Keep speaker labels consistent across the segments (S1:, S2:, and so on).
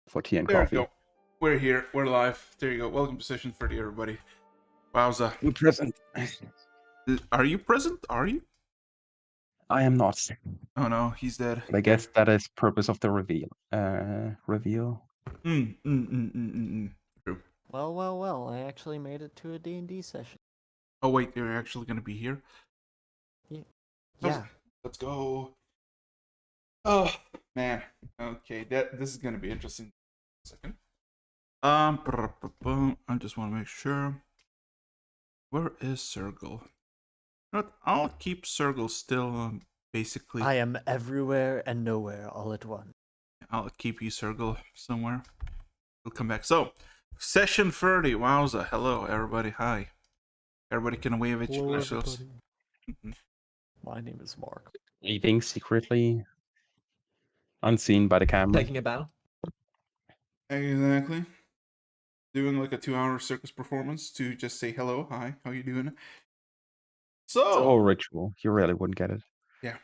S1: for tea and
S2: There
S1: coffee.
S2: you go. We're here. We're live. There you go. Welcome to session 30, everybody. Wowza.
S1: I'm present.
S2: Are you present? Are you?
S1: I am not.
S2: Oh no, he's dead.
S1: But I guess that is purpose of the reveal. Reveal.
S2: True.
S3: Well, I actually made it to a D&D session.
S2: Oh wait, you're actually gonna be here?
S3: Yeah.
S2: Let's go. Oh man. Okay, this is gonna be interesting. Second. I just want to make sure. Where is Sergal? But I'll keep Sergal still. Basically,
S3: I am everywhere and nowhere all at once.
S2: I'll keep you Sergal somewhere. We'll come back. So, session 30. Wowza. Hello, everybody. Hi. Everybody can wave at
S3: Hello,
S2: yourselves.
S3: everybody. My name is Mark.
S1: Eating secretly, unseen by the camera.
S4: Taking a bow.
S2: Exactly. Doing like a 2-hour circus performance to just say hello, hi, how you doing?
S1: It's a
S2: So,
S1: whole ritual. You really wouldn't get it.
S2: yeah,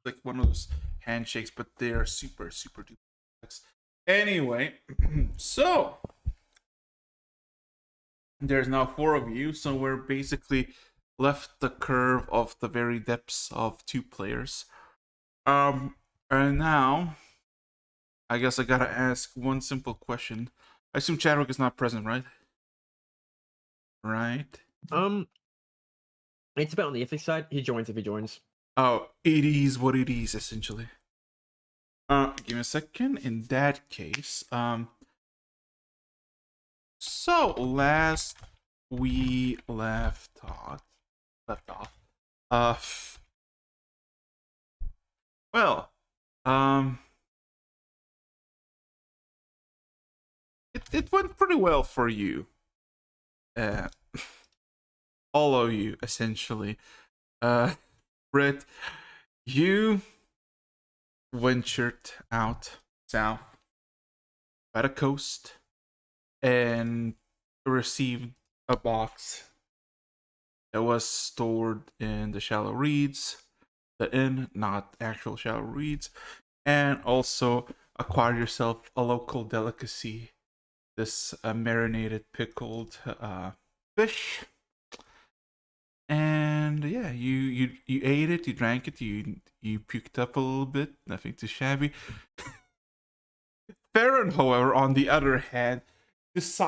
S2: like one of those handshakes, but they're super duper. Anyway, so there's now 4 of you, so we're basically left the curve of the very depths of 2 players. And now I guess I gotta ask one simple question. I assume Chadwick is not present, right? Right?
S4: It's a bit on the iffy side. He joins if he joins.
S2: Oh, it is what it is, essentially. Give me a second. In that case, so last we left off. Well, it went pretty well for you. All of you, essentially. Brett, you ventured out south by the coast and received a box that was stored in the shallow reeds, the inn, not actual shallow reeds, and also acquired yourself a local delicacy, this marinated pickled fish. And yeah, you ate it, you drank it, you puked up a little bit, nothing too shabby. Farron, however, on the other hand, just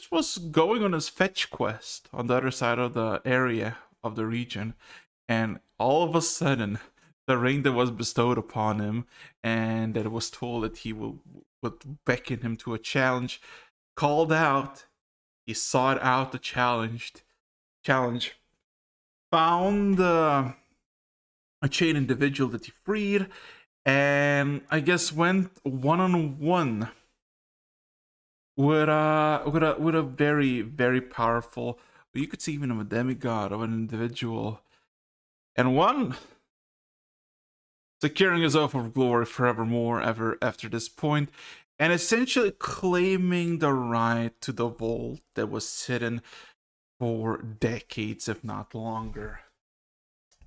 S2: was going on his fetch quest on the other side of the area of the region, and all of a sudden, the ring that was bestowed upon him, and that was told that he would beckon him to a challenge, called out. He sought out the challenge, found a chain individual that he freed, and I guess went one-on-one with a very powerful, you could see even a demigod of an individual, and one securing his oath of glory forevermore ever after this point, and essentially claiming the right to the vault that was hidden for decades, if not longer.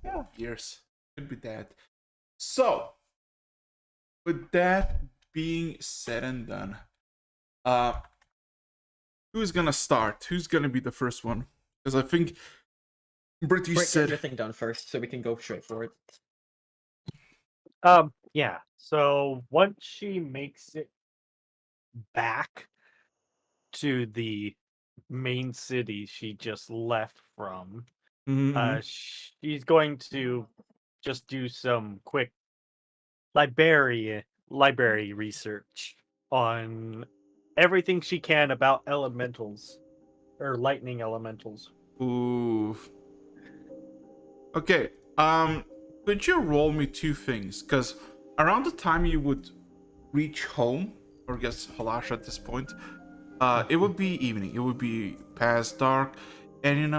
S2: Yeah, years. Could be that. So, with that being said and done, who's gonna start? Who's gonna be the first one? Because I think Britt, you
S4: Break
S2: said
S4: everything done first, so we can go straight for it.
S5: Yeah. So once she makes it back to the main city she just left from, she's going to just do some quick library research on everything she can about elementals or lightning elementals.
S2: Ooh. Okay. Could you roll me 2 things? Because around the time you would reach home, or I guess Halash at this point, it would be evening. It would be past dark, and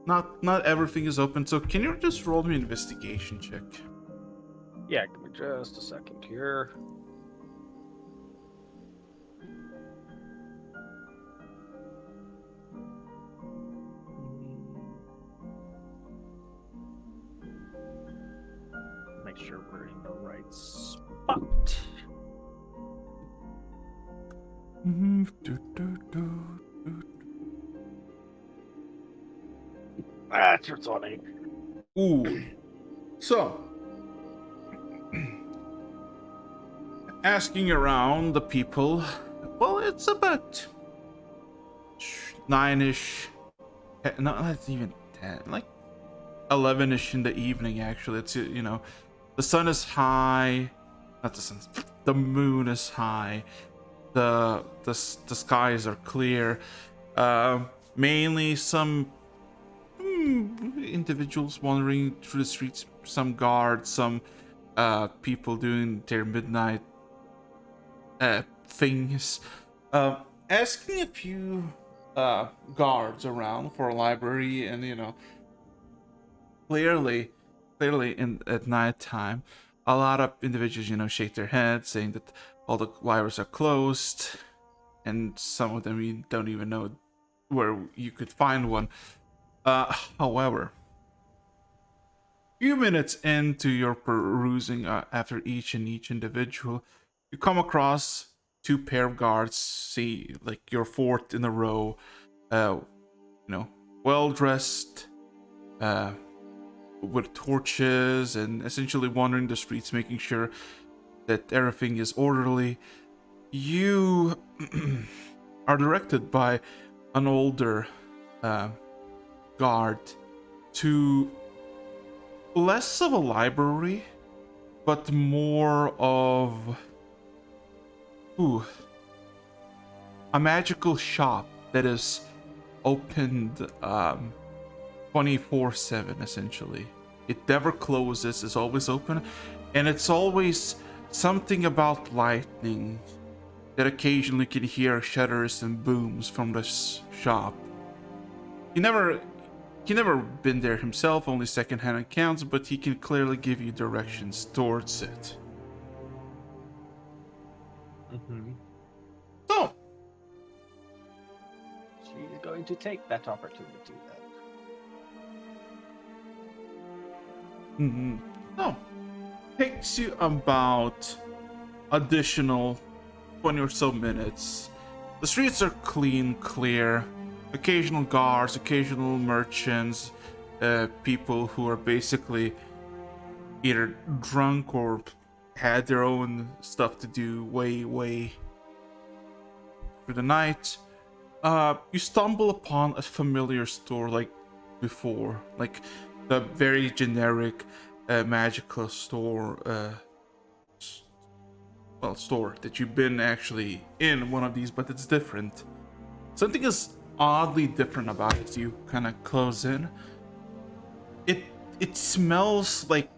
S2: not everything is open. So can you just roll me an investigation check?
S5: Yeah, give me just a second here. Make sure we're in the right spot. That's your funny.
S2: Ooh. So, asking around the people, well, it's about 9ish. No, not even 10. Like 11ish in the evening, actually. It's, the sun is high. Not the sun. The moon is high. The skies are clear. Mainly some individuals wandering through the streets, some guards, some people doing their midnight things. Asking a few guards around for a library, and clearly in at night time, a lot of individuals shake their heads, saying that all the libraries are closed, and some of them you don't even know where you could find one. However, few minutes into your perusing, after each individual, you come across two pair of guards. See, like your fourth in a row, well dressed, with torches, and essentially wandering the streets, making sure that everything is orderly. You are directed by an older guard to less of a library, but more of a magical shop that is opened 24/7, essentially. It never closes, it's always open, and it's always something about lightning that occasionally can hear shudders and booms from this shop. He never been there himself, only secondhand accounts, but he can clearly give you directions towards it. So,
S5: She's going to take that opportunity then.
S2: So, takes you about additional 20 or so minutes. The streets are clean, clear. Occasional guards, occasional merchants, people who are basically either drunk or had their own stuff to do way through the night. You stumble upon a familiar store like before, like the very generic magical store, store that you've been actually in one of these, but it's different. Something is oddly different about it. You kind of close in. It smells like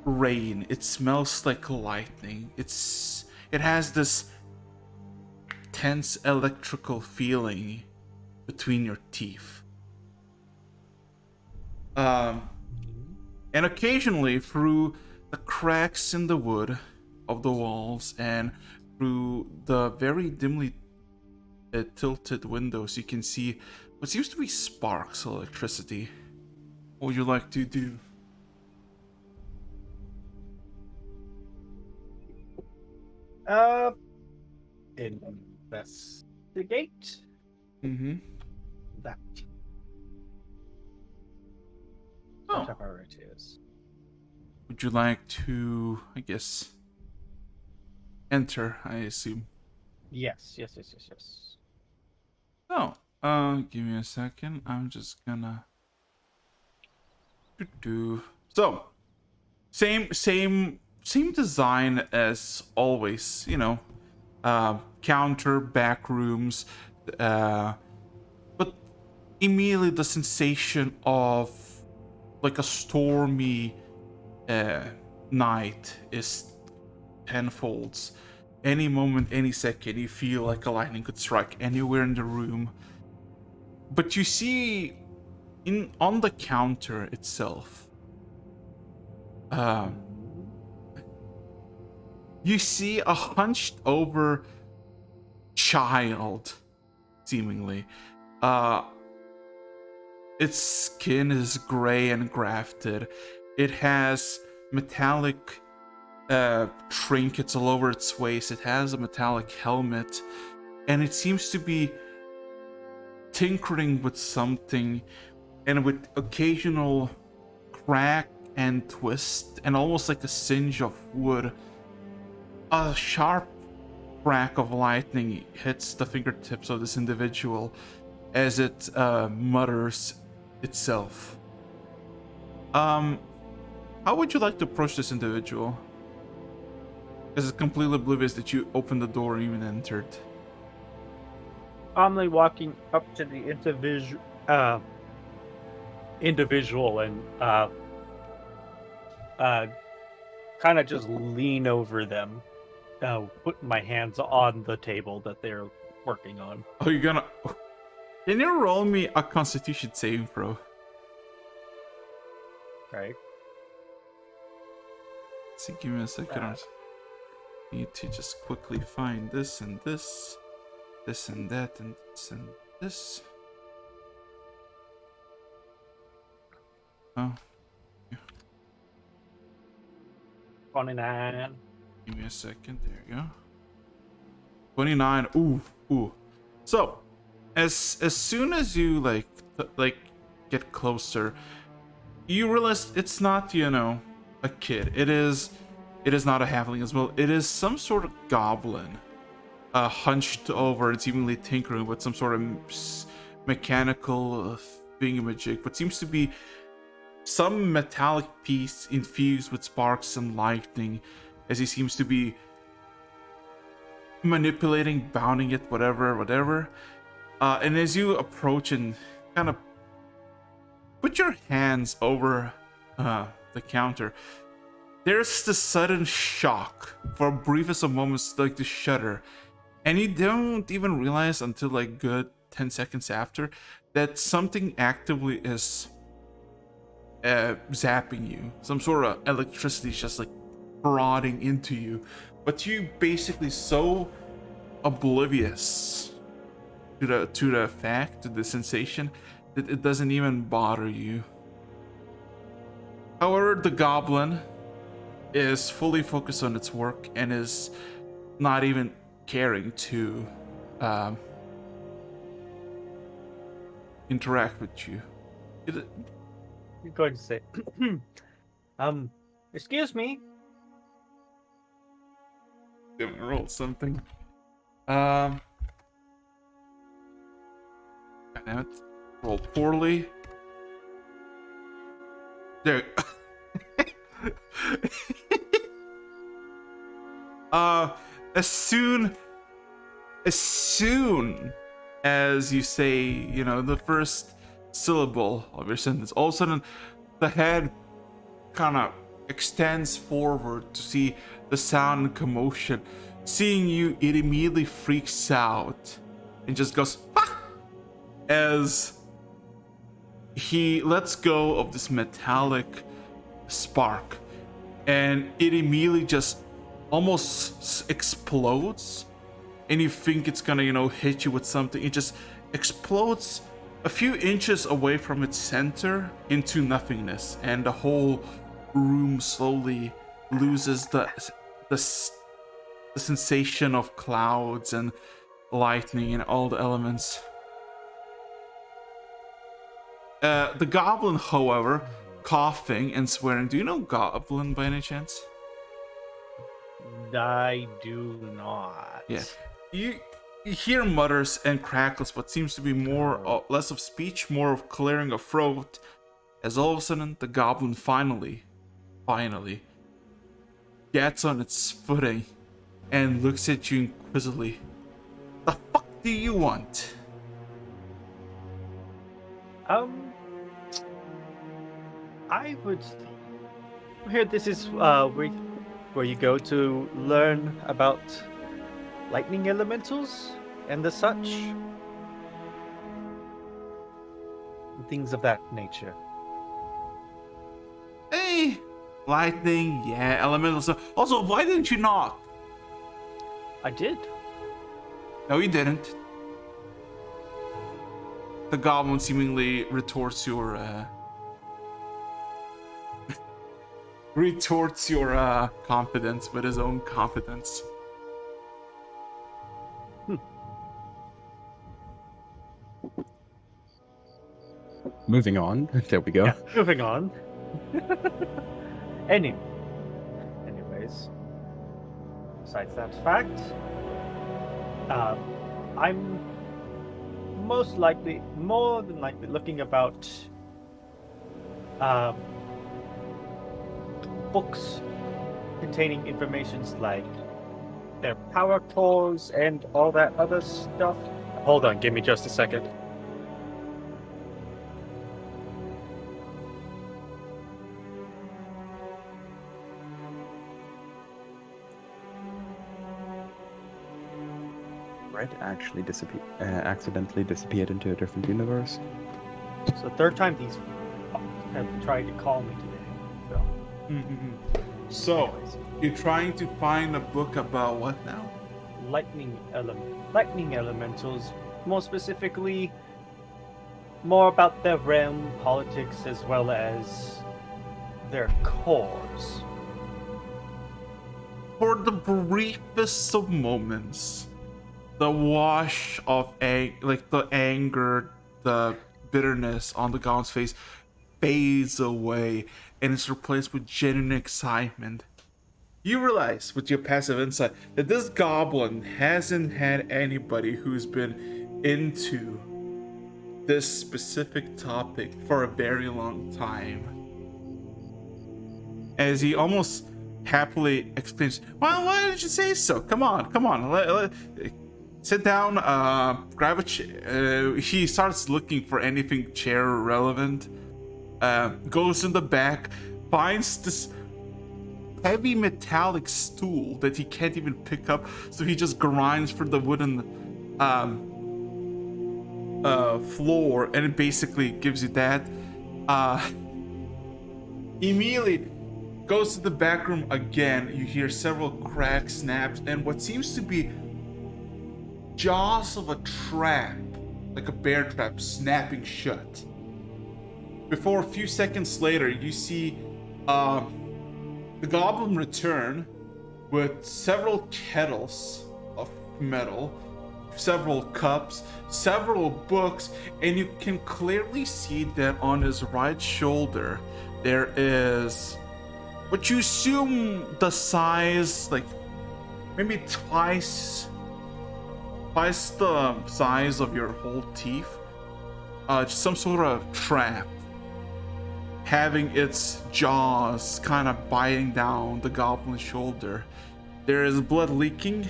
S2: rain. It smells like lightning. It has this tense electrical feeling between your teeth. And occasionally through the cracks in the wood of the walls and through the very dimly tilted windows, you can see what seems to be sparks of electricity. What would you like to do?
S5: Investigate that.
S2: Oh.
S5: Whatever it is.
S2: Would you like to, I guess, enter, I assume?
S5: Yes.
S2: Oh, give me a second. I'm just gonna so same design as always, counter, back rooms, but immediately the sensation of like a stormy night is tenfolds. Any moment, any second, you feel like a lightning could strike anywhere in the room. But you see on the counter itself, you see a hunched over child, seemingly. Its skin is gray and grafted. It has metallic trinkets all over its waist. It has a metallic helmet. and it seems to be tinkering with something, and with occasional crack and twist, and almost like a singe of wood. A sharp crack of lightning hits the fingertips of this individual as it mutters itself. How would you like to approach this individual? Because it's completely oblivious that you opened the door and even entered.
S5: Calmly walking up to the individual and kind of just lean over them, putting my hands on the table that they're working on.
S2: Oh, you're gonna... Can you roll me a Constitution saving throw?
S5: Okay.
S2: So give me a second. I need to just quickly find this and this, this and that, and this and this. Oh,
S5: 29.
S2: give me a second. There you go. 29. Ooh. So, as soon as you like get closer, you realize it's not, a kid. It is not a halfling as well. It is some sort of goblin, hunched over and seemingly tinkering with some sort of mechanical thingamajig, what seems to be some metallic piece infused with sparks and lightning, as he seems to be manipulating, bounding it, whatever. And as you approach and kind of put your hands over the counter, there's the sudden shock for a briefest of moments, like the shudder, and you don't even realize until like good 10 seconds after that something actively is zapping you. Some sort of electricity is just like prodding into you, but you basically so oblivious to the fact, to the sensation, that it doesn't even bother you. However, the goblin is fully focused on its work and is not even caring to interact with you.
S5: You're going to say, excuse me.
S2: Let me roll something. Damn it. Roll poorly. There. As soon as you say, the first syllable of your sentence, all of a sudden the head kind of extends forward to see the sound and commotion. Seeing you, it immediately freaks out and just goes, ah! As he lets go of this metallic spark, and it immediately just almost explodes, and you think it's gonna hit you with something. It just explodes a few inches away from its center into nothingness, and the whole room slowly loses the sensation of clouds and lightning and all the elements. The goblin, however, coughing and swearing. Do you know goblin by any chance?
S5: I do not.
S2: Yeah. You hear mutters and crackles, what seems to be less of speech, more of clearing of throat, as all of a sudden the goblin finally gets on its footing and looks at you inquisitively. The fuck do you want?
S5: I would hear this is where you go to learn about lightning elementals and the such, and things of that nature.
S2: Hey, lightning, yeah, elemental stuff. Also, why didn't you knock?
S5: I did.
S2: No, you didn't. The goblin seemingly retorts your confidence with his own confidence.
S1: Moving on. There we go.
S5: Yeah, moving on. Anyways, besides that fact, I'm more than likely, looking about books containing informations like their power cores and all that other stuff. Hold on, give me just a second.
S1: Red actually accidentally disappeared into a different universe.
S5: It's the third time these have tried to call me today. So,
S2: So,
S5: anyways,
S2: you're trying to find a book about what now?
S5: lightning elementals, more specifically, more about their realm politics as well as their cores.
S2: For the briefest of moments, the wash of the anger, the bitterness on the goblin's face fades away and is replaced with genuine excitement. You realize with your passive insight that this goblin hasn't had anybody who's been into this specific topic for a very long time. As he almost happily exclaims, "Well, why did you say so? Come on. Sit down, grab a chair." He starts looking for anything chair relevant. Goes in the back, finds this heavy metallic stool that he can't even pick up, so he just grinds for the wooden floor, and it basically gives you that. Immediately goes to the back room again. You hear several cracks, snaps, and what seems to be jaws of a trap, like a bear trap, snapping shut. Before a few seconds later, you see the goblin return with several kettles of metal, several cups, several books, and you can clearly see that on his right shoulder there is what you assume the size, like maybe twice the size of your whole teeth, just some sort of trap, having its jaws kind of biting down the goblin's shoulder. There is blood leaking,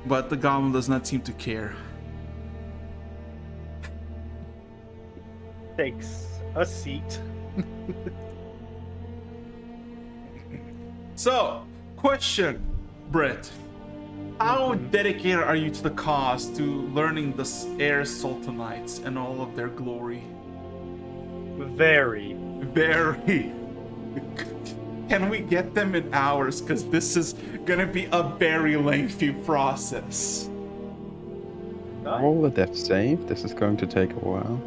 S2: but the goblin does not seem to care.
S5: Takes a seat.
S2: So, question, Britt. How dedicated are you to the cause, to learning the air sultanites and all of their glory?
S5: Very.
S2: Very. Can we get them in hours? Because this is gonna be a very lengthy process.
S1: Roll a death save. This is going to take a while.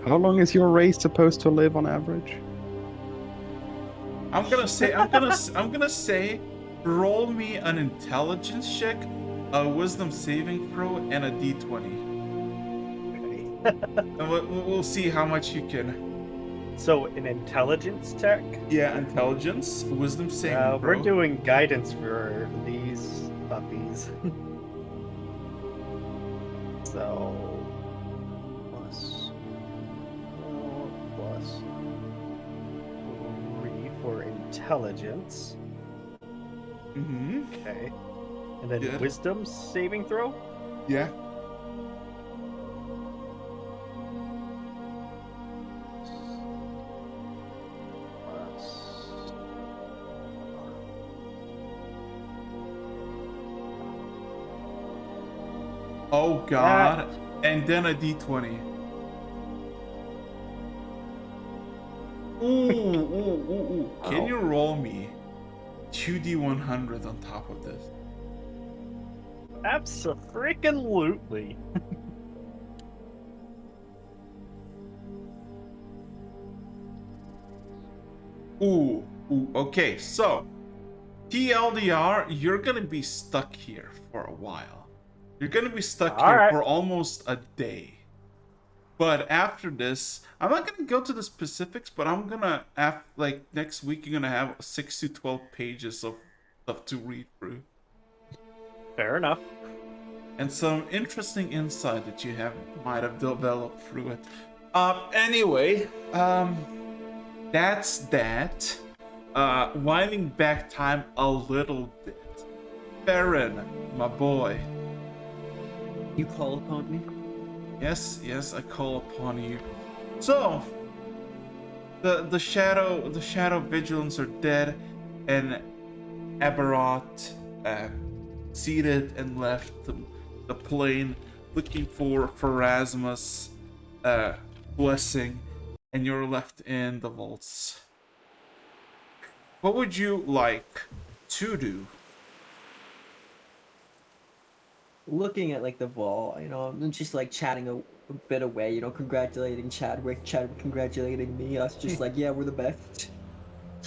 S1: How long is your race supposed to live on average?
S2: I'm gonna say, roll me an intelligence check, a wisdom saving throw, and a d20. And we'll see how much you can.
S5: So, an intelligence check?
S2: Yeah, intelligence, wisdom saving throw.
S5: We're doing guidance for these puppies. So, plus 3 for intelligence.
S2: Mm-hmm.
S5: Okay. And then
S2: Good.
S5: wisdom saving throw?
S2: Yeah. Oh god. And then a d20. Ooh. Can you roll me 2d100 on top of this?
S5: Abso-freaking-lutely.
S2: Ooh. Okay, so TLDR, you're gonna be stuck here for a while. You're gonna be stuck here
S5: Alright.
S2: for almost a day. But after this, I'm not gonna go to the specifics, but I'm gonna like next week you're gonna have 6 to 12 pages of stuff to read through.
S5: Fair enough.
S2: And some interesting insight that you might have developed through it. Anyway, that's that. Winding back time a little bit. Baron, my boy.
S4: You call upon me?
S2: Yes, I call upon you. So, the shadow vigilants are dead, and Aberrot seated and left the plane, looking for Pharasma's blessing, and you're left in the vaults. What would you like to do?
S4: Looking at like the wall, I'm just like chatting a bit away, congratulating Chadwick congratulating me. Us just like, yeah, we're the best.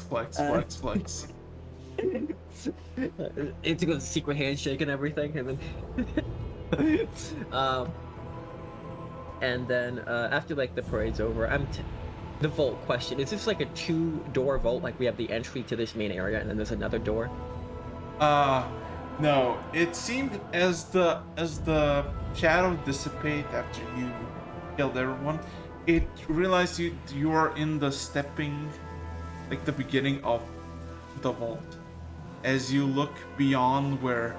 S2: Flex.
S4: It's a good secret handshake and everything, and then and then after like the parade's over, the vault question, is this like a 2-door vault, like we have the entry to this main area and then there's another door?
S2: No, it seemed as the shadow dissipate after you killed everyone, it realized you are in the stepping, like the beginning of the vault. As you look beyond where,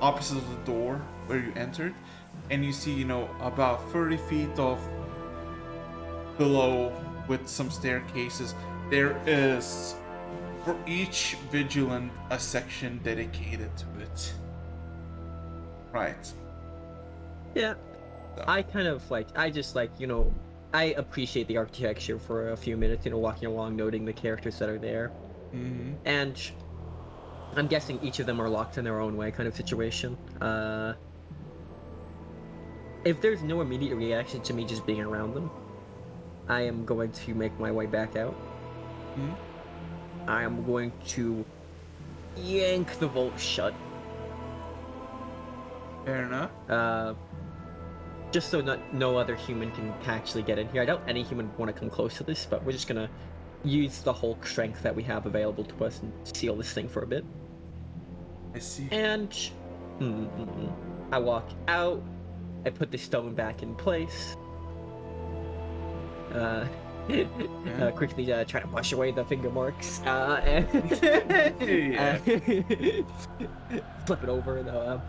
S2: opposite of the door where you entered, and you see, about 30 feet of below with some staircases, there is, for each vigilant, a section dedicated to it. Right.
S4: Yeah.
S2: So.
S4: I kind of like, I just like, I appreciate the architecture for a few minutes, walking along, noting the characters that are there.
S2: Mm-hmm.
S4: And I'm guessing each of them are locked in their own way kind of situation. If there's no immediate reaction to me just being around them, I am going to make my way back out.
S2: Mm-hmm.
S4: I am going to yank the vault shut.
S2: Fair enough.
S4: Just so no other human can actually get in here. I doubt any human would want to come close to this, but we're just gonna use the Hulk strength that we have available to us and seal this thing for a bit.
S2: I see.
S4: And I walk out. I put the stone back in place. Quickly try to wash away the finger marks. And flip it over though.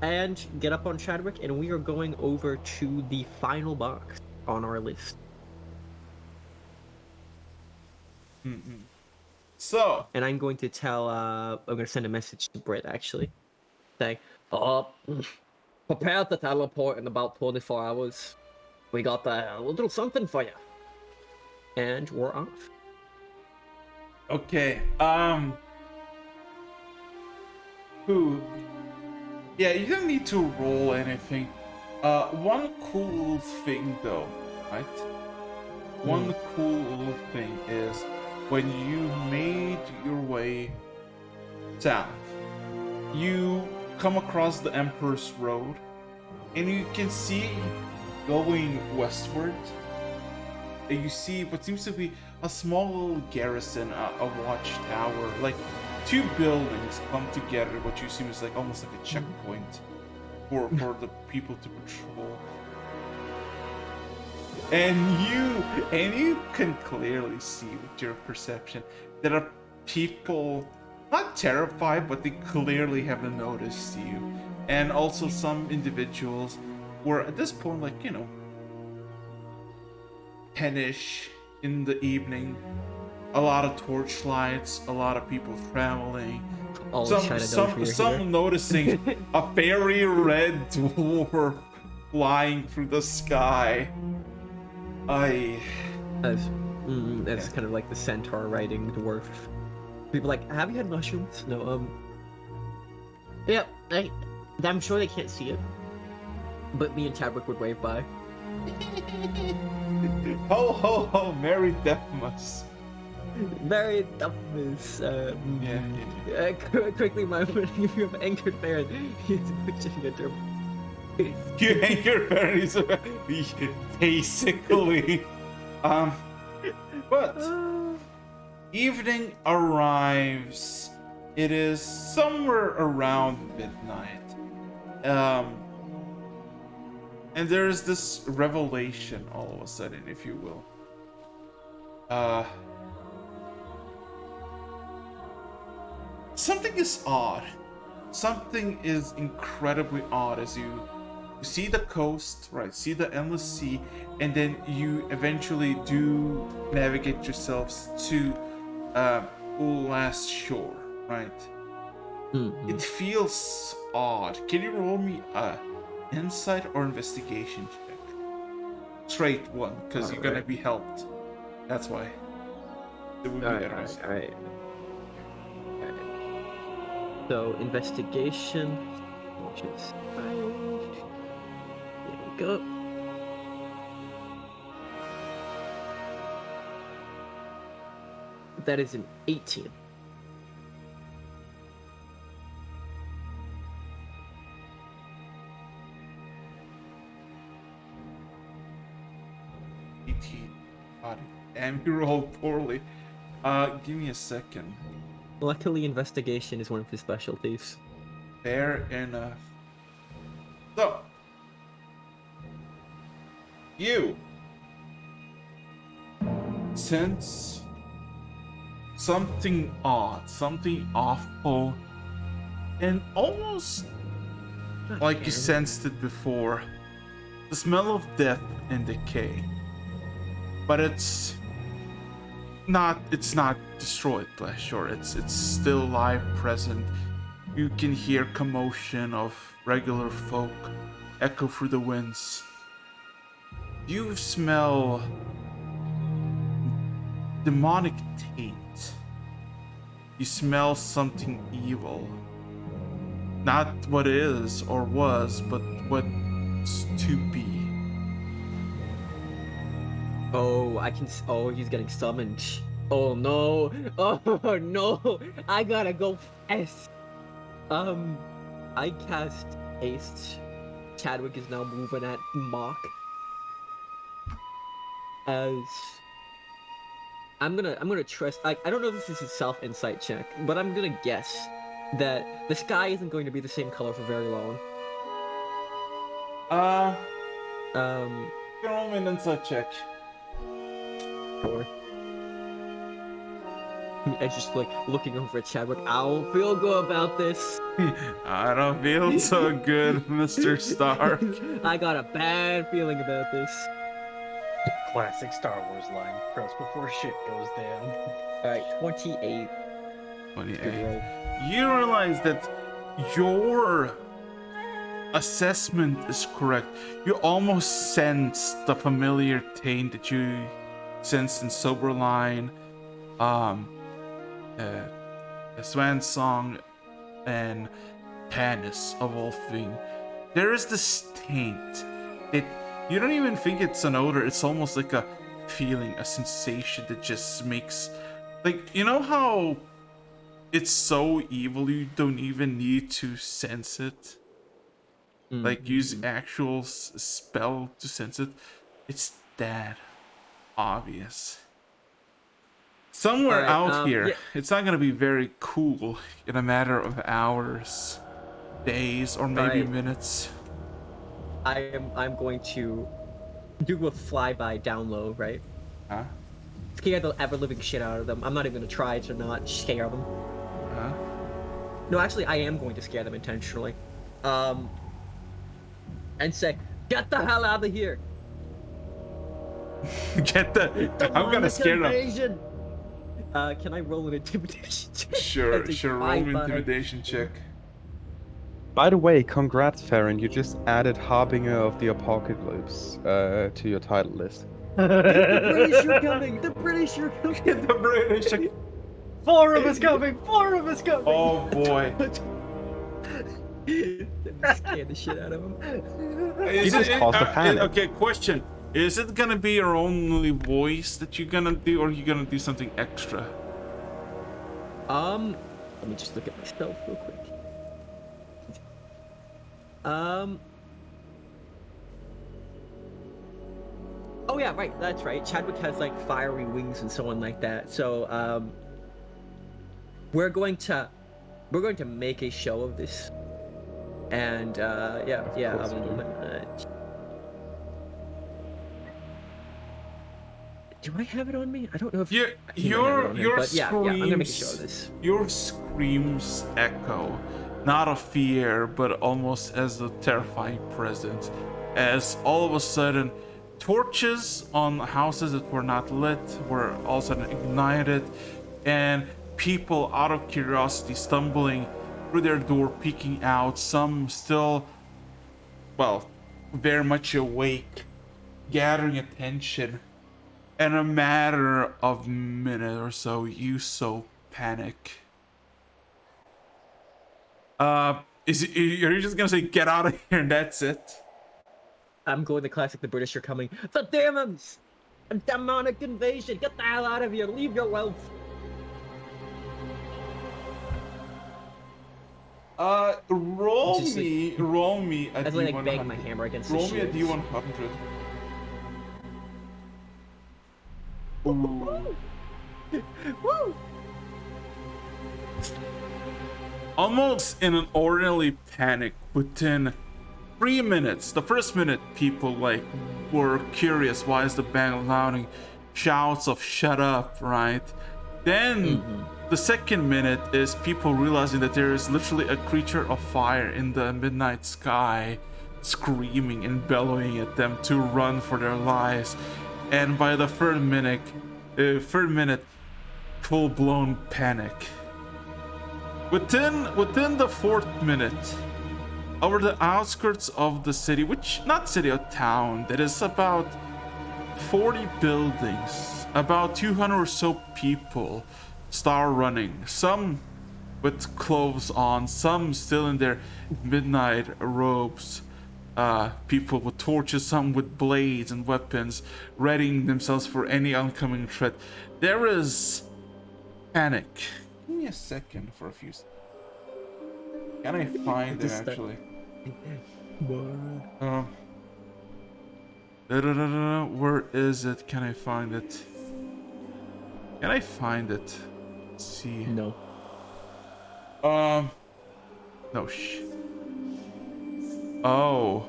S4: And get up on Chadwick, and we are going over to the final box on our list.
S2: So,
S4: and I'm going to tell, I'm going to send a message to Britt, actually, saying, prepare to teleport in about 24 hours. We got a little something for you. And we're off.
S2: Okay, yeah, you don't need to roll anything. One cool thing though, right? One cool thing is when you made your way south, you come across the Emperor's Road, and you can see going westward. You see what seems to be a small little garrison, a watchtower, like 2 buildings come together, what you see is like almost like a checkpoint for the people to patrol. And you can clearly see with your perception that are people not terrified, but they clearly haven't noticed you. And also some individuals were at this point, like, 10-ish in the evening, a lot of torchlights, a lot of people traveling. Some noticing a fairy red dwarf flying through the sky.
S4: That's kind of like the centaur riding dwarf. People like, have you had mushrooms? No, yeah, I'm sure they can't see it, but me and Chadwick would wave by.
S2: Ho ho ho, Merry Deathmas.
S4: Merry Deathmas.
S2: Yeah.
S4: Quickly, my if you have anchored Baron, he's pushing a term.
S2: You and your parents, basically. But evening arrives. It is somewhere around midnight. And there's this revelation all of a sudden, if you will. Something is odd. Something is incredibly odd as you see the coast, right? See the endless sea, and then you eventually do navigate yourselves to last shore, right?
S4: Mm-hmm.
S2: It feels odd. Can you roll me a insight or investigation check? Straight one, because you're gonna be helped. That's why. It would be interesting.
S4: All right. So investigation, which is 5. There we go. That is an 18.
S2: God damn, you rolled poorly. Give me a second.
S4: Luckily, investigation is one of his specialties.
S2: Fair enough. So, you sense something odd, something awful, and almost like you sensed it before. The smell of death and decay. But it's not destroyed, sure. It's still alive, present. You can hear commotion of regular folk echo through the winds. You smell demonic taint. You smell something evil. Not what is or was, but what's to be.
S4: Oh, oh, he's getting summoned. Oh no! Oh no! I gotta go fast. I cast haste. Chadwick is now moving at Mock. As I'm gonna trust. I don't know if this is a self-insight check, but I'm gonna guess that the sky isn't going to be the same color for very long.
S2: Roll me an insight check.
S4: Sure. I just like looking over at Chadwick. I don't feel good about this.
S2: I don't feel so good, Mr. Stark.
S4: I got a bad feeling about this.
S5: Classic Star Wars line. Trust before shit goes down.
S4: Alright, 28.
S2: 28. You realize that your assessment is correct. You almost sense the familiar taint that you sensed in Soberline, Swan Song, and Panis of all things. There is this taint. You don't even think it's an odor. It's almost like a feeling, a sensation that just makes, like, you know how it's so evil you don't even need to sense it. Like use actual spell to sense it. It's that obvious. Somewhere out here, it's not gonna be very cool in a matter of hours, days, or maybe minutes.
S4: I'm going to do a flyby down low, right?
S2: Huh?
S4: Scare the ever-living shit out of them. I'm not even gonna try to not scare them.
S2: Huh?
S4: No, actually, I am going to scare them intentionally. And say, "Get the hell out of here!"
S2: I'm gonna scare them.
S4: Can I roll an intimidation check?
S2: Sure, roll an intimidation check.
S1: By the way, congrats, Farron. You just added Harbinger of the Apocalypse to your title list.
S4: The British are coming! The British are coming!
S2: The British are...
S5: 4 of us coming! 4 of us coming!
S2: Oh boy.
S4: Scare the shit out of them.
S1: You just caused a panic.
S2: Okay, question. Is it gonna be your only voice that you're gonna do, or are you gonna do something extra?
S4: Let me just look at myself real quick. Oh yeah, right. That's right. Chadwick has like fiery wings and so on like that. So we're going to make a show of this, and yeah.
S1: course you do.
S4: Do I have it on me? I don't know if
S2: Your
S4: he might have it on him,
S2: your
S4: but yeah, I'm gonna make a show of
S2: screams,
S4: this.
S2: your screams echo, not of fear, but almost as a terrifying presence. As all of a sudden, torches on houses that were not lit were all of a sudden ignited, and people, out of curiosity, stumbling through their door, peeking out. Some still, well, very much awake, gathering attention. In a matter of minute or so, you so panic. Are you just gonna say get out of here and that's it?
S4: I'm going the classic. The British are coming. The demons! A demonic invasion! Get the hell out of here! Leave your wealth!
S2: Roll
S4: Just
S2: me a
S4: As I like bang my
S2: D100.
S4: hammer against
S2: Roll
S4: the
S2: me a
S4: shields.
S2: D100.
S4: Woo!
S2: Almost in an ordinary panic, within 3 minutes, the first minute people like were curious, why is the band louding? Shouts of shut up, right? Then the second minute is people realizing that there is literally a creature of fire in the midnight sky screaming and bellowing at them to run for their lives. And by the third minute, full-blown panic. Within the fourth minute, over the outskirts of the city, which not city or town, that is about 40 buildings, about 200 or so people start running. Some with clothes on, some still in their midnight robes. People with torches, some with blades and weapons, readying themselves for any oncoming threat. There is panic. Give me a second for a few seconds. Can I find it actually? Where is it? Can I find it? Can I find it? Let's see.
S4: No.
S2: No Oh.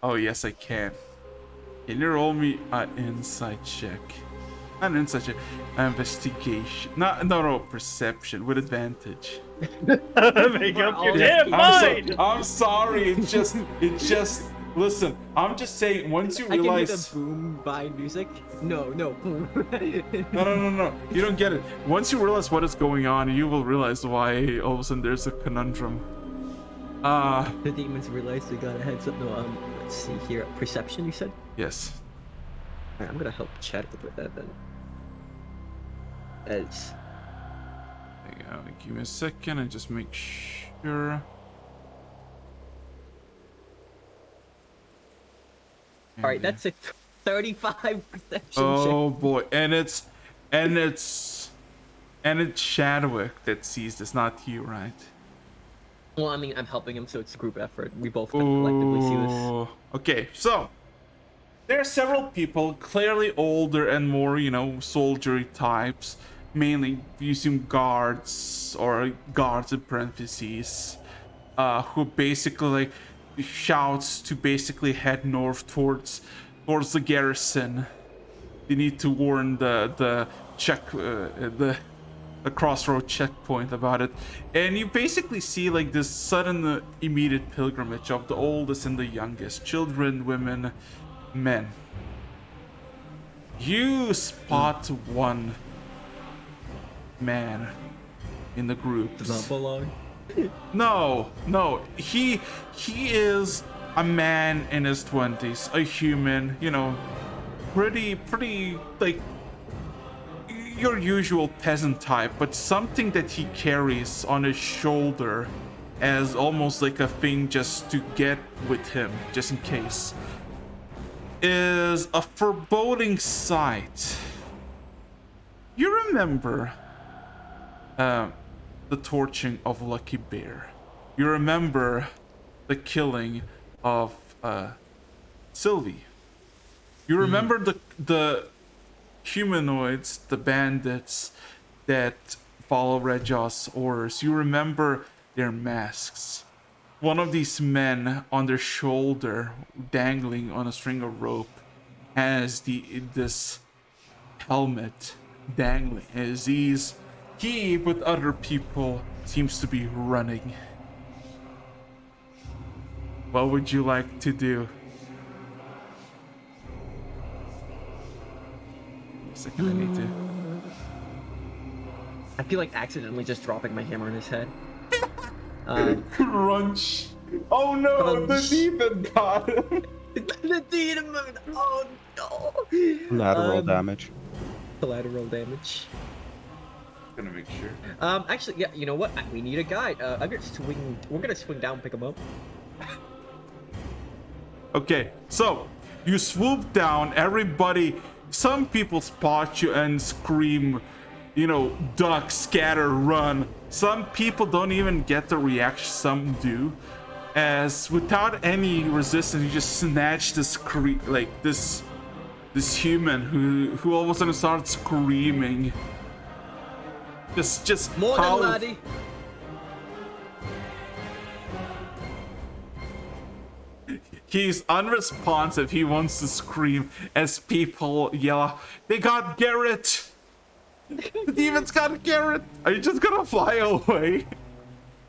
S2: Oh, yes, I can. Can you roll me an insight check? Not an insight check, an investigation. No, perception with advantage.
S5: Make up your damn mind!
S2: I'm sorry. It just. Listen, I'm just saying. Once you
S4: I can hear
S2: realize.
S4: the boom vine music. No.
S2: No. You don't get it. Once you realize what is going on, you will realize why all of a sudden there's a conundrum.
S4: The demons realized they got a heads up. No, let's see here. Perception, you said?
S2: Yes.
S4: Alright, I'm gonna help Chadwick with that then. As
S2: Give me a second and just make sure.
S4: alright, that's a 35 perception
S2: Oh
S4: check.
S2: boy, and it's Chadwick that sees this, not you, right?
S4: Well, I mean, I'm helping him, so it's a group effort. We both can collectively see this.
S2: Ooh. Okay, so there are several people, clearly older and more, soldiery types. Mainly, you assume guards or guards in parentheses, who basically like shouts to basically head north towards the garrison. They need to warn the crossroad checkpoint about it, and you basically see like this sudden immediate pilgrimage of the oldest and the youngest, children, women, men. You spot one man in the group.
S4: Does not belong.
S2: No, he is a man in his 20s, a human, pretty like your usual peasant type, but something that he carries on his shoulder as almost like a thing just to get with him, just in case, is a foreboding sight. You remember the torching of Lucky Bear. You remember the killing of Sylvie. You remember the humanoids, the bandits that follow Red Jaw's orders. You remember their masks. One of these men on their shoulder, dangling on a string of rope, has this helmet dangling. As he with other people seems to be running. What would you like to do? A second, I need to.
S4: I feel like accidentally just dropping my hammer on his head.
S2: Crunch! Oh no, the
S4: Crunch.
S2: demon got him!
S4: The demon! Oh no!
S1: Lateral damage.
S4: Collateral damage.
S2: Gonna make sure.
S4: Actually, yeah, you know what? We need a guide. We're gonna swing down and pick him up.
S2: Okay, so you swoop down, everybody, some people spot you and scream, you know, duck, scatter, run. Some people don't even get the reaction, some do. As without any resistance, you just snatch this this human who all of a sudden starts screaming. Just
S4: More than
S2: howl.
S4: laddie.
S2: He's unresponsive. He wants to scream as people yell, "They got Garrett! The demons got Garrett!" Are you just gonna fly away?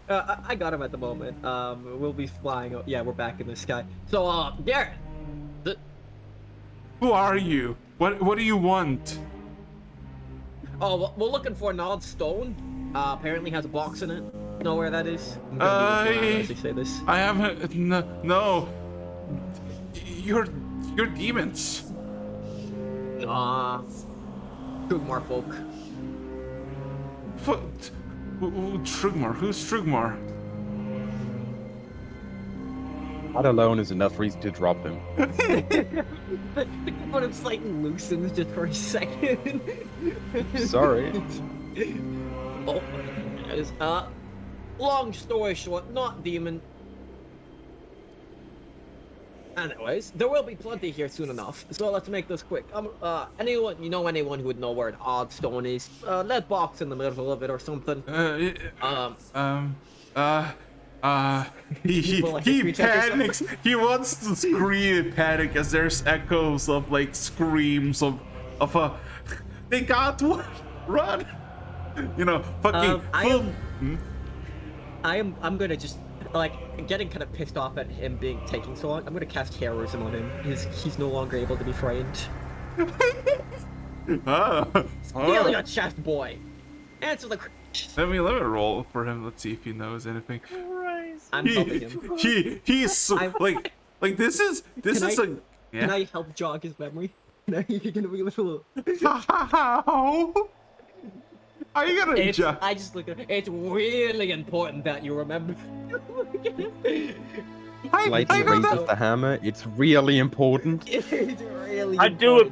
S4: I got him at the moment. We'll be flying. Yeah, we're back in the sky. So, Garrett.
S2: Who are you? What do you want?
S4: Oh, we're looking for an odd stone. Apparently has a box in it. Know where that is? I'm gonna be looking around as they say this.
S2: I haven't. No. You're demons.
S4: Trugmar folk.
S2: What? Trugmar? Who's Trugmar?
S1: That alone is enough reason to drop him.
S4: But it's like loosens just for a second.
S1: Sorry.
S4: Oh, long story short, not demon. Anyways, there will be plenty here soon enough, so let's make this quick. Anyone who would know where an odd stone is? That box in the middle of it or something.
S2: He panics. He wants to scream in panic as there's echoes of like screams of they got one. Run! You know, fucking.
S4: I'm gonna just like getting kind of pissed off at him taking so long. I'm gonna cast terrorism on him. He's no longer able to be frightened. Steal your chest, boy. Answer the.
S2: Let me roll for him. Let's see if he knows anything.
S4: I'm helping him.
S2: He's so, like this is a. Yeah.
S4: Can I help jog his memory? You're gonna be a little.
S2: How? Are you gonna jog?
S4: I just look at it. It's really important that you remember.
S1: Lightning raises the hammer. It's really important.
S4: It's really.
S5: I do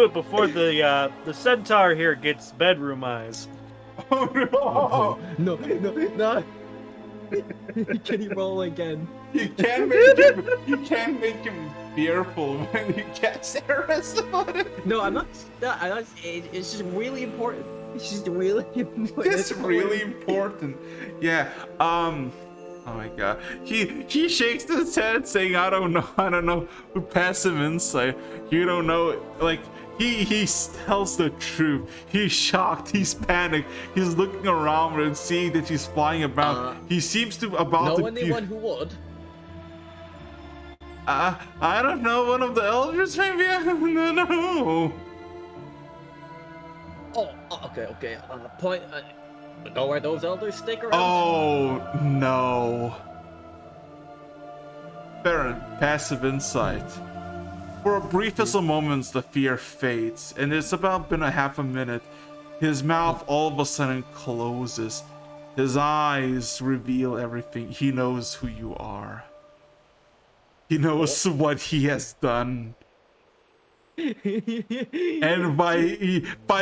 S5: it before the centaur here gets bedroom eyes.
S2: Oh no!
S4: No. Can you roll again?
S2: You can't make him fearful when you cast terrorism on him.
S4: No, I'm not. It's just really important. It's just really important.
S2: It's really important. Yeah. Oh my god. He shakes his head saying, I don't know. Who passive insight. You don't know. Like he tells the truth. He's shocked. He's panicked. He's looking around and seeing that he's flying about. He seems to about to.
S4: Anyone who would.
S2: I don't know. One of the elders, maybe. I don't know.
S4: Okay. Point. Know where those elders stick around?
S2: Oh no. Baron, passive insight. For a briefest of moments, the fear fades, and it's about been a half a minute. His mouth all of a sudden closes. His eyes reveal everything. He knows who you are. He knows what he has done. And by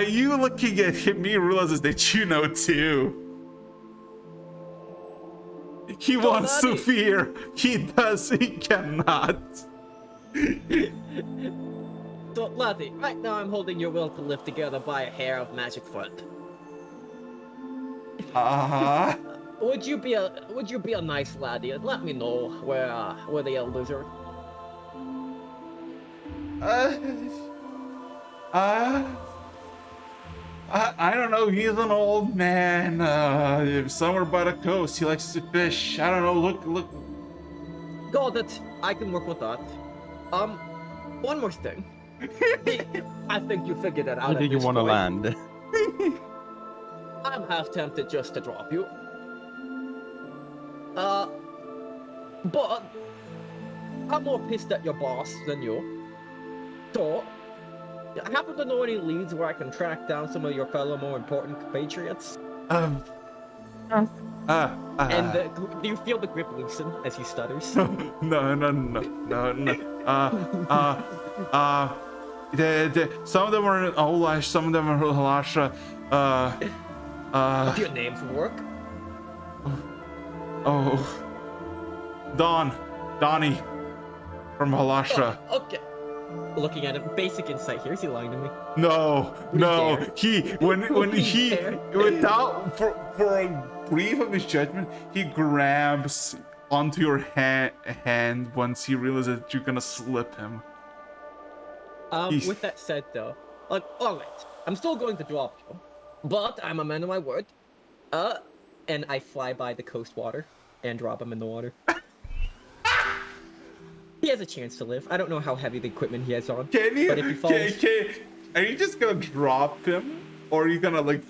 S2: you looking at him, he realizes that you know too. He
S4: Go,
S2: wants to
S4: laddie.
S2: fear. He cannot.
S4: So, laddie, right now I'm holding your will to live together by a hair of magic foot. Would you be a nice laddie and let me know where the elders are?
S2: I don't know. He's an old man. Somewhere by the coast. He likes to fish. I don't know. Look.
S4: Got it. I can work with that. One more thing. I think you figured it out.
S1: Where do you want to land?
S4: I'm half tempted just to drop you. But I'm more pissed at your boss than you. So, I happen to know any leads where I can track down some of your fellow more important compatriots?
S2: And
S4: Do you feel the grip loosen as he stutters?
S2: No. Some of them are in Olash, some of them are in Halasha.
S4: Do your names work?
S2: Donnie from Halasha.
S4: Oh, okay. Looking at it, basic insight here. Is he lying to me?
S2: No. He when he without for a brief of his judgment, he grabs onto your hand once he realizes that you're gonna slip him.
S4: With that said though, like, alright, I'm still going to drop you, but I'm a man of my word. And I fly by the coast water and drop him in the water. He has a chance to live. I don't know how heavy the equipment he has on.
S2: Can you?
S4: But if he falls...
S2: Are you just gonna drop him, or are you gonna like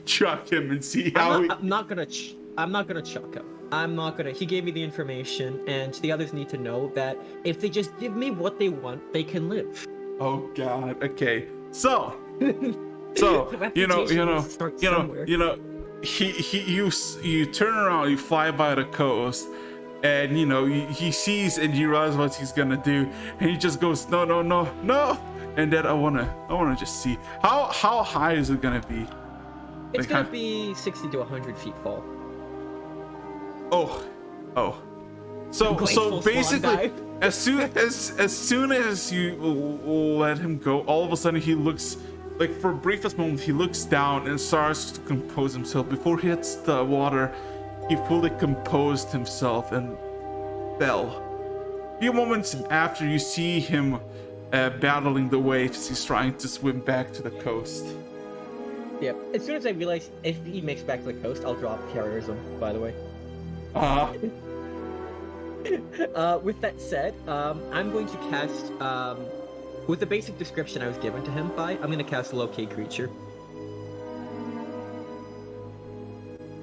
S2: chuck him and see how?
S4: I'm not gonna chuck him. I'm not gonna. He gave me the information, and the others need to know that if they just give me what they want, they can live.
S2: Oh God. Okay. So you turn around, you fly by the coast, and he sees and you realize what he's gonna do, and he just goes no, and then I wanna just see how high is it gonna be?
S4: It's gonna be 60 to 100 feet fall.
S2: Oh. So basically, as soon as you let him go, all of a sudden he looks like, for a briefest moment, he looks down and starts to compose himself. Before he hits the water, he fully composed himself and fell. A few moments after, you see him battling the waves. He's trying to swim back to the coast.
S4: Yep. As soon as I realize if he makes back to the coast, I'll drop carrierism, by the way. With that said, I'm going to cast, with the basic description I was given to him by, I'm going to cast Locate Creature.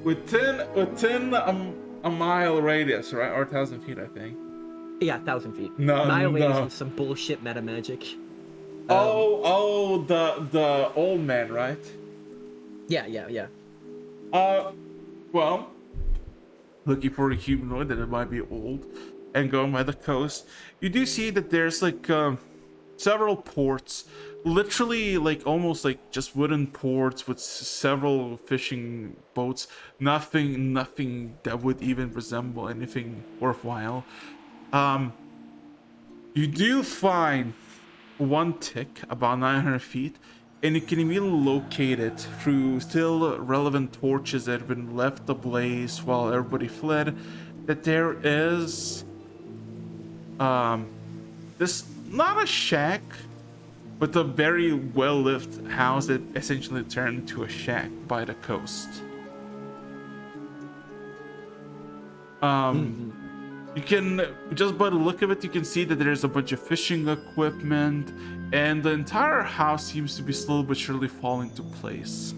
S2: Within a mile radius, right? Or 1,000 feet, I think.
S4: Yeah, 1,000 feet.
S2: No.
S4: Is some bullshit meta magic.
S2: The old man, right?
S4: Yeah.
S2: Well, looking for a humanoid that it might be old, and going by the coast, you do see that there's like several ports, literally like almost like just wooden ports with several fishing boats. Nothing that would even resemble anything worthwhile. You do find one tick about 900 feet, and you can immediately locate it through still relevant torches that have been left ablaze while everybody fled, that there is this, not a shack, but a very well-lit house that essentially turned into a shack by the coast. You can, just by the look of it, you can see that there's a bunch of fishing equipment, and the entire house seems to be slowly but surely falling to place.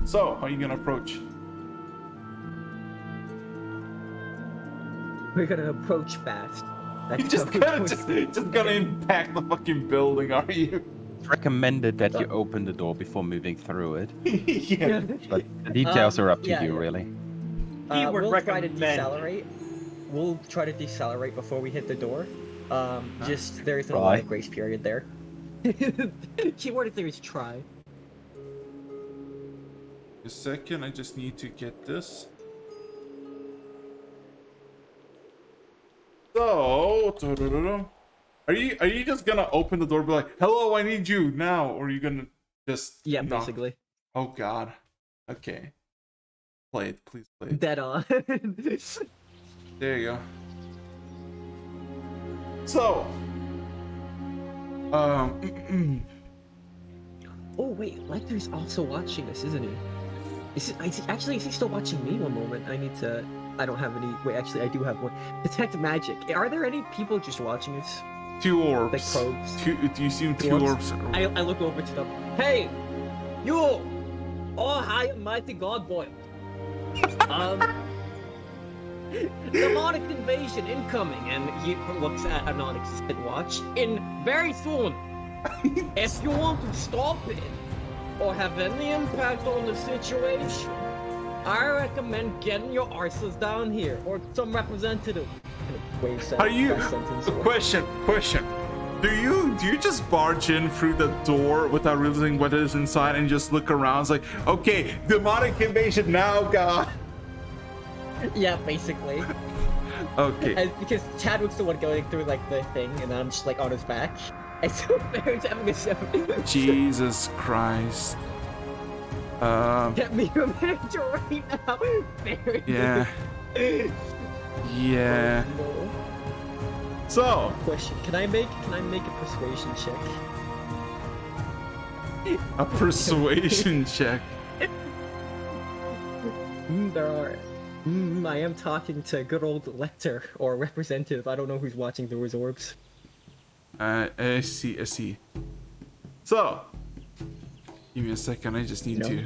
S2: So, how are you gonna approach?
S4: We're gonna approach fast. That's
S2: You're just gonna impact the fucking building, are you?
S1: It's recommended that you open the door before moving through it,
S2: Yeah.
S1: but the details are up to
S4: yeah,
S1: you,
S4: yeah.
S1: really.
S4: We'll try to decelerate. We'll try to decelerate before we hit the door. Just there's a lot of grace period there. Keyword if there is try.
S2: A second, I just need to get this. So, are you just gonna open the door, and be like, "Hello, I need you now," or are you gonna just knock?
S4: Basically.
S2: Oh God. Okay. Play it, please play it.
S4: Dead on.
S2: There you go. So,
S4: Oh wait, Lecter's also watching this, isn't he? Is he still watching me? One moment, I need to. I don't have any. Wait, actually, I do have one. Detect magic. Are there any people just watching this?
S2: 2 orbs.
S4: Like probes.
S2: Do you see 2 orbs?
S4: I look over to them. Hey, you! Oh, high and mighty God boy. Demonic invasion incoming, and he looks at a non-existent watch. In very soon. If you want to stop it or have any impact on the situation, I recommend getting your arses down here or some representative.
S2: Are you? Question. Do you just barge in through the door without realizing what is inside and just look around? It's like, okay, demonic invasion now, God.
S4: Yeah, basically.
S2: Okay.
S4: And because Chadwick's the one going through like the thing, and I'm just like on his back. And so Barry's having a 7.
S2: Jesus Christ.
S4: Get me a manager right now, Barry.
S2: Yeah. Yeah.
S4: Oh, no.
S2: So.
S4: Question: Can I make a persuasion check?
S2: A persuasion check.
S4: There are. I am talking to good old Lecter or representative. I don't know who's watching those orbs.
S2: I see. So, give me a second. I just need to.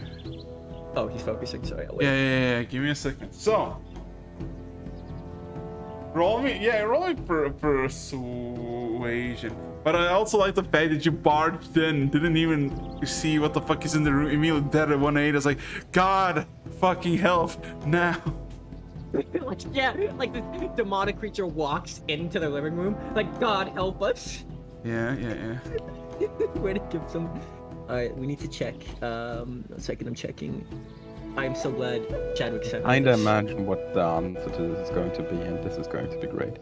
S4: Oh, he's focusing. Sorry. I'll wait.
S2: Yeah. Give me a second. So, roll me persuasion. But I also like the fact that you barged in, didn't even see what the fuck is in the room. Immediately dead at 1-8. It's like, God, fucking help now.
S4: like this demonic creature walks into the living room, like, God help us.
S2: Yeah.
S4: Way to give some. Alright, we need to check. A second, I'm checking. I'm so glad Chadwick sent me
S1: Kinda
S4: this.
S1: imagine what the answer to this is going to be, and this is going to be great.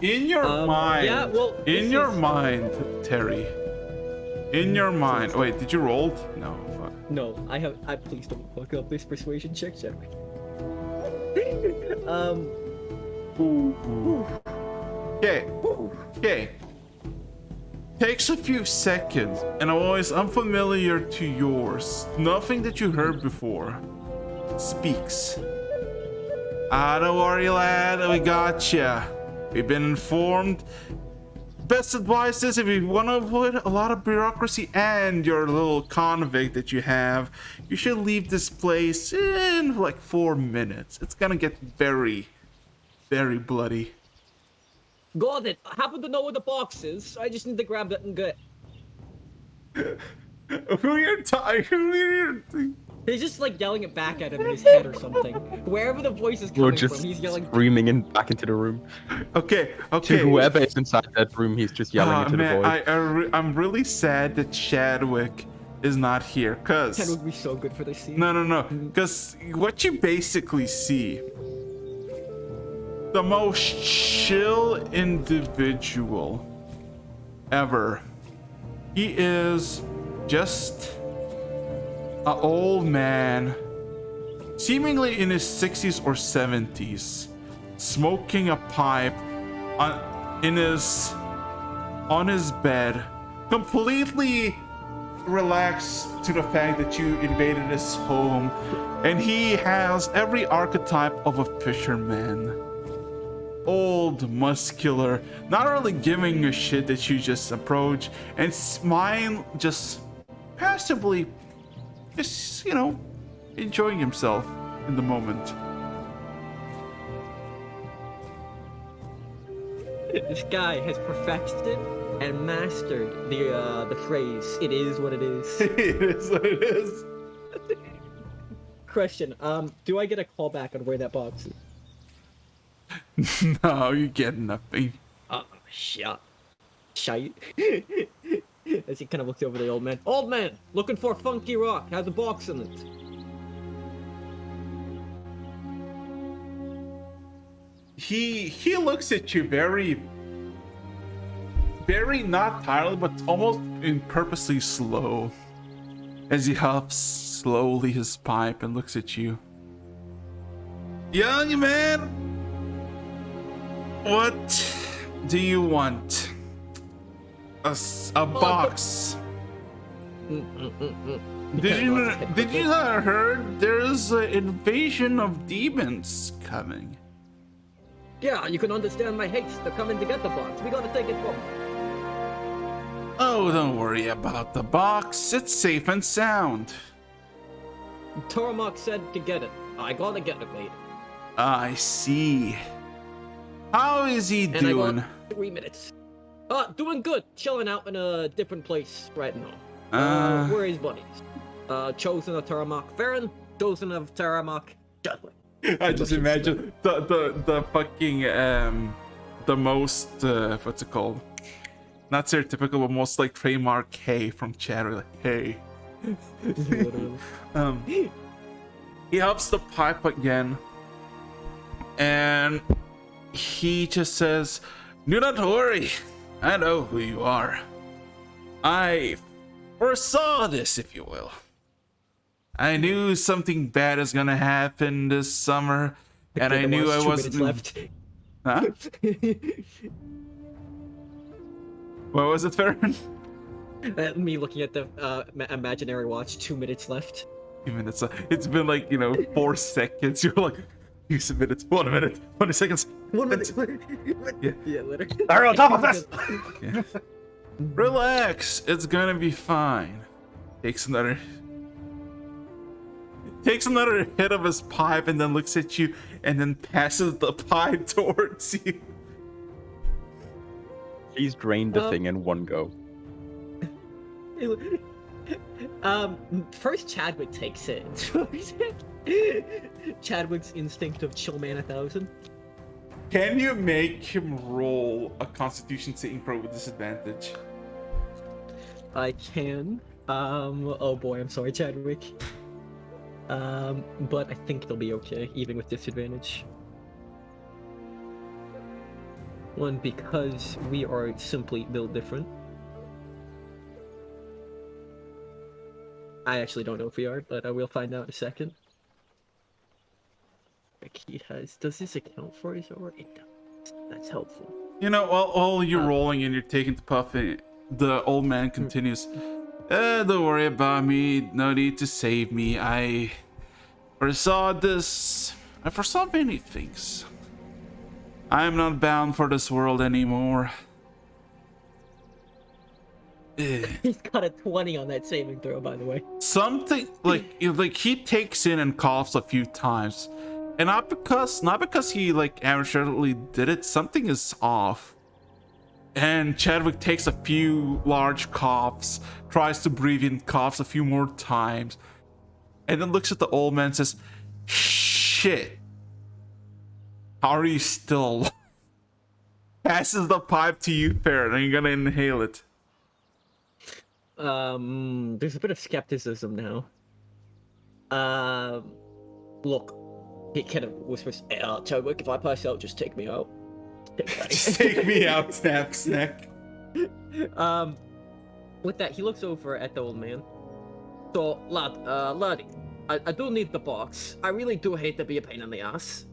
S2: In your mind.
S4: Yeah, well,
S2: in your mind, Terry. In your mind. Wait, did you roll? No, fuck.
S4: No, I please don't fuck up this persuasion check, Chadwick.
S2: Okay. Takes a few seconds, and always unfamiliar to yours. Nothing that you heard before. Speaks. Don't worry, lad. We gotcha. We've been informed. Best advice is if you want to avoid a lot of bureaucracy and your little convict that you have, you should leave this place in like 4 minutes. It's gonna get very, very bloody.
S4: Got it. I happen to know where the box is. I just need to grab that and get.
S2: Who you're talking?
S4: He's just like yelling it back at him in his head or something. Wherever the voice is
S1: You're
S4: coming
S1: just
S4: from, he's yelling.
S1: screaming back into the room.
S2: Okay.
S1: To whoever is inside that room, he's just yelling into the void.
S2: I'm really sad that Chadwick is not here, cause
S4: Chadwick would be so good for this scene.
S2: no, cause what you basically see, the most chill individual ever. He is just an old man, seemingly in his 60s or 70s, smoking a pipe on his bed, completely relaxed to the fact that you invaded his home, and he has every archetype of a fisherman. Old, muscular, not really giving a shit that you just approach, and smile, just passively, just, enjoying himself in the moment.
S4: This guy has perfected and mastered the phrase, "It is what it is."
S2: It is what it is.
S4: Question, do I get a call back on where that box is?
S2: No, you get nothing.
S4: Shit. As he kind of looks over the old man. Old man, looking for funky rock. Has a box in it.
S2: he looks at you very not tiredly, but almost purposely slow, as he huffs slowly his pipe and looks at you. Young man, what do you want? A box. Did you not heard there's an invasion of demons coming?
S4: Yeah, you can understand my haste to come in to get the box. We gotta take it from.
S2: Oh, don't worry about the box. It's safe and sound.
S4: Tarumak said to get it. I gotta get it later.
S2: I see. How is he
S4: And
S2: doing?
S4: I got 3 minutes. Doing good. Chilling out in a different place right now. Where are his buddies? Chosen of Tarumak Farron, Chosen of Tarumak Judley.
S2: I just imagine the fucking the most what's it called? Not stereotypical, but most like trademark hey from Chatter. Like, hey. He helps the pipe again, and he just says, "Do not worry. I know who you are. I foresaw this, if you will. I knew something bad is gonna happen this summer, and I knew I wasn't
S4: left.
S2: Huh? What was it, Farron?
S4: Me looking at the imaginary watch. 2 minutes left.
S2: 2 minutes. It's been like 4 seconds. You're like 2 minutes, 1 minute, 20 seconds.
S4: 1 minute. Yeah, literally.
S5: Are on top of this.
S2: Yeah. Relax. It's gonna be fine. Takes another hit of his pipe and then looks at you and then passes the pipe towards you.
S1: He's drained the thing in one go.
S4: First Chadwick takes it. Chadwick's instinct of chill man 1000.
S2: Can you make him roll a Constitution saving throw with disadvantage?
S4: I can. Oh boy, I'm sorry, Chadwick. But I think it'll be okay, even with disadvantage. One, because we are simply built different. I actually don't know if we are, but I will find out in a second. He has. Does this account for his aura? It does. That's helpful.
S2: While you're rolling and you're taking the puff, the old man continues. Don't worry about me. No need to save me. I foresaw this. I foresaw many things. I am not bound for this world anymore.
S4: He's got a 20 on that saving throw, by the way.
S2: Something like he takes in and coughs a few times, and not because he amateurly did it. Something is off. And Chadwick takes a few large coughs, tries to breathe in, coughs a few more times, and then looks at the old man and says, "Shit. How are you still alive?" Passes the pipe to you, Farron, and you're gonna inhale it.
S4: There's a bit of skepticism now. Look, he kind of whispers, "Hey, Chadwick, if I pass out, just take me out."
S2: Just take me out, snap, snack.
S4: With that, he looks over at the old man. So, laddie, I do need the box. I really do hate to be a pain in the ass.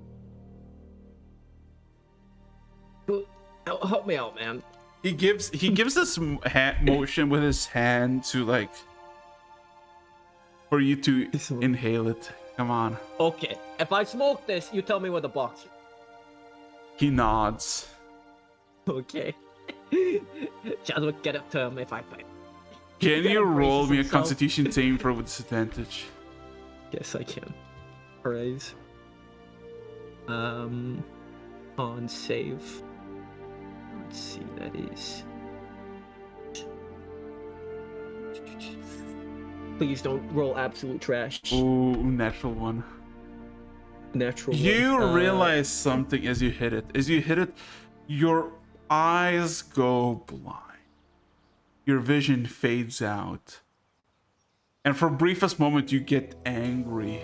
S4: But help me out, man.
S2: He gives this motion with his hand to for you to inhale it. Come on.
S4: Okay, if I smoke this, you tell me where the box is.
S2: He nods.
S4: Okay. Chadwick, get up to him if I fight.
S2: Can you roll me a
S4: himself.
S2: Constitution saving throw with disadvantage?
S4: Yes, I can. Praise. On save. Let's see, that is. Please don't roll absolute trash.
S2: Ooh, natural one.
S4: Natural.
S2: You
S4: one.
S2: realize something as you hit it. As you hit it, your eyes go blind. Your vision fades out. And for briefest moment, you get angry.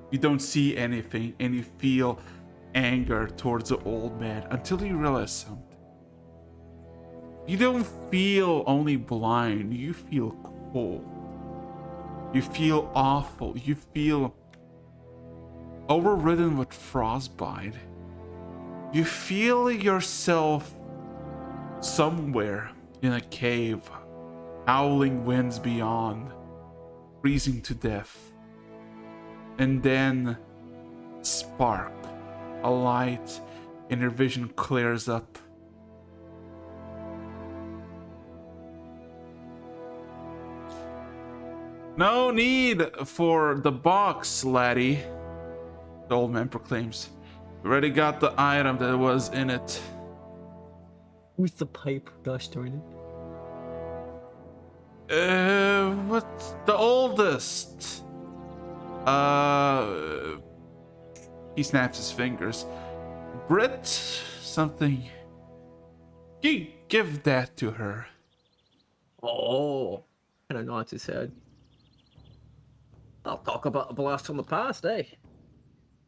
S2: You don't see anything, and you feel anger towards the old man until you realize something. You don't feel only blind, you feel cold. You feel awful. You feel overridden with frostbite. You feel yourself somewhere in a cave, howling winds beyond, freezing to death. And then spark, a light, and your vision clears up. No need for the box, laddie, the old man proclaims. You already got the item that was in it.
S4: Who's the pipe? Gosh darn it.
S2: What's the oldest? He snaps his fingers. Brit, something. You give that to her.
S4: Oh, kind of nods his head. I'll talk about a blast from the past, eh?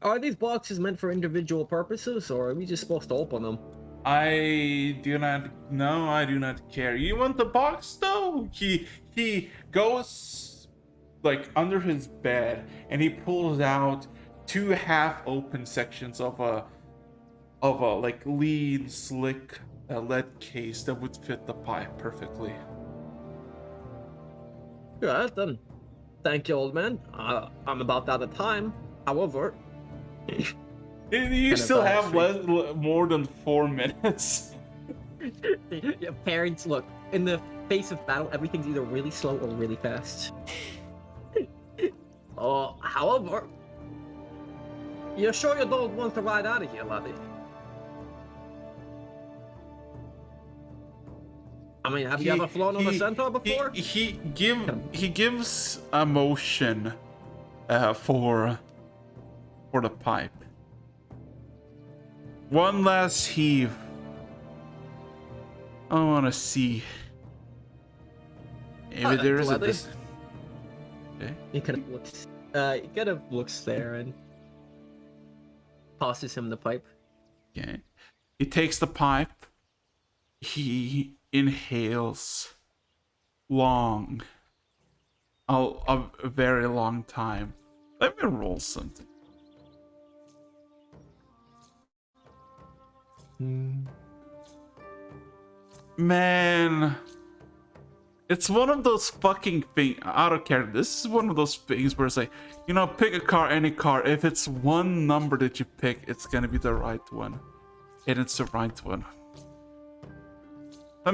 S4: Are these boxes meant for individual purposes, or are we just supposed to open them?
S2: I do not know. I do not care. You want the box though? He goes like under his bed and he pulls out two half-open sections of a like lead, slick lead case that would fit the pipe perfectly.
S4: Right then. Thank you, old man. I'm about out of time. However,
S2: You still have more than 4 minutes.
S4: yeah, parents, look, in the face of battle, everything's either really slow or really fast. However, you're sure you don't want to ride out of here, laddie? I mean, have you ever flown on a centaur before?
S2: He gives a motion for the pipe. One last heave. I want to see if there is a this. Okay.
S4: He kind of looks there and passes him the pipe.
S2: Okay. He takes the pipe. He inhales long. A very long time. Let me roll something. Man, it's one of those fucking things. I don't care. This is one of those things where it's like, you know, pick a car, any car. If it's one number that you pick, it's gonna be the right one. And it's the right one. The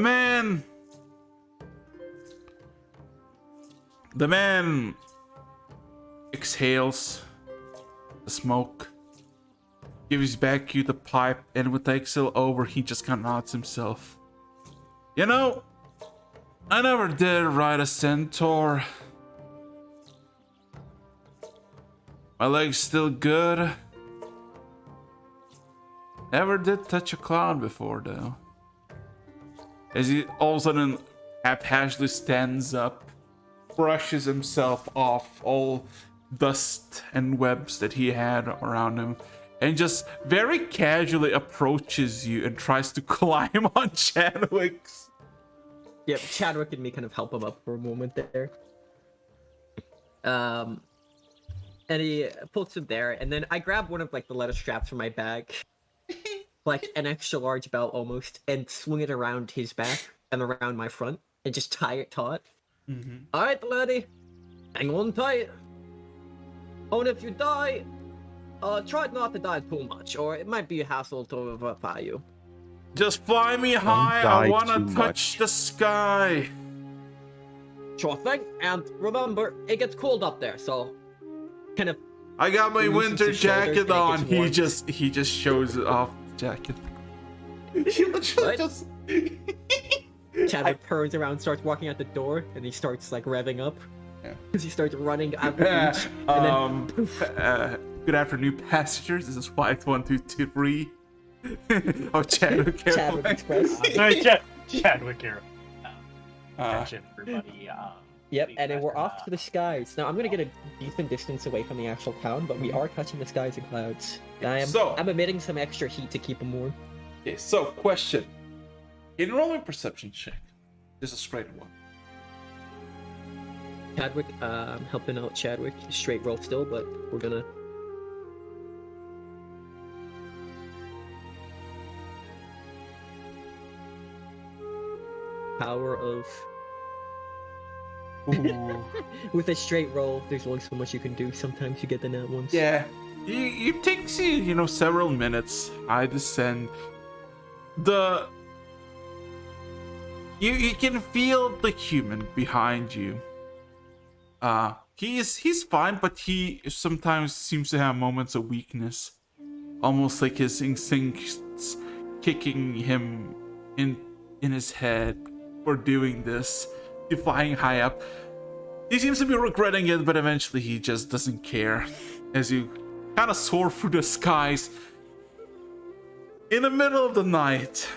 S2: man exhales the smoke, gives back you the pipe, and with the exhale over, he just kind of nods himself. You know, I never did ride a centaur. My leg's still good. Never did touch a cloud before, though. As he all of a sudden haphazardly stands up, brushes himself off all dust and webs that he had around him, and just very casually approaches you and tries to climb on Chadwick's.
S4: Yep, Chadwick and me kind of help him up for a moment there. And he puts him there, and then I grab one of like the leather straps from my bag, like an extra large belt almost, and swing it around his back and around my front, and just tie it taut. All right, laddie, hang on tight. Oh, and if you die, try not to die too much, or it might be a hassle to revivify you.
S2: Just fly me high. I wanna touch the sky.
S4: Sure thing. And remember, it gets cold up there, so kind of.
S2: I got my winter jacket on. He
S4: warm.
S2: just shows it off the jacket. He literally just.
S4: Chadwick turns around, starts walking out the door, and he starts like revving up.
S2: Yeah.
S4: Because he starts running out the beach. And then,
S2: good afternoon, passengers. This is flight 1223. Oh, Chadwick
S4: Chadwick Express.
S5: Chadwick here. Attention, everybody.
S4: Yep, and then we're off to the skies. Now I'm gonna get a decent distance away from the actual town, but we are touching the skies and clouds. I'm emitting some extra heat to keep them warm.
S2: Okay, so question. In rolling perception check, just a straight one.
S4: Chadwick, helping out Chadwick. Straight roll still, but we're gonna. Power of.
S2: Ooh.
S4: With a straight roll, there's only so much you can do. Sometimes you get the nat ones.
S2: Yeah, it takes you, several minutes. I descend. You can feel the human behind you. He's fine, but he sometimes seems to have moments of weakness, almost like his instincts kicking him in his head for doing this, flying high up. He seems to be regretting it, but eventually he just doesn't care. As you kind of soar through the skies in the middle of the night.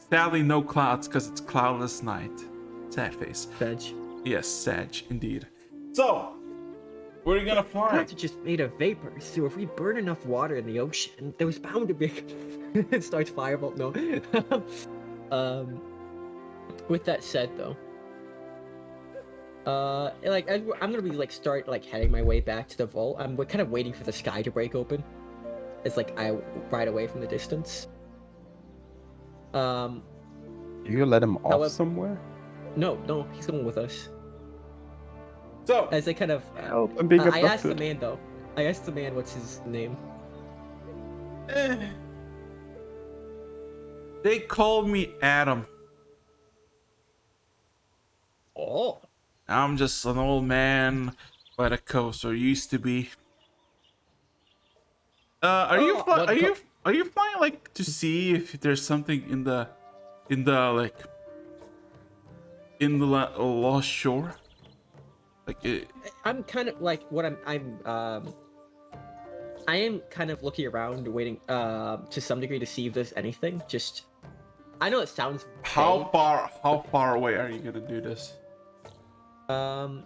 S2: Sadly, no clouds because it's cloudless night. Sad face.
S4: Sag.
S2: Yes, Sag, indeed. So, where are you gonna fly?
S4: Clouds are just made of vapor, so if we burn enough water in the ocean, there was bound to be. It starts fireball. No. With that said, though, I'm gonna be start heading my way back to the vault. We're kind of waiting for the sky to break open. It's I ride away from the distance.
S1: You let him off somewhere?
S4: No, he's going with us.
S2: So
S4: as I kind of
S1: help him being
S4: I asked the man though. I asked the man what's his name.
S2: They called me Adam.
S4: Oh.
S2: I'm just an old man by the coast, or used to be. Are you flying to see if there's something in the lost shore?
S4: I'm kind of I am kind of looking around, waiting to some degree to see if there's anything. Just, I know it sounds vague.
S2: How far away are you gonna do this?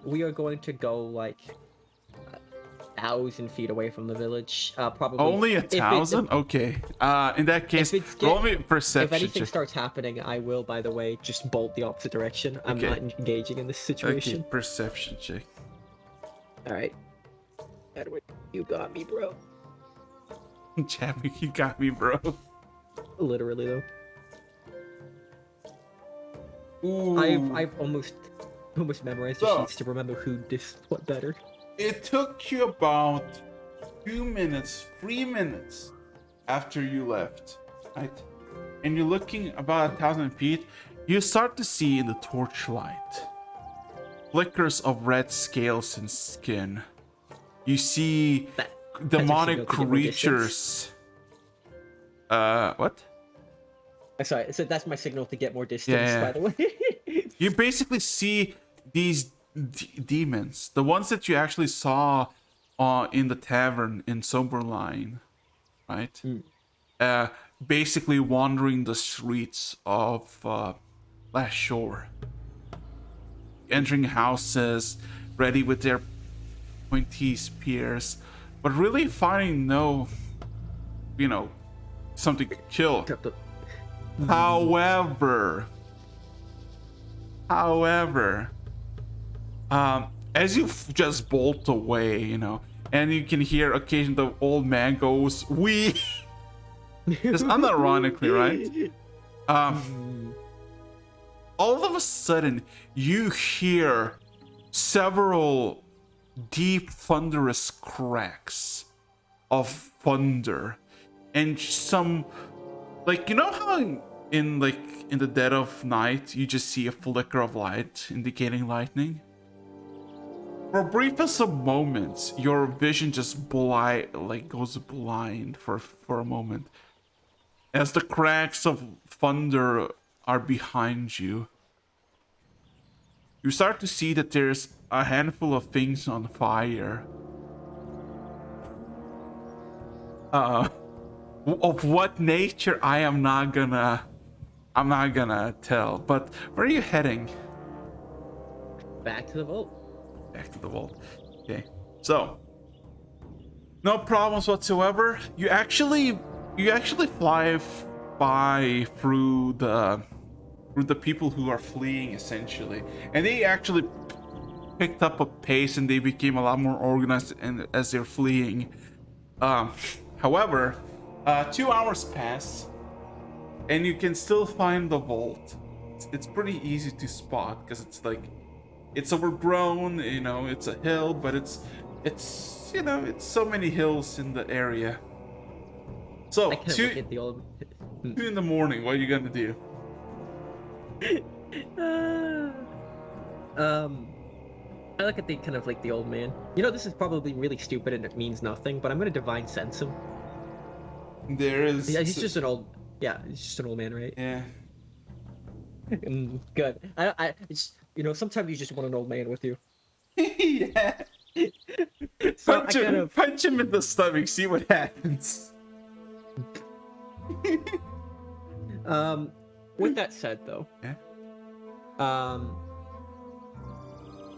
S4: We are going to go 1,000 feet away from the village. Probably
S2: only 1,000. Okay. In that case, roll me perception.
S4: If anything
S2: check.
S4: starts happening, I will, by the way, just bolt the opposite direction. I'm not engaging in this situation.
S2: Okay, perception check.
S4: All right. Edward, you got me, bro.
S2: Chadwick, you got me, bro.
S4: Literally though.
S2: Ooh.
S4: I've almost memorized the sheets to remember who did what better.
S2: It took you about 3 minutes after you left, right? And you're looking about 1,000 feet. You start to see in the torchlight flickers of red scales and skin. You see demonic creatures. What?
S4: Sorry, so that's my signal to get more distance, by the way.
S2: You basically see these demons, the ones that you actually saw in the tavern in Soberline, right? Basically wandering the streets of Last Shore, entering houses, ready with their pointy spears, but really finding no, something to kill. However, as you just bolt away, and you can hear occasionally the old man goes, "We," just unironically, right? All of a sudden, you hear several deep, thunderous cracks of thunder, and some, how in the dead of night you just see a flicker of light indicating lightning. For a briefest of moments, your vision just goes blind for a moment, as the cracks of thunder are behind you. You start to see that there's a handful of things on fire. Of what nature I'm not gonna tell. But where are you heading?
S4: back to the vault.
S2: Back to the vault. Okay. So, no problems whatsoever. You actually fly by through the people who are fleeing, essentially, and they actually picked up a pace and they became a lot more organized and as they're fleeing. However, 2 hours pass and you can still find the vault. It's pretty easy to spot because it's overgrown, you know, it's a hill, but it's so many hills in the area. So
S4: I can't look at the old.
S2: 2 in the morning, what are you gonna do?
S4: I look at the kind of like the old man. You know, this is probably really stupid and it means nothing, but I'm gonna divine sense him.
S2: There is.
S4: Yeah, he's just an old. Yeah, he's just an old man, right?
S2: Yeah.
S4: Good. It's, you know, sometimes you just want an old man with you.
S2: Yeah.
S4: So
S2: Punch him in the stomach, see what happens.
S4: With that said, though,
S2: Yeah.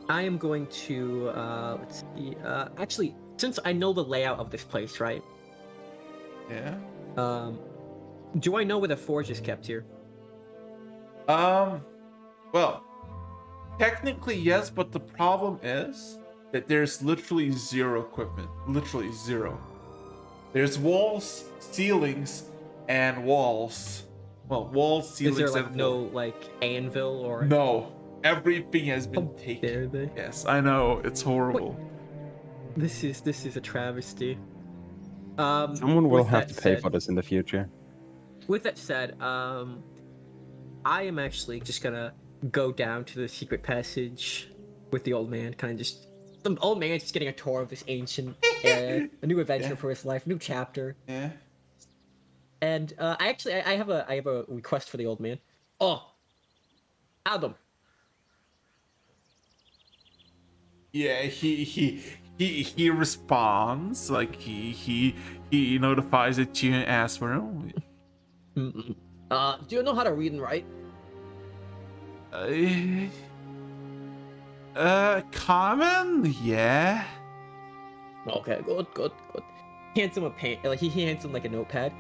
S4: I am going to let's see. Actually, since I know the layout of this place, right?
S2: Yeah.
S4: Do I know where the forge is kept here?
S2: Well, technically yes, but the problem is that there's literally zero equipment. Literally zero. There's walls, ceilings, and walls. Well, walls, ceilings,
S4: Is there like
S2: and
S4: no like anvil or?
S2: No. Everything has been
S4: How
S2: taken.
S4: dare they?
S2: Yes, I know. It's horrible.
S4: This is a travesty.
S1: Someone will
S4: with
S1: have
S4: that
S1: to pay
S4: said-
S1: for this in the future.
S4: With that said, I am actually just gonna go down to the secret passage with the old man. Kind of just the old man just getting a tour of this ancient area, a new adventure
S2: Yeah.
S4: for his life, new chapter.
S2: Yeah.
S4: And I have a request for the old man. Oh, Adam.
S2: Yeah, he responds, like he notifies that you asked for him.
S4: Do you know how to read and write?
S2: Common? Yeah.
S4: Okay, good. Hands him a pen. Like he hands him like a notepad.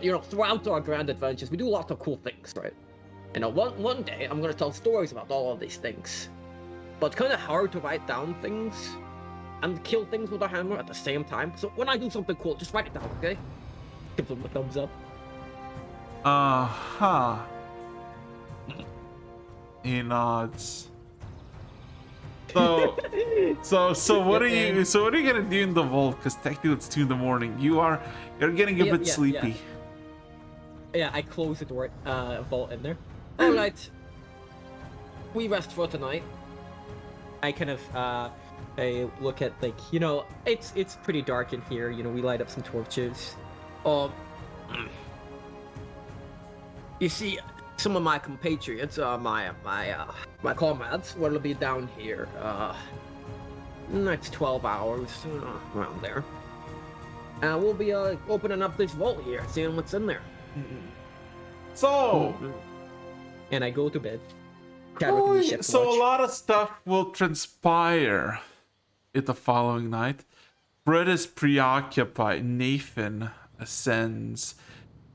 S4: You know, throughout our grand adventures, we do lots of cool things, right? You know, one day I'm gonna tell stories about all of these things, but it's kind of hard to write down things and kill things with a hammer at the same time. So when I do something cool, just write it down, okay? Give him a thumbs up.
S2: Uh-huh. He nods. So what are you gonna do in the vault? Because technically it's 2 in the morning. You're getting a bit sleepy.
S4: Yeah, I close the door, vault in there. All right, we rest for tonight. I kind of I look at, like, you know, it's pretty dark in here. You know, we light up some torches. You see, some of my compatriots, my comrades, will be down here. Next 12 hours, around there. And we'll be opening up this vault here, seeing what's in there.
S2: So,
S4: And I go to bed.
S2: so a lot of stuff will transpire in the following night. Brett is preoccupied. Nathan ascends.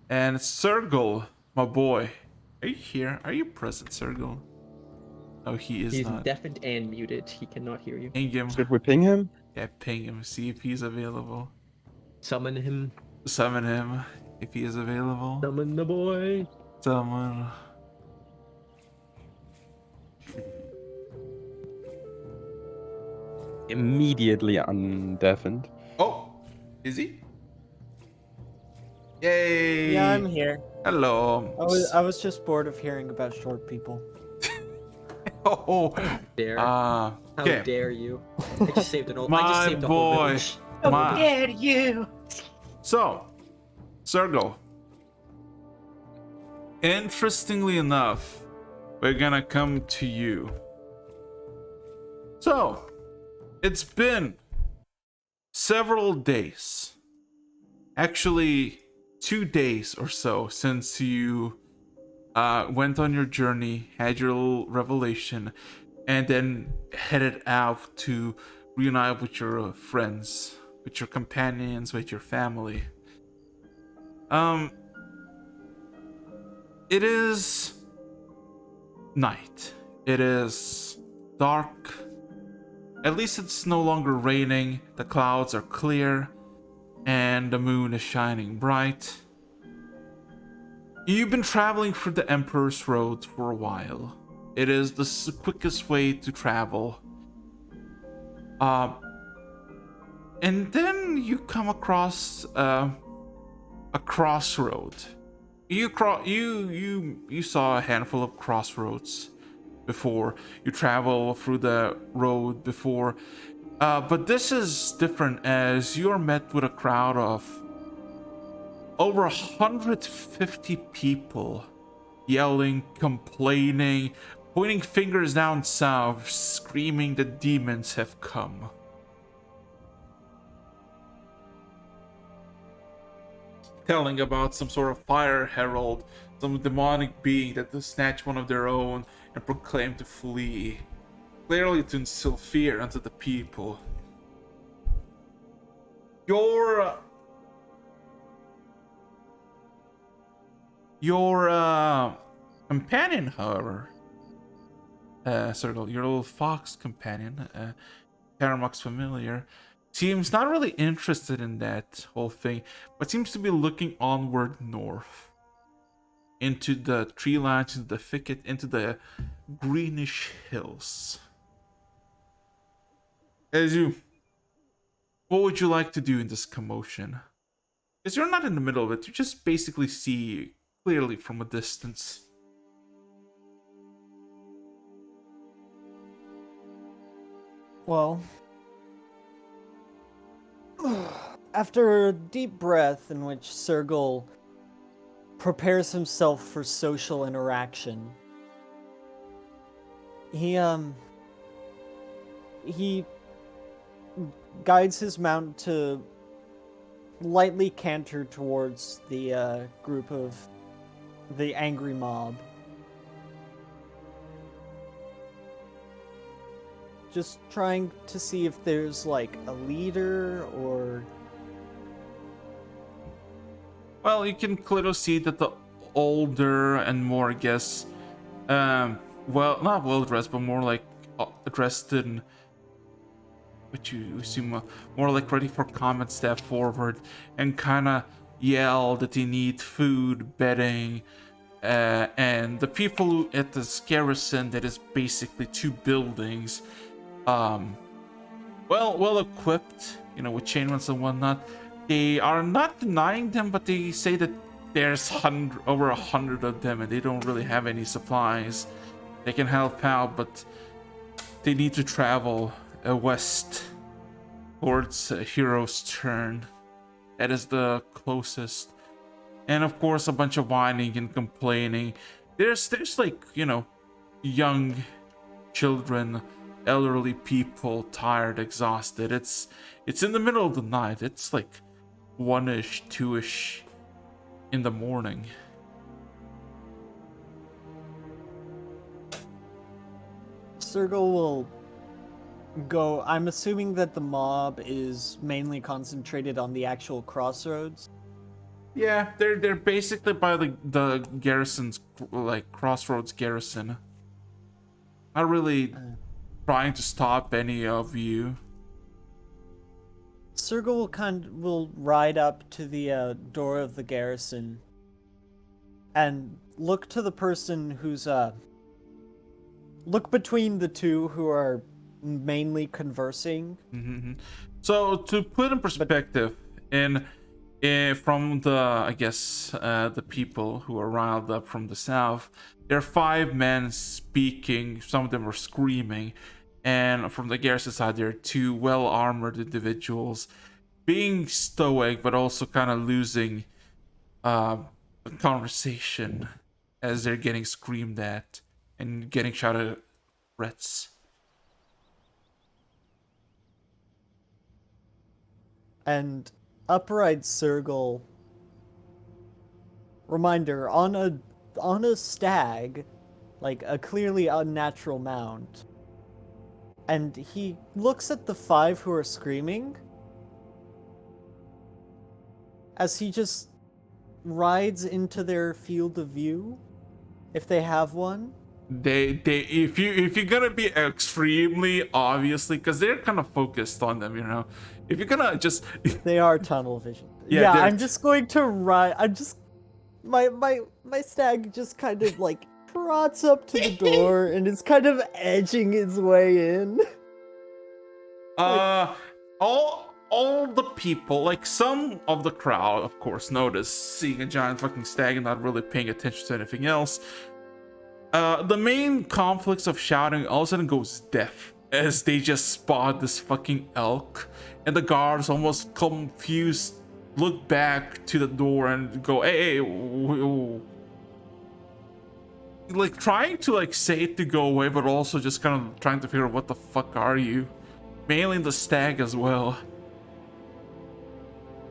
S2: And Sergel, my boy. Are you here? Are you present, Sergel? Oh, he is
S4: He's
S2: not.
S4: deafened and muted. He cannot hear you.
S2: Ping him.
S1: Should we ping him?
S2: Yeah, ping him. See if he's available.
S4: Summon him.
S2: Summon him if he is available.
S4: Summon the boy.
S2: Summon.
S1: Immediately undeafened.
S2: Oh, is he? Yay!
S3: Yeah, I'm here.
S2: Hello.
S3: I was just bored of hearing about short people.
S2: Oh,
S4: Dare.
S2: How
S4: How dare you? I just saved an old. I just
S2: My
S4: saved a whole
S2: boy.
S4: village.
S2: My-
S5: dare you!
S2: So, Sergel. Interestingly enough, we're gonna come to you. So, it's been several days. Actually, 2 days or so since you went on your journey, had your little revelation, and then headed out to reunite with your friends, with your companions, with your family. Um, it is night. It is dark. At least it's no longer raining. The clouds are clear, and the moon is shining bright. You've been traveling through the Emperor's Road for a while. It is the quickest way to travel. And then you come across a crossroad. You saw a handful of crossroads before. You travel through the road before, but this is different as you are met with a crowd of over 150 people, yelling, complaining, pointing fingers down south, screaming that demons have come. Telling about some sort of fire herald, some demonic being that will snatch one of their own and proclaim to flee, clearly to instill fear into the people. Your companion, however, Circle, your little fox companion, Tarumak's familiar, seems not really interested in that whole thing, but seems to be looking onward north into the tree lines, into the thicket, into the greenish hills. What would you like to do in this commotion? Because you're not in the middle of it, you just basically see clearly from a distance.
S3: Well, after a deep breath in which Sergal prepares himself for social interaction, he guides his mount to lightly canter towards the group of the angry mob. Just trying to see if there's like a leader or...
S2: Well, you can clearly see that the older and more, I guess, well, not well dressed, but more like dressed in what you assume more like ready for combat, step forward and kind of yell that they need food, bedding, and the people at this garrison that is basically two buildings, well equipped, with chainmails and whatnot. They are not denying them, but they say that there's over 100 of them and they don't really have any supplies. They can help out, but they need to travel west towards Hero's Turn. That is the closest. And of course, a bunch of whining and complaining. There's like, young children, elderly people, tired, exhausted. It's in the middle of the night. It's like 1-ish, 2-ish in the morning.
S3: Sergal will go... I'm assuming that the mob is mainly concentrated on the actual crossroads.
S2: Yeah, they're basically by the garrison's, like, crossroads garrison. Not really trying to stop any of you.
S3: Sergal will ride up to the door of the garrison and look to the person who's look between the two who are mainly conversing.
S2: Mm-hmm. So to put in perspective, from the, I guess, the people who are riled up from the south, there are 5 men speaking. Some of them are screaming, and from the garrison side, there are 2 well-armored individuals being stoic, but also kind of losing conversation as they're getting screamed at and getting shouted threats.
S3: And upright Sergal... Reminder, on a on a stag, like a clearly unnatural mount. And he looks at the 5 who are screaming as he just rides into their field of view, if they have one.
S2: If you're gonna be extremely obviously, because they're kind of focused on them, you know. If you're gonna just
S3: They are tunnel vision.
S2: Yeah,
S3: Yeah,
S2: they're
S3: I'm just going to ride. I'm just my stag just kind of like trots up to the door and is kind of edging its way in.
S2: all the people, like some of the crowd, of course, notice seeing a giant fucking stag and not really paying attention to anything else. The main conflicts of shouting all of a sudden goes deaf as they just spot this fucking elk, and the guards, almost confused, look back to the door and go, hey, like trying to like say it to go away, but also just kind of trying to figure out what the fuck are you. Mainly the stag as well.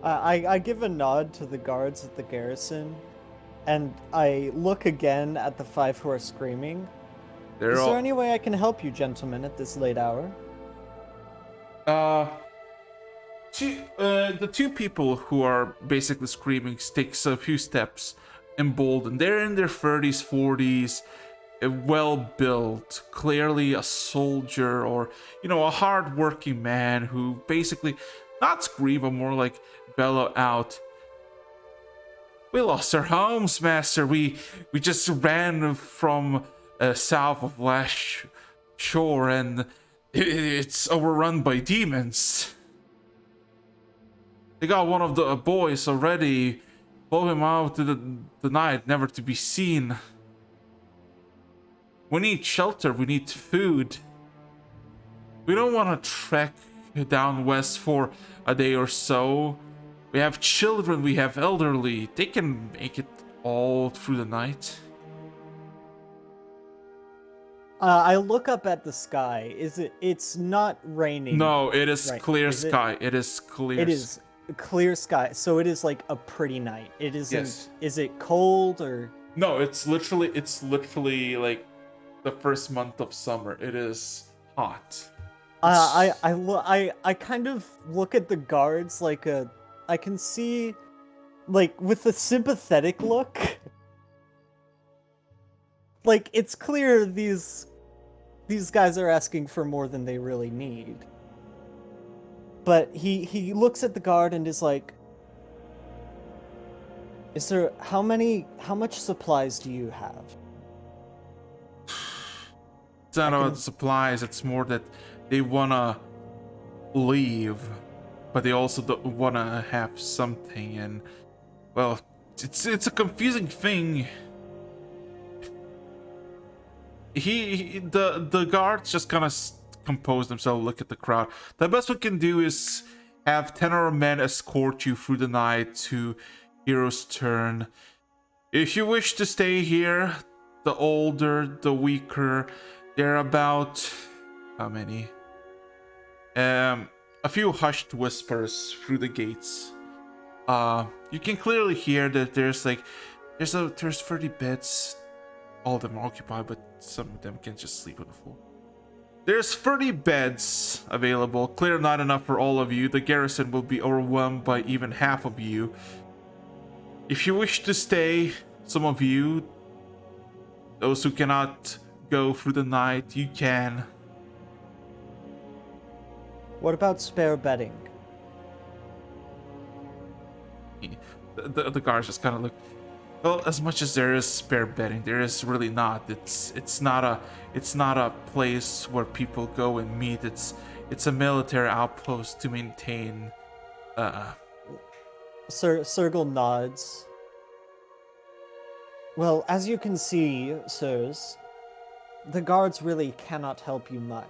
S3: I give a nod to the guards at the garrison, and I look again at the 5 who are screaming. Is there any way I can help you, gentlemen, at this late hour?
S2: The 2 people who are basically screaming takes a few steps, emboldened. They're in their 30s, 40s, well built, clearly a soldier, or you know, a hard-working man who basically not scream but more like bellow out, "We lost our homes, master. We just ran from south of Lash Shore, and it's overrun by demons. They got one of the boys already, blow him out to the night, never to be seen. We need shelter, we need food. We don't want to trek down west for a day or so. We have children, we have elderly. They can make it all through the night."
S3: I look up at the sky. It's not raining.
S2: No, it is
S3: right,
S2: clear
S3: is
S2: sky. It is clear.
S3: It is clear sky, so it is like a pretty night. It isn't.
S2: Yes.
S3: Is it cold or?
S2: No, it's literally like the first month of summer. It is hot.
S3: I kind of look at the guards like I can see, like, with a sympathetic look. Like, it's clear these guys are asking for more than they really need. But he looks at the guard and is like, "Is there how much supplies do you have?"
S2: It's not about supplies, it's more that they wanna leave, but they also wanna have something, and well, it's a confusing thing. The guards just kind of compose themselves, look at the crowd. The best we can do is have 10 of our men escort you through the night to Hero's Turn. If you wish to stay here, the older, the weaker, they're about how many? A few hushed whispers through the gates. You can clearly hear that there's 30 beds. All of them are occupied, but some of them can just sleep on the floor. There's 30 beds available. Clear not enough for all of you. The garrison will be overwhelmed by even half of you. If you wish to stay, some of you, those who cannot go through the night, you can.
S3: What about spare bedding?
S2: The guards just kind of look. Well, as much as there is spare bedding, there is really not. It's not a place where people go and meet. It's a military outpost to maintain.
S3: Sergal nods. Well, as you can see, sirs, the guards really cannot help you much.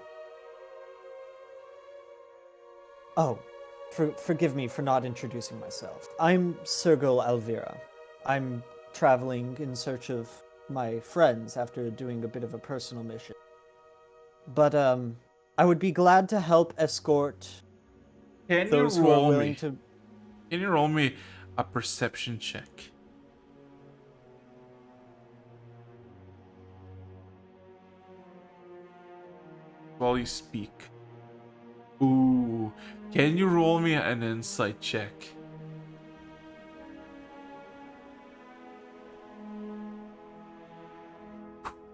S3: Oh, forgive me for not introducing myself. I'm Sergal Elvira. I'm traveling in search of my friends after doing a bit of a personal mission. But I would be glad to help escort those who are willing to.
S2: Can you roll me a perception check? while you speak. Ooh, can you roll me an insight check?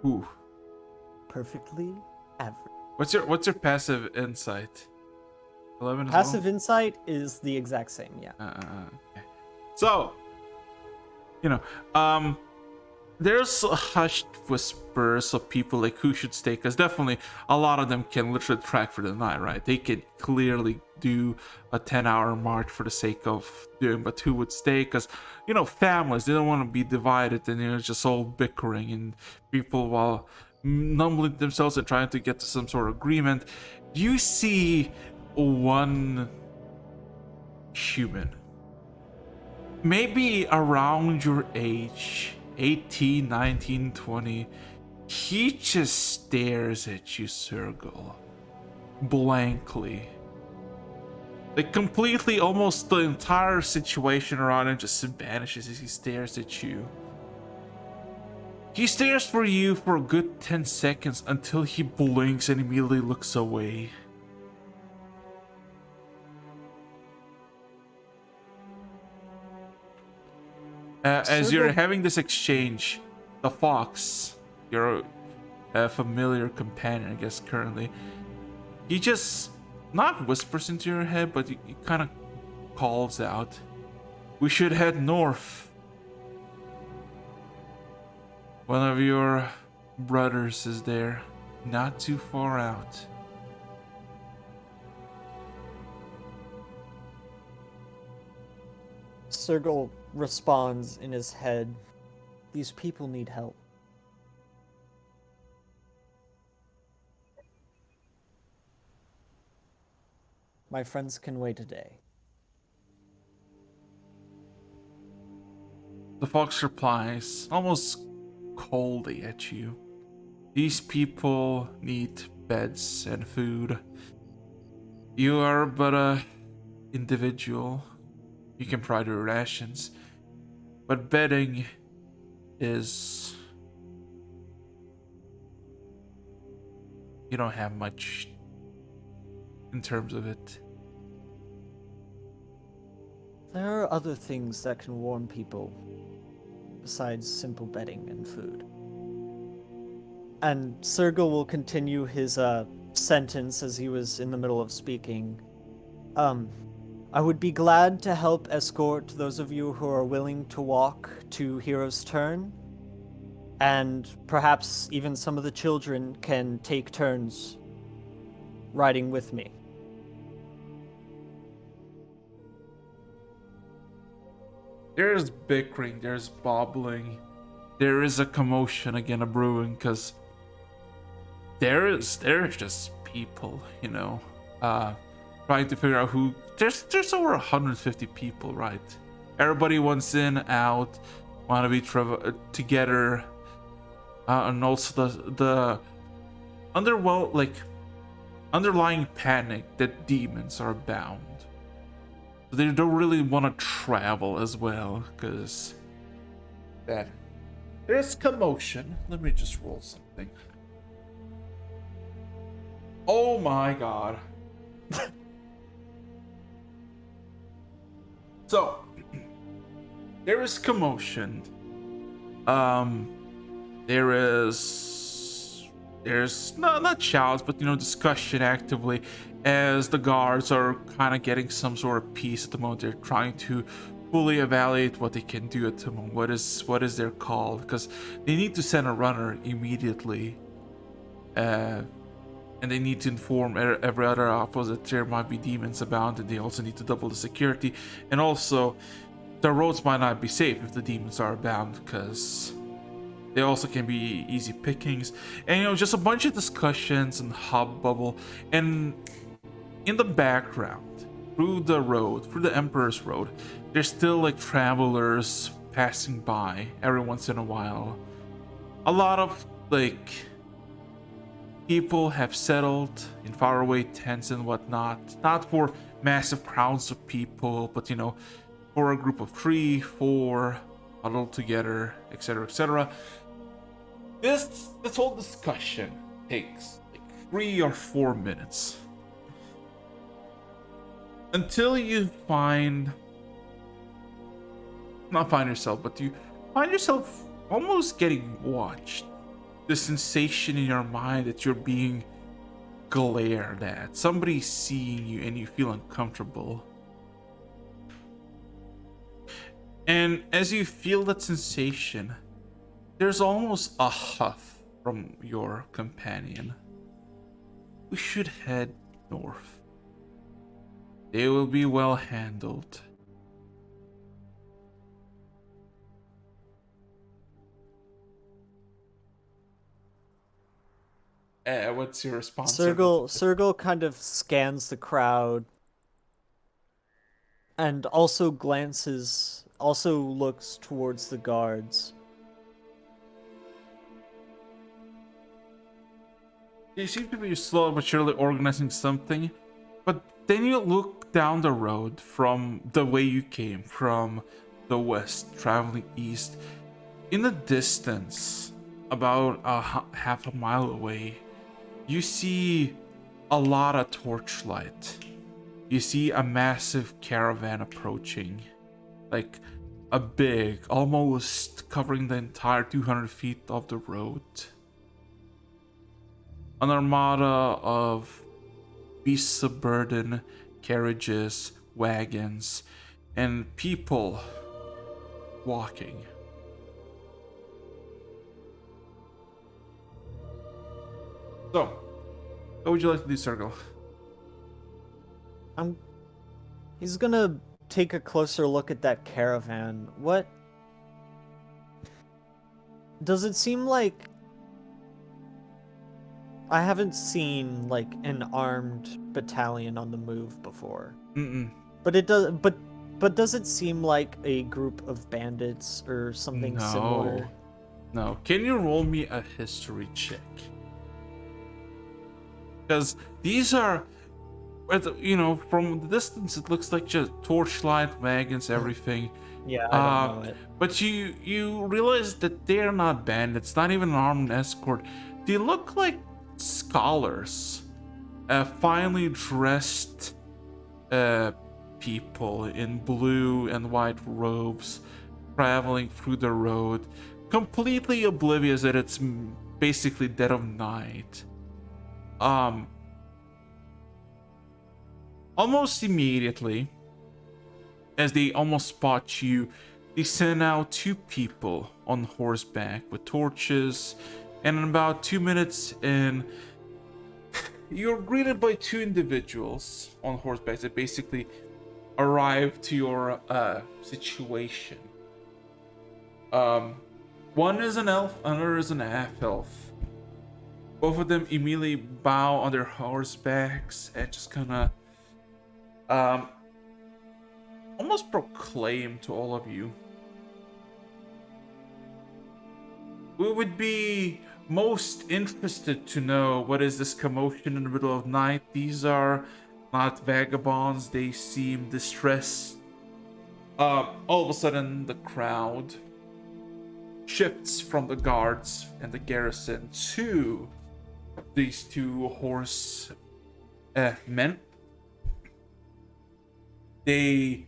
S2: Ooh.
S3: Perfectly average.
S2: What's your passive insight? 11 as
S3: Passive
S2: well?
S3: insight is the exact same, yeah.
S2: Okay. So, you know, there's hushed whispers of people like who should stay, because definitely a lot of them can literally track for the night, right? They can clearly do a 10-hour march for the sake of doing, but who would stay? Because, you know, families, they don't want to be divided and, you know, just all bickering, and people, while numbling themselves and trying to get to some sort of agreement. You see one human, maybe around your age, 18, 19, 20. He just stares at you, Sergal, blankly. Like, completely, almost the entire situation around him just vanishes as he stares at you. He stares for you for a good 10 seconds until he blinks and immediately looks away. As you're having this exchange, the fox, your familiar companion, I guess, currently, he just not whispers into your head, but he kind of calls out, "We should head north. One of your brothers is there, not too far out."
S3: Sergal responds in his head, "These people need help." My friends can wait a day.
S2: The fox replies, almost coldly at you. "These people need beds and food. You are but a individual. You can provide your rations, but bedding is... you don't have much in terms of it."
S3: There are other things that can warm people besides simple bedding and food. And Sergal will continue his sentence as he was in the middle of speaking. I would be glad to help escort those of you who are willing to walk to Hero's Turn, and perhaps even some of the children can take turns riding with me.
S2: There's bickering, there's bobbling, there is a commotion again, a brewing, because there's just people, you know, trying to figure out who. There's over 150 people, right? Everybody wants in, out, want to be together, and also the underlying panic that demons are bound. So they don't really want to travel as well, because there's commotion. Let me just roll something. Oh my god. So there is commotion. There's not shouts, but, you know, discussion actively as the guards are kind of getting some sort of peace at the moment. They're trying to fully evaluate what they can do at the moment. What is their call? Because they need to send a runner immediately, and they need to inform every other outpost that there might be demons abound, and they also need to double the security. And also, the roads might not be safe if the demons are abound, because they also can be easy pickings. And, you know, just a bunch of discussions and hubbub. And in the background, through the Emperor's Road, there's still like travelers passing by every once in a while. A lot of like people have settled in faraway tents and whatnot, not for massive crowds of people, but, you know, for a group of 3, 4 huddled together, etc., etc. This whole discussion takes like 3 or 4 minutes until you find, not find yourself, but you find yourself almost getting watched. The sensation in your mind that you're being glared at, somebody's seeing you and you feel uncomfortable. And as you feel that sensation, there's almost a huff from your companion. We should head north. They will be well handled. What's your response?
S3: Sergal kind of scans the crowd and also looks towards the guards.
S2: You seem to be slow but surely organizing something, but then you look down the road from the way you came, from the west, traveling east. In the distance, about half a mile away, you see a lot of torchlight. You see a massive caravan approaching, like a big, almost covering the entire 200 feet of the road. An armada of beasts of burden, carriages, wagons, and people walking. So, what would you like to do, Sergal?
S3: He's gonna take a closer look at that caravan. What? Does it seem like... I haven't seen, like, an armed battalion on the move before.
S2: Mm-mm.
S3: But it does... But does it seem like a group of bandits or something similar?
S2: No. Can you roll me a history check? Because these are, you know, from the distance, it looks like just torchlight, wagons, everything.
S3: Yeah, I don't know it.
S2: But you realize that they're not bandits, not even an armed escort. They look like scholars, finely dressed people in blue and white robes, traveling through the road, completely oblivious that it's basically dead of night. Almost immediately, as they almost spot you, they send out 2 people on horseback with torches, and in about 2 minutes in, you're greeted by 2 individuals on horseback that basically arrive to your situation. One is an elf, another is an half-elf. Both of them immediately bow on their horsebacks and just kind of almost proclaim to all of you. We would be most interested to know what is this commotion in the middle of night. These are not vagabonds. They seem distressed. All of a sudden, the crowd shifts from the guards and the garrison to these 2 horse men. They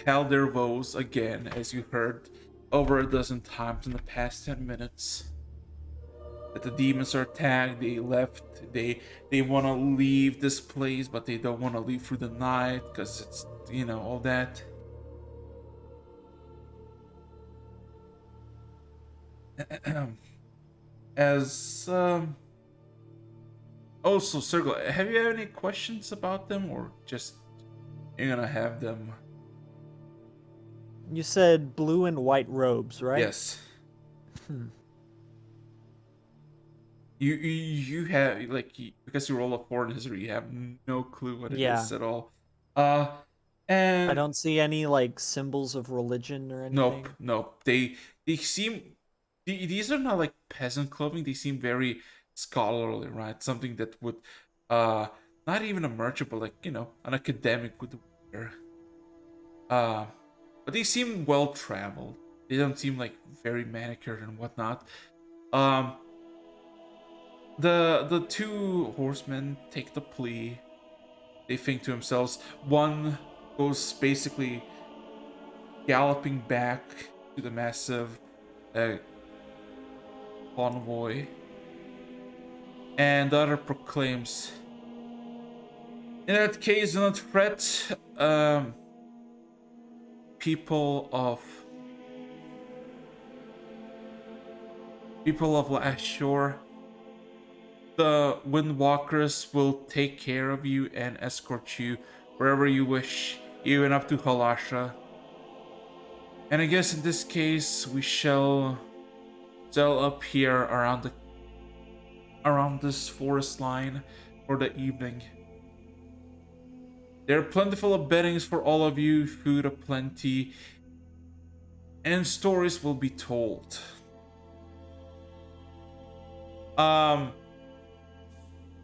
S2: tell their woes again, as you heard over a dozen times in the past 10 minutes. That the demons are tagged, they left, they want to leave this place, but they don't want to leave through the night because it's, you know, all that. As also, Sergal, have you any questions about them, or just you're gonna have them?
S3: You said blue and white robes, right?
S2: Yes. You have, like, because you roll a 4 in history, you have no clue what it is at all. And
S3: I don't see any, like, symbols of religion or anything.
S2: Nope. They seem, these are not like peasant clothing. They seem very scholarly, right? Something that would not even a merchant, but, like, you know, an academic would wear. But they seem well traveled. They don't seem like very manicured and whatnot. The two horsemen take the plea. They think to themselves. One goes basically galloping back to the massive convoy, and the other proclaims, "In that case, do not fret, people of Ashore. The Windwalkers will take care of you and escort you wherever you wish, even up to Halasha. And I guess in this case, we shall sail up here around this forest line for the evening. There are plentiful of beddings for all of you, food aplenty, and stories will be told."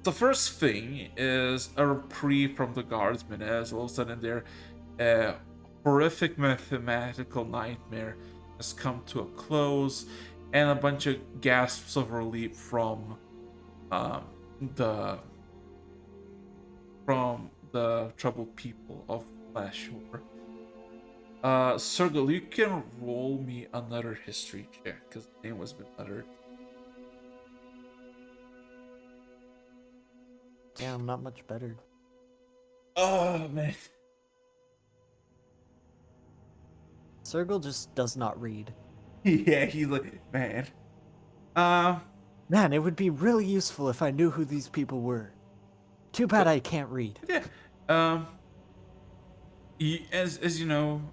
S2: The first thing is a reprieve from the guardsmen, as all of a sudden their horrific mathematical nightmare has come to a close, and a bunch of gasps of relief from the troubled people of Lashore. Sergal, you can roll me another history check, because the name was been uttered.
S3: Damn, not much better.
S2: Oh, man.
S3: Sergal just does not read.
S2: Yeah, he's like, man.
S3: Man, it would be really useful if I knew who these people were. Too bad I can't read.
S2: Yeah. As you know,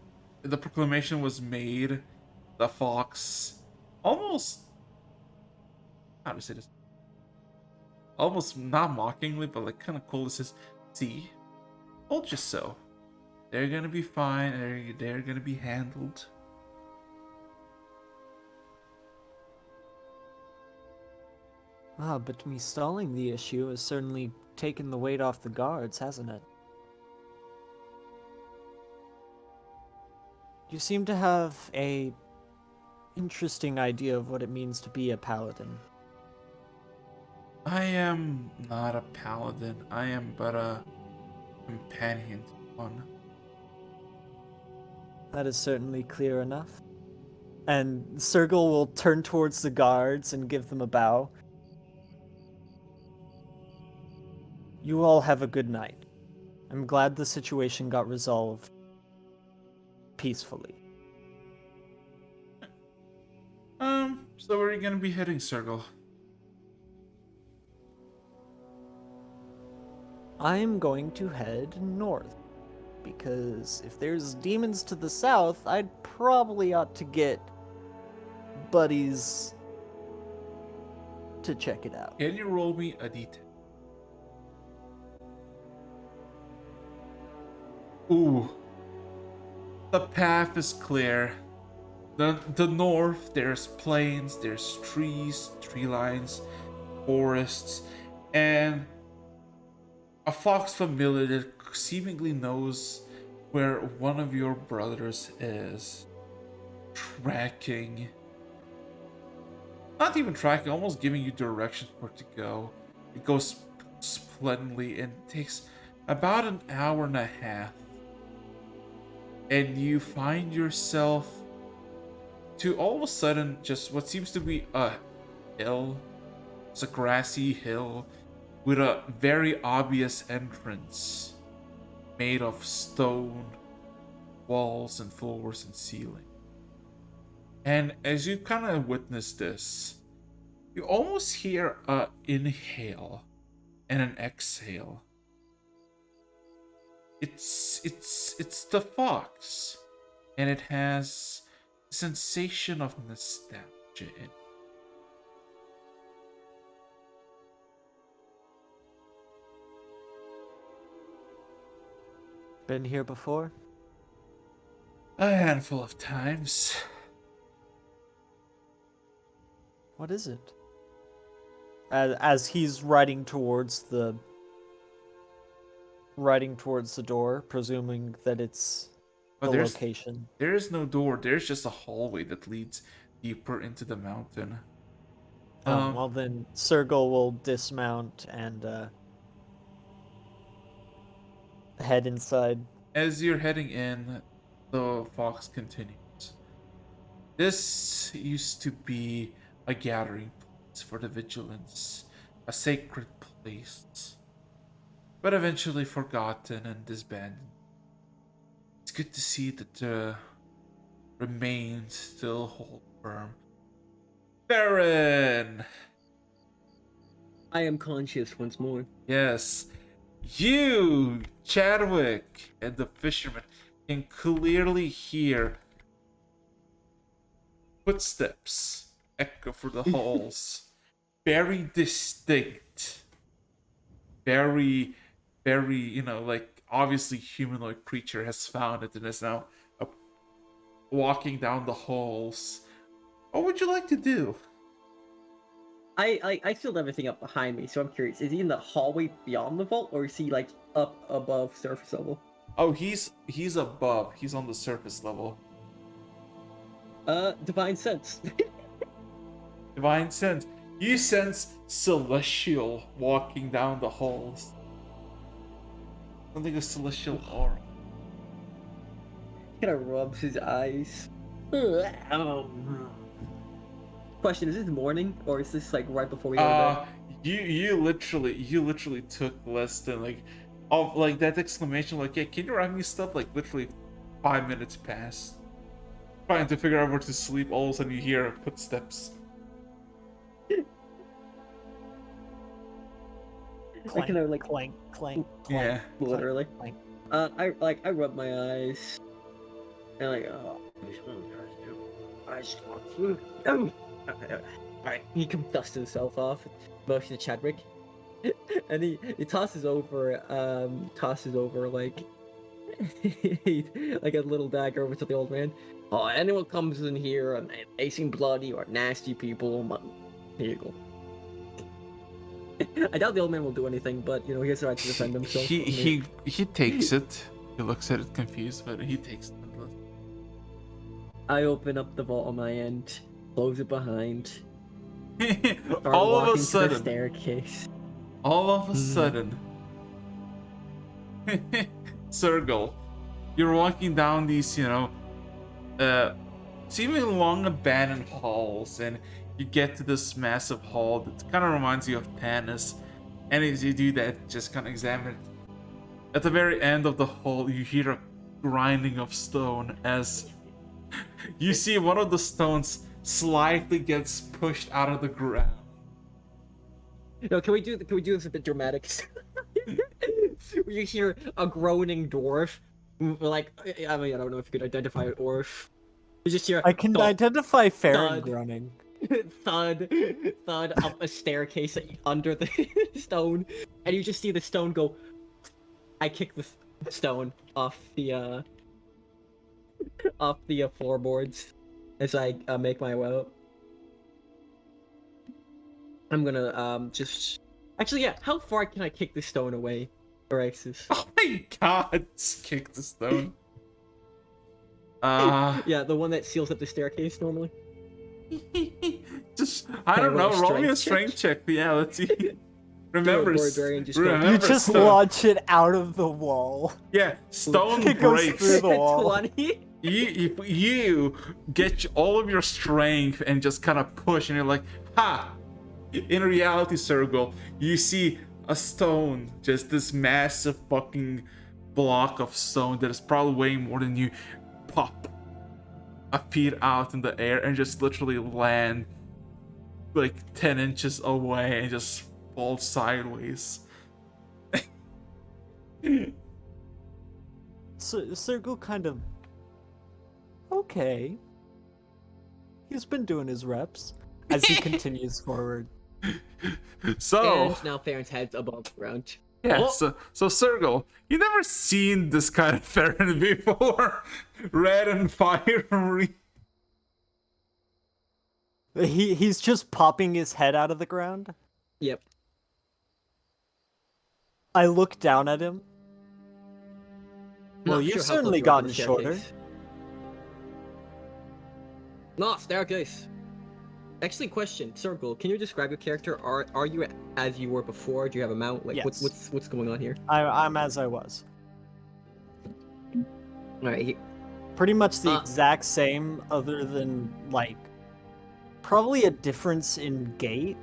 S2: the proclamation was made. The fox almost, how to say this? Almost not mockingly, but like kind of cool. It says, "See, told you so. They're gonna be fine. They're gonna be handled."
S3: Ah, but me stalling the issue has certainly taken the weight off the guards, hasn't it? You seem to have a interesting idea of what it means to be a paladin.
S2: I am not a paladin. I am but a companion to one.
S3: That is certainly clear enough. And Sergal will turn towards the guards and give them a bow. You all have a good night. I'm glad the situation got resolved peacefully.
S2: So where are you gonna be heading, Sergal?
S3: I'm going to head north. Because if there's demons to the south, I'd probably ought to get buddies to check it out.
S2: Can you roll me a d10? Ooh. The path is clear. The north, there's plains, there's trees, tree lines, forests, and a fox familiar that seemingly knows where one of your brothers is. Tracking. Not even tracking, almost giving you directions where to go. It goes splendidly and takes about an hour and a half. And you find yourself to all of a sudden just what seems to be a hill. It's a grassy hill with a very obvious entrance made of stone walls and floors and ceiling. And as you kind of witness this, you almost hear a inhale and an exhale. It's the fox, and it has a sensation of nostalgia in it.
S3: Been here before?
S2: A handful of times.
S3: What is it? As he's riding towards the door, presuming that it's the location.
S2: There is no door. There's just a hallway that leads deeper into the mountain.
S3: Well then, Sergal will dismount and head inside.
S2: As you're heading in, the fox continues. This used to be a gathering place for the vigilance, a sacred place, but eventually forgotten and disbanded. It's good to see that the remains still hold firm. Baron!
S4: I am conscious once more.
S2: Yes, you, Chadwick, and the fisherman can clearly hear footsteps echo through the halls. Very distinct. Very, like obviously humanoid creature has found it and is now walking down the halls. What would you like to do?
S4: I filled everything up behind me, so I'm curious. Is he in the hallway beyond the vault, or is he like up above surface level?
S2: Oh, he's above. He's on the surface level.
S4: Divine sense.
S2: Divine sense. You sense celestial walking down the halls. Something of celestial aura.
S4: Kind of rubs his eyes. Question: is this morning, or is this like right before we go to bed?
S2: You literally took less than like that exclamation. Like, yeah, can you write me stuff? Like literally 5 minutes past. Trying to figure out where to sleep. All of a sudden, you hear footsteps.
S3: Clank,
S4: I kind of like
S3: clank, clank, clank.
S2: Yeah,
S4: literally.
S3: Clank.
S4: I rub my eyes, and like, Alright, he can dust himself off, motion to Chadwick, and he tosses over like like a little dagger over to the old man. Oh, anyone comes in here and they seem bloody or nasty people, here you go. I doubt the old man will do anything, but he has the right to defend himself.
S2: He takes it. He looks at it confused, but he takes it.
S4: I open up the vault on my end, close it behind.
S2: All of a
S4: the
S2: sudden,
S4: staircase.
S2: Sergal, you're walking down these, seemingly long abandoned halls, and you get to this massive hall that kind of reminds you of Tanis. And as you do that, just kind of examine it. At the very end of the hall, you hear a grinding of stone as you see one of the stones slightly gets pushed out of the ground.
S4: No, can we do this a bit dramatic? You hear a groaning dwarf, like I don't know if you could identify an dwarf. You just hear
S3: I can identify Farron
S4: thud,
S3: groaning.
S4: thud up a staircase under the stone, and you just see the stone go. I kick the stone off the floorboards as I make my way up. I'm gonna just actually, yeah. How far can I kick the stone away, Araxis?
S2: Oh my god! Kick the stone.
S4: Yeah, the one that seals up the staircase normally.
S2: Just I don't know. Roll me a strength check. Yeah, let's see. Remember,
S3: You just launch it out of the wall.
S2: Yeah, stone
S3: It goes
S2: breaks.
S3: through the wall.
S4: 20.
S2: You get all of your strength and just kind of push, and you're like, ha! In reality, Sergal, you see a stone, just this massive fucking block of stone that is probably weighing more than you, pop a feet out in the air and just literally land like 10 inches away and just fall sideways.
S3: So Sergal kind of okay. He's been doing his reps as he continues forward.
S2: So
S4: And now Farron's head's above the ground.
S2: yeah,
S4: Oh.
S2: so Sergal, you never seen this kind of Farron before. Red and fiery.
S3: He's just popping his head out of the ground.
S4: Yep.
S3: I look down at him. Well,
S4: Not
S3: you've
S4: sure how
S3: certainly
S4: close you are to
S3: gotten
S4: the
S3: shorter.
S4: staircase. No, staircase. Actually, question, Circle. Can you describe your character? Are you as you were before? Do you have a mount? Like,
S3: Yes.
S4: what's going on here?
S3: I'm as I was.
S4: All right.
S3: Pretty much the
S4: Uh,
S3: exact same, other than like probably a difference in gait.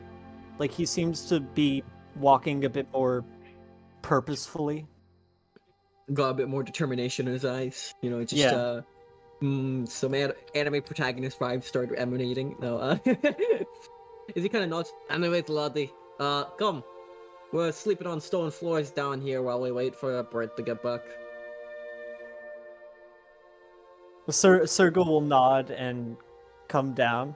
S3: Like he seems to be walking a bit more purposefully.
S4: Got a bit more determination in his eyes. You know, just
S3: Yeah.
S4: Some anime protagonist vibes start emanating. No, is he kind of nods? Anyways, laddie, come. We're sleeping on stone floors down here while we wait for Brett to get back.
S3: Sergal will nod and come down.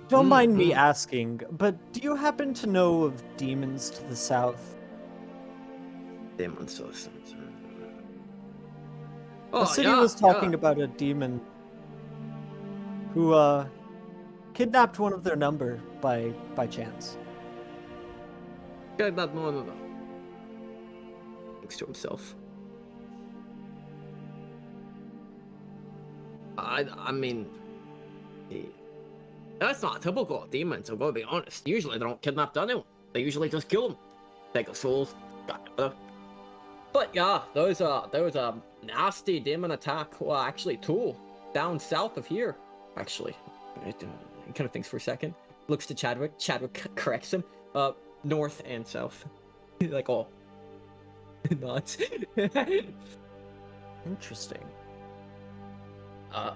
S3: Don't mind me asking, but do you happen to know of demons to the south?
S4: Demons.
S3: The city was talking about a demon who kidnapped one of their number by chance.
S4: Yeah, no. Thinks to himself. I mean, that's not typical of demons. I'm gonna be honest. Usually they don't kidnap anyone. They usually just kill them, take their souls. But yeah, there was a nasty demon attack. Well, actually, two down south of here. Actually, he kind of thinks for a second. Looks to Chadwick. Chadwick corrects him. North and south. Like, oh, nods.
S3: Interesting.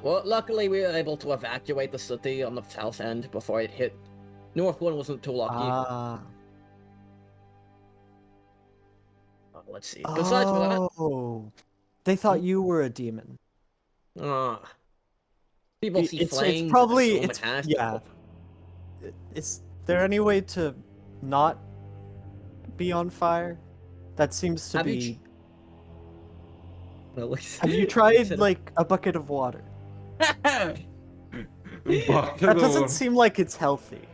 S4: Well, luckily we were able to evacuate the city on the south end before it hit. North one wasn't too lucky. Let's see. Besides for that,
S3: they thought you were a demon.
S4: People see flames.
S3: It's probably
S4: and assume it has to go.
S3: Is there any way to not be on fire? That seems to be. Have you tried like a bucket of water? That doesn't seem like it's healthy.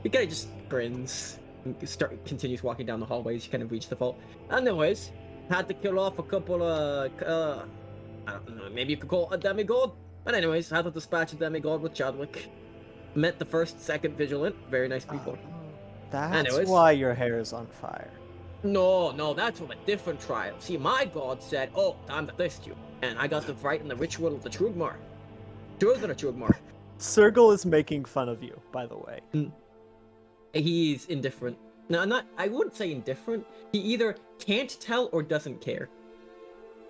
S4: He kind of just grins and continues walking down the hallways. You kind of reach the vault. Anyways, had to kill off a couple of I don't know, maybe you could call it a demigod. But anyways, had to dispatch a demigod with Chadwick. Met the first, second vigilant. Very nice people.
S3: That's why your hair is on fire.
S4: No, that's from a different trial. See, my god said, oh, time to test you. And I got to write in the ritual of the Trugmar. Chosen a Trugmar.
S3: Sergal is making fun of you, by the way.
S4: He's indifferent. No, I wouldn't say indifferent. He either can't tell or doesn't care.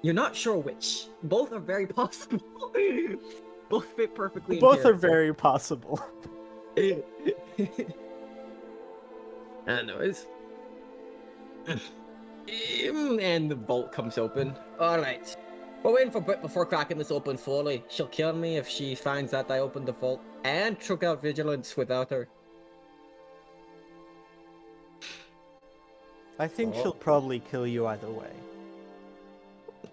S4: You're not sure which. Both are very possible. Both fit perfectly.
S3: Both are very possible.
S4: Anyways. And the vault comes open. Alright. We're waiting for Britt before cracking this open fully. She'll kill me if she finds that I opened the vault and took out vigilance without her.
S3: I think she'll probably kill you either way.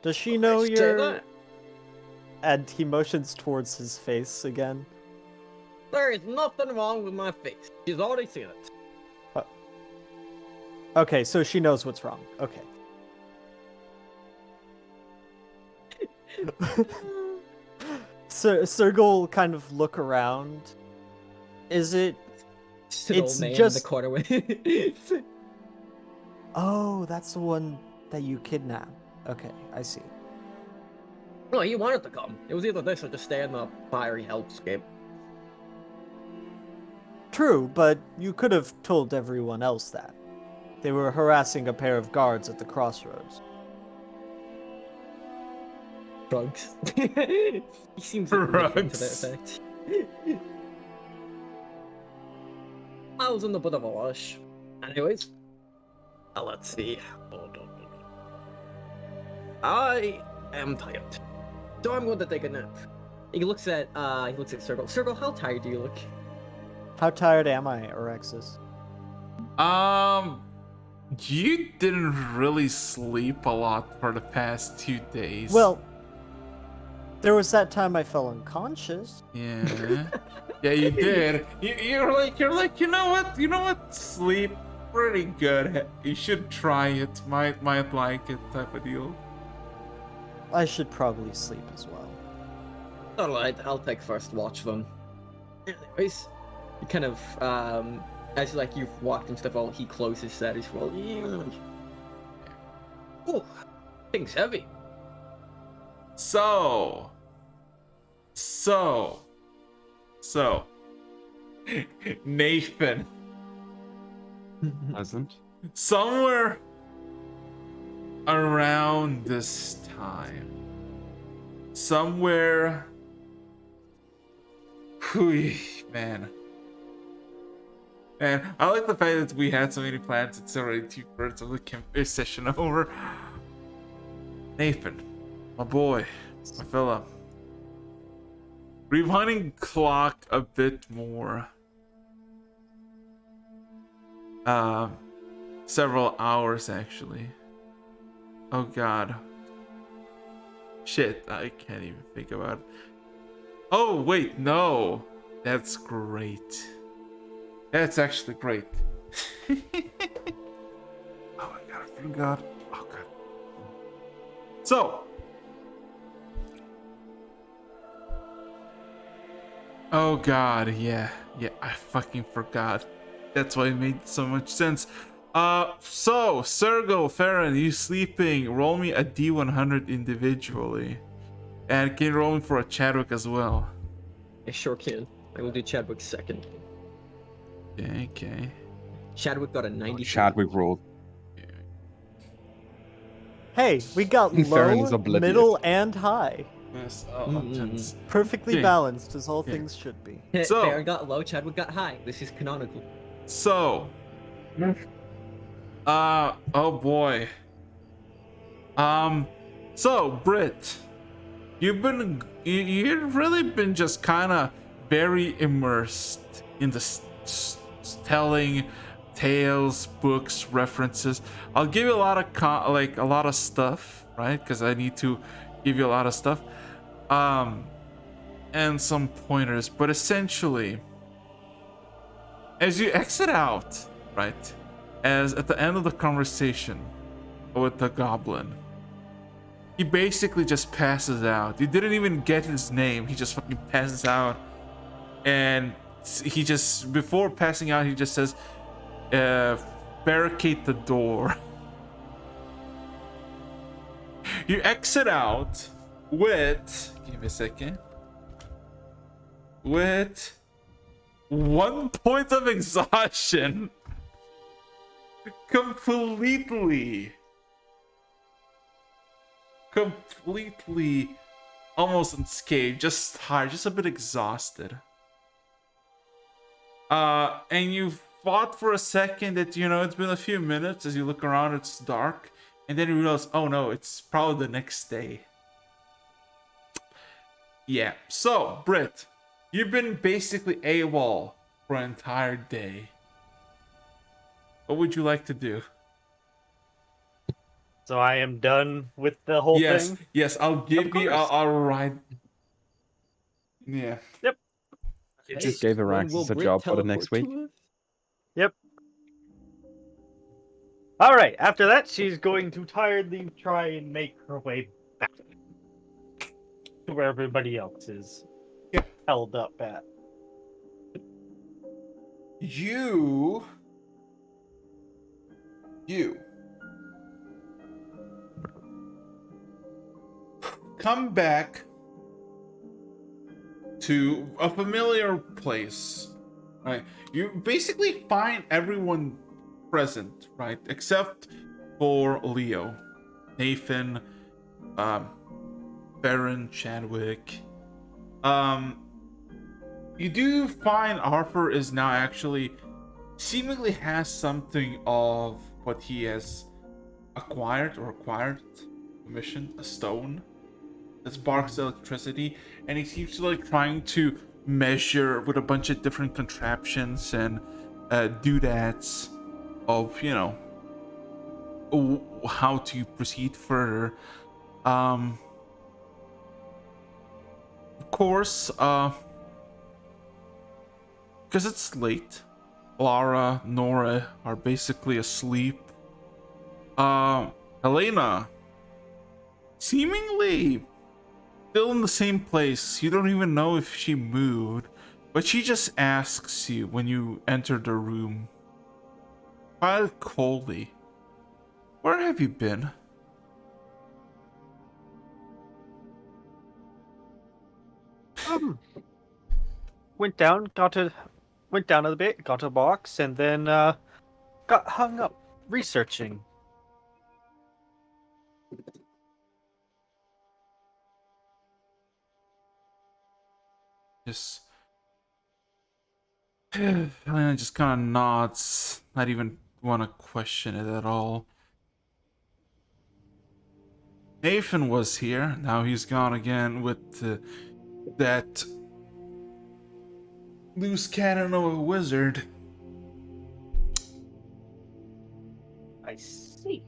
S3: Does she know you're... And he motions towards his face again.
S4: There is nothing wrong with my face. She's already seen it.
S3: Okay, so she knows what's wrong. Okay. So Sergal will kind of look around. Is it...
S4: It's just in the corner with
S3: Oh, that's the one that you kidnapped. Okay, I see.
S4: No, he wanted to come. It was either this or just stay in the fiery hellscape.
S3: True, but you could have told everyone else that. They were harassing a pair of guards at the crossroads.
S4: Drugs. He seems indifferent to that effect. I was in a bit of a rush. Anyways, let's see. I am tired, so I'm going to take a nap. He looks at Circle. Circle, how tired do you look?
S3: How tired am I, Orexis?
S2: You didn't really sleep a lot for the past 2 days.
S3: Well, there was that time I fell unconscious.
S2: Yeah. Yeah, you did. You're like, you know what? Sleep pretty good. You should try it. Might like it type of deal.
S3: I should probably sleep as well.
S4: Alright, I'll take first watch then. Anyways, you kind of, as like you've walked and stuff, while he closes that as well. Oh, thing's heavy.
S2: So, Nathan,
S1: Pleasant.
S2: somewhere around this time, somewhere, whew, man, I like the fact that we had so many plans. It's already 2/3 of the session over. Nathan, my boy, my fella, rewinding clock a bit more. Several hours actually. Oh god. Shit, I can't even think about it. Oh wait, no. That's great. That's actually great. Oh my god, I forgot. Oh god. So. Oh god, yeah, I fucking forgot. That's why it made so much sense. So Sergo, Farron, you sleeping? Roll me a D100 individually, and can you roll me for a Chadwick as well?
S4: I sure can. I will do Chadwick second.
S2: Okay.
S4: Chadwick got a 90.
S1: Chadwick rolled.
S3: Hey, we got
S1: Farron is
S3: low,
S1: oblivious.
S3: middle, and high.
S2: Yes.
S3: Perfectly
S2: Yeah.
S3: balanced, as all
S2: Yeah.
S3: things should be.
S2: So-
S4: Baron got low, Chadwick got high. This is canonical.
S2: So. Oh boy. So Britt, you've really been just kind of very immersed in the telling tales, books, references. I'll give you a lot of a lot of stuff, right? Because I need to give you a lot of stuff, and some pointers. But essentially, as you exit out, right, as at the end of the conversation with the goblin, he basically just passes out. You didn't even get his name. He just fucking passes out, and he just, before passing out, he just says, barricade the door. You exit out with, give me a second, with 1 point of exhaustion. Completely almost unscathed, just tired, just a bit exhausted. And you thought for a second that, you know, it's been a few minutes. As you look around, it's dark, and then you realize, oh no, it's probably the next day. Yeah, so Britt, you've been basically AWOL for an entire day. What would you like to do?
S5: So I am done with the whole thing.
S2: Yes, I'll give you.
S5: course.
S2: I'll write. Yeah.
S5: Yep.
S1: You just gave Araxis a job for the next week.
S5: Yep. All right. After that, she's going to tiredly try and make her way back to where everybody else is held up at.
S2: You come back to a familiar place, right? You basically find everyone present, right? Except for Leo, Nathan, Baron, Chadwick. You do find Harper is now actually seemingly has something of what he has acquired, commissioned, a stone that sparks electricity, and he seems to like trying to measure with a bunch of different contraptions and doodads of, you know, how to proceed further. Of course, because it's late, Lara, Nora are basically asleep. Helena, seemingly still in the same place. You don't even know if she moved, but she just asks you when you enter the room, quite coldly, "Where have you been?"
S5: Went down, went down a bit, got a box, and then got hung up researching.
S2: Just Helena just kind of nods, not even want to question it at all. Nathan was here, now he's gone again with that loose cannon of a wizard.
S5: I see.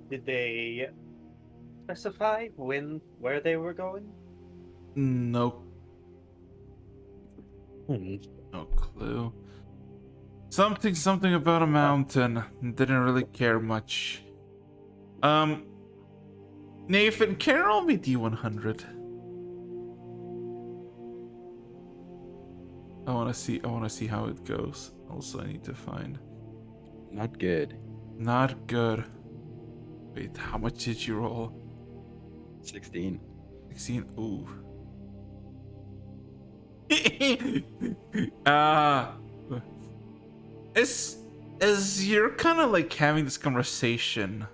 S5: Did they specify where they were going?
S2: No, no clue. Something about a mountain. Didn't really care much. Nathan, can you roll me D100? I wanna see how it goes. Also, I need to find.
S1: Not good.
S2: Not good. Wait, how much did you roll?
S1: 16.
S2: 16. Ooh. As you're kind of like having this conversation,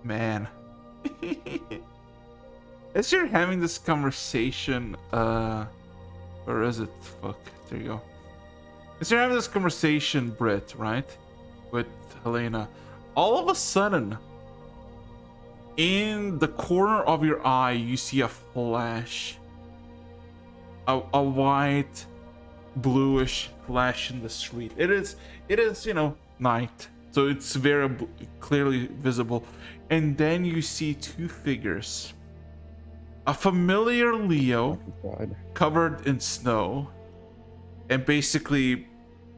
S2: man. As you're having this conversation, where is it? Fuck, there you go. As you're having this conversation, Britt, right? With Helena, all of a sudden, in the corner of your eye, you see a flash. A white, bluish flash in the street. It is, night. So it's very clearly visible. And then you see two figures. A familiar Leo covered in snow. And basically,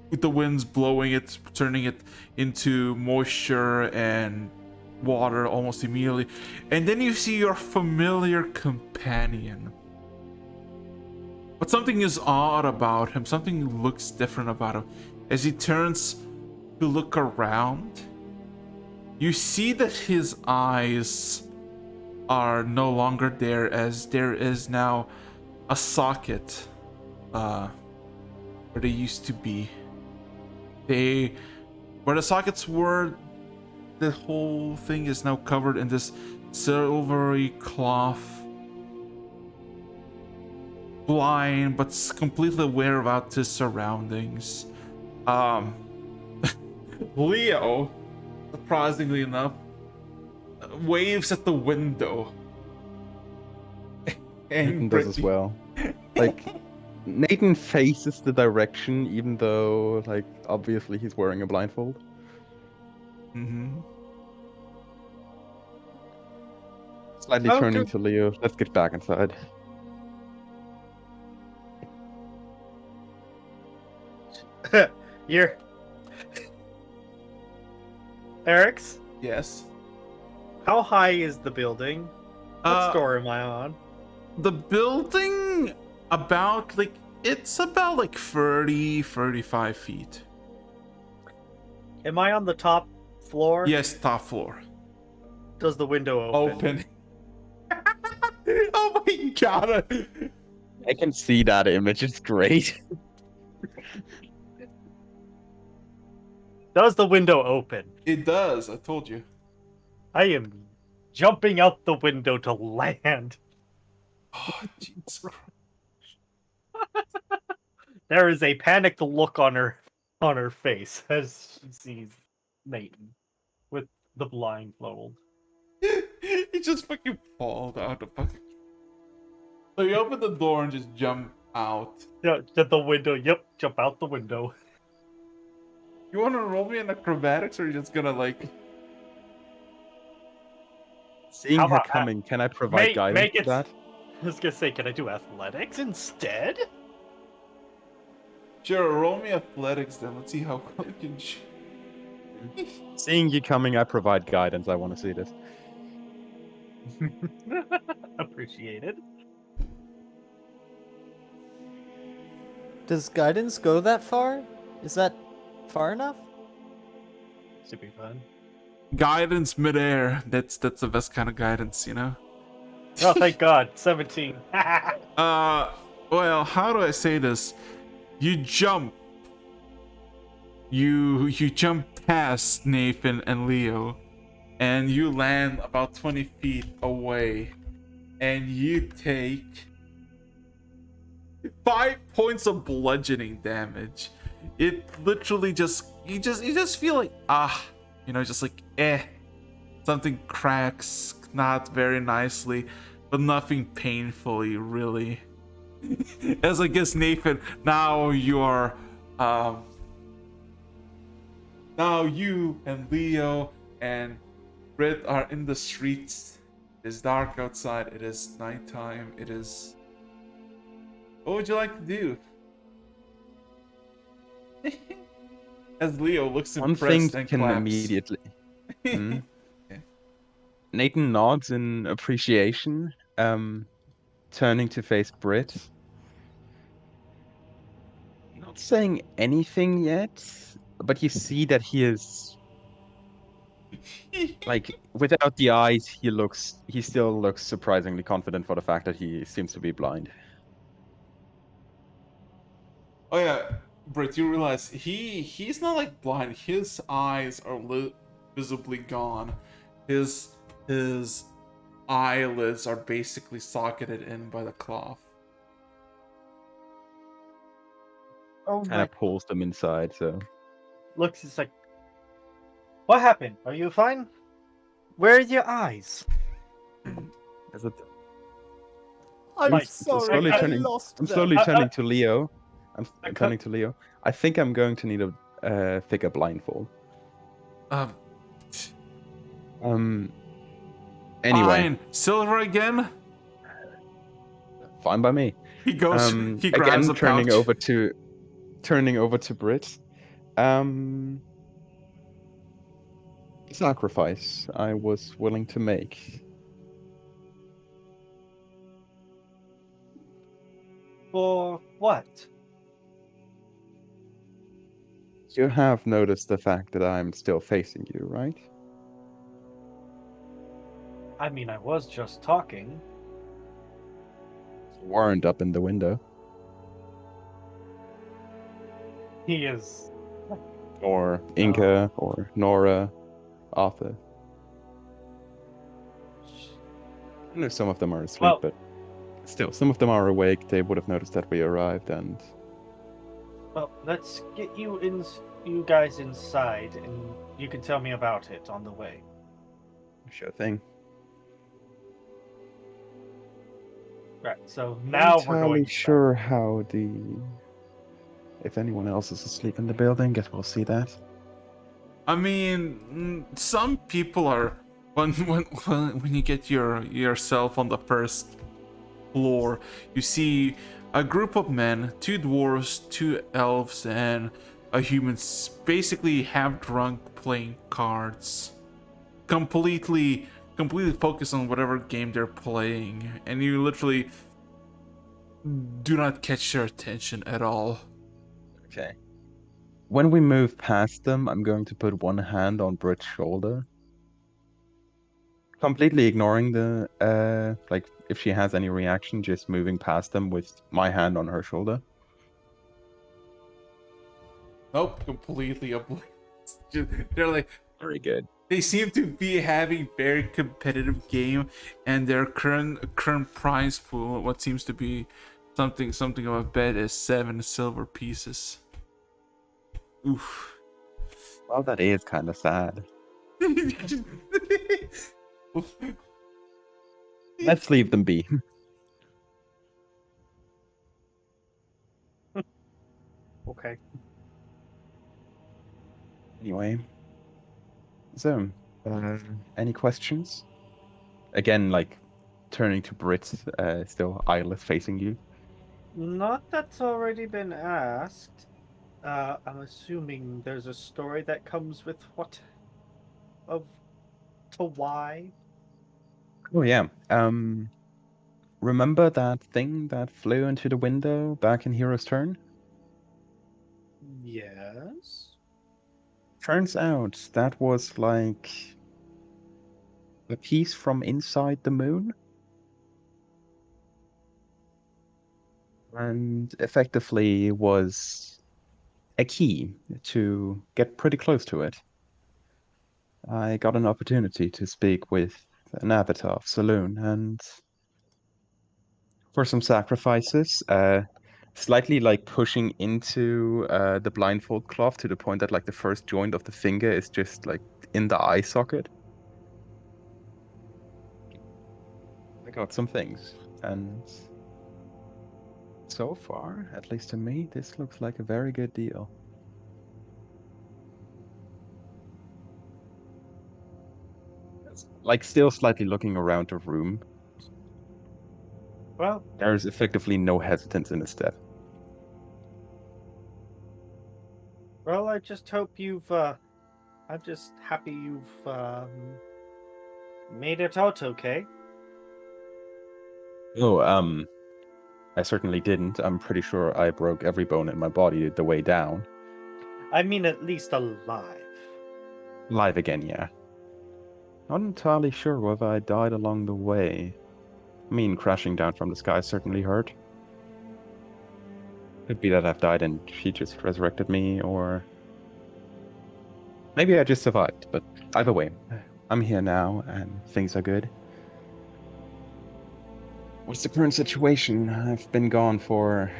S2: with the winds blowing it, turning it into moisture and water almost immediately. And then you see your familiar companion. But something is odd about him. Something looks different about him. As he turns to look around, you see that his eyes are no longer there, as there is now a socket where they used to be. Where the sockets were, the whole thing is now covered in this silvery cloth. Blind, but completely aware about his surroundings. Leo, surprisingly enough, waves at the window.
S1: And does as well. Like, Nathan faces the direction, even though, like, obviously he's wearing a blindfold.
S2: Mm-hmm.
S1: Slightly turning to Leo. Let's get back inside.
S5: You're Eric's?
S2: Yes.
S5: How high is the building? What store am I on?
S2: The building it's about like 35 feet.
S5: Am I on the top floor?
S2: Yes, top floor.
S5: Does the window open?
S2: Oh my god.
S1: I can see that image. It's great.
S5: Does the window open?
S2: It does, I told you.
S5: I am jumping out the window to land.
S2: Oh, Jesus Christ.
S5: There is a panicked look on her face as she sees Nathan with the blindfold.
S2: He just fucking falls out the fucking. So you open the door and just jump out.
S5: Yeah, at the window. Yep, jump out the window.
S2: You want to roll me in acrobatics, or are you just gonna like?
S1: Seeing
S5: How
S1: her
S5: about
S1: coming, can I provide guidance
S5: make
S1: for
S5: it-
S1: that?
S5: I was gonna say, can I do athletics instead?
S2: Sure, roll me athletics then. Let's see how you can.
S1: Seeing you coming, I provide guidance. I want to see this.
S5: Appreciated.
S3: Does guidance go that far? Is that far enough?
S5: Should be fun.
S2: Guidance midair. That's the best kind of guidance, you know.
S5: Oh, thank God. 17.
S2: Well, how do I say this? You jump. You jump past Nathan and Leo, and you land about 20 feet away, and you take 5 points of bludgeoning damage. It literally just you just feel like just like something cracks, not very nicely, but nothing painfully really. As I guess Nathan, now you're now you and Leo and Britt are in the streets. It is dark outside. It is nighttime. It is. What would you like to do? As Leo looks
S1: One
S2: impressed
S1: thing
S2: and
S1: can
S2: claps.
S1: immediately.
S2: Okay.
S1: Nathan nods in appreciation, turning to face Brit. Not saying anything yet, but you see that he is like without the eyes, he still looks surprisingly confident for the fact that he seems to be blind.
S2: Oh yeah, Britt, you realize he's not like blind. His eyes are visibly gone. His eyelids are basically socketed in by the cloth.
S5: Oh
S1: Kind
S5: my.
S1: of pulls them inside, so
S5: Looks, it's like, what happened? Are you fine? Where are your eyes?
S1: is it
S3: I'm
S5: Like,
S3: sorry, I lost
S1: I'm
S3: them.
S1: slowly turning to Leo.
S5: I
S1: I'm turning to Leo. I think I'm going to need a thicker blindfold. Anyway,
S2: Fine. Silver again.
S1: fine by me.
S2: He goes. He grabs
S1: Again,
S2: a pouch.
S1: turning over to Brit. Sacrifice I was willing to make.
S5: For what?
S1: You have noticed the fact that I'm still facing you, right?
S5: I mean, I was just talking.
S1: You weren't up in the window.
S5: He is.
S1: Or Inca, or Nora, Arthur. I know some of them are asleep,
S5: Well-
S1: but still, some of them are awake. They would have noticed that we arrived, and
S5: Well, let's get you guys inside, and you can tell me about it on the way.
S1: sure thing.
S5: Right. So
S1: Not
S5: now we're
S1: entirely
S5: going.
S1: sure how if anyone else is asleep in the building. Guess we'll see that.
S2: I mean, some people are when you get yourself on the first floor, you see a group of men, 2 dwarves, 2 elves, and a human, basically half drunk, playing cards, completely focused on whatever game they're playing, and you literally do not catch their attention at all.
S1: Okay. When we move past them, I'm going to put one hand on Brit's shoulder, completely ignoring the like if she has any reaction, just moving past them with my hand on her shoulder.
S2: Nope, completely oblivious. They're like,
S1: Very good.
S2: they seem to be having very competitive game, and their current prize pool, what seems to be something of a bet, is 7 silver pieces. Oof.
S1: Well, that is kind of sad. Let's leave them be.
S5: Okay.
S1: Anyway, so any questions? Again, like turning to Brit, still eyeless facing you.
S5: Not that's already been asked. I'm assuming there's a story that comes with what of to why.
S1: Oh yeah. Remember that thing that flew into the window back in Hero's Turn?
S5: Yes.
S1: Turns out that was like a piece from inside the moon, and effectively was a key to get pretty close to it. I got an opportunity to speak with an avatar of Saloon, and for some sacrifices, slightly like pushing into the blindfold cloth to the point that like the first joint of the finger is just like in the eye socket. I got some things, and so far, at least to me, this looks like a very good deal. Like still slightly looking around the room.
S5: Well,
S1: There's effectively no hesitance in his step.
S5: well, I just hope you've. I'm just happy you've made it out okay.
S1: Oh, I certainly didn't. I'm pretty sure I broke every bone in my body the way down.
S5: I mean, at least alive.
S1: Live again, yeah. Not entirely sure whether I died along the way. I mean, crashing down from the sky certainly hurt. Could be that I've died and she just resurrected me, or maybe I just survived, but either way, I'm here now and things are good. What's the current situation? I've been gone for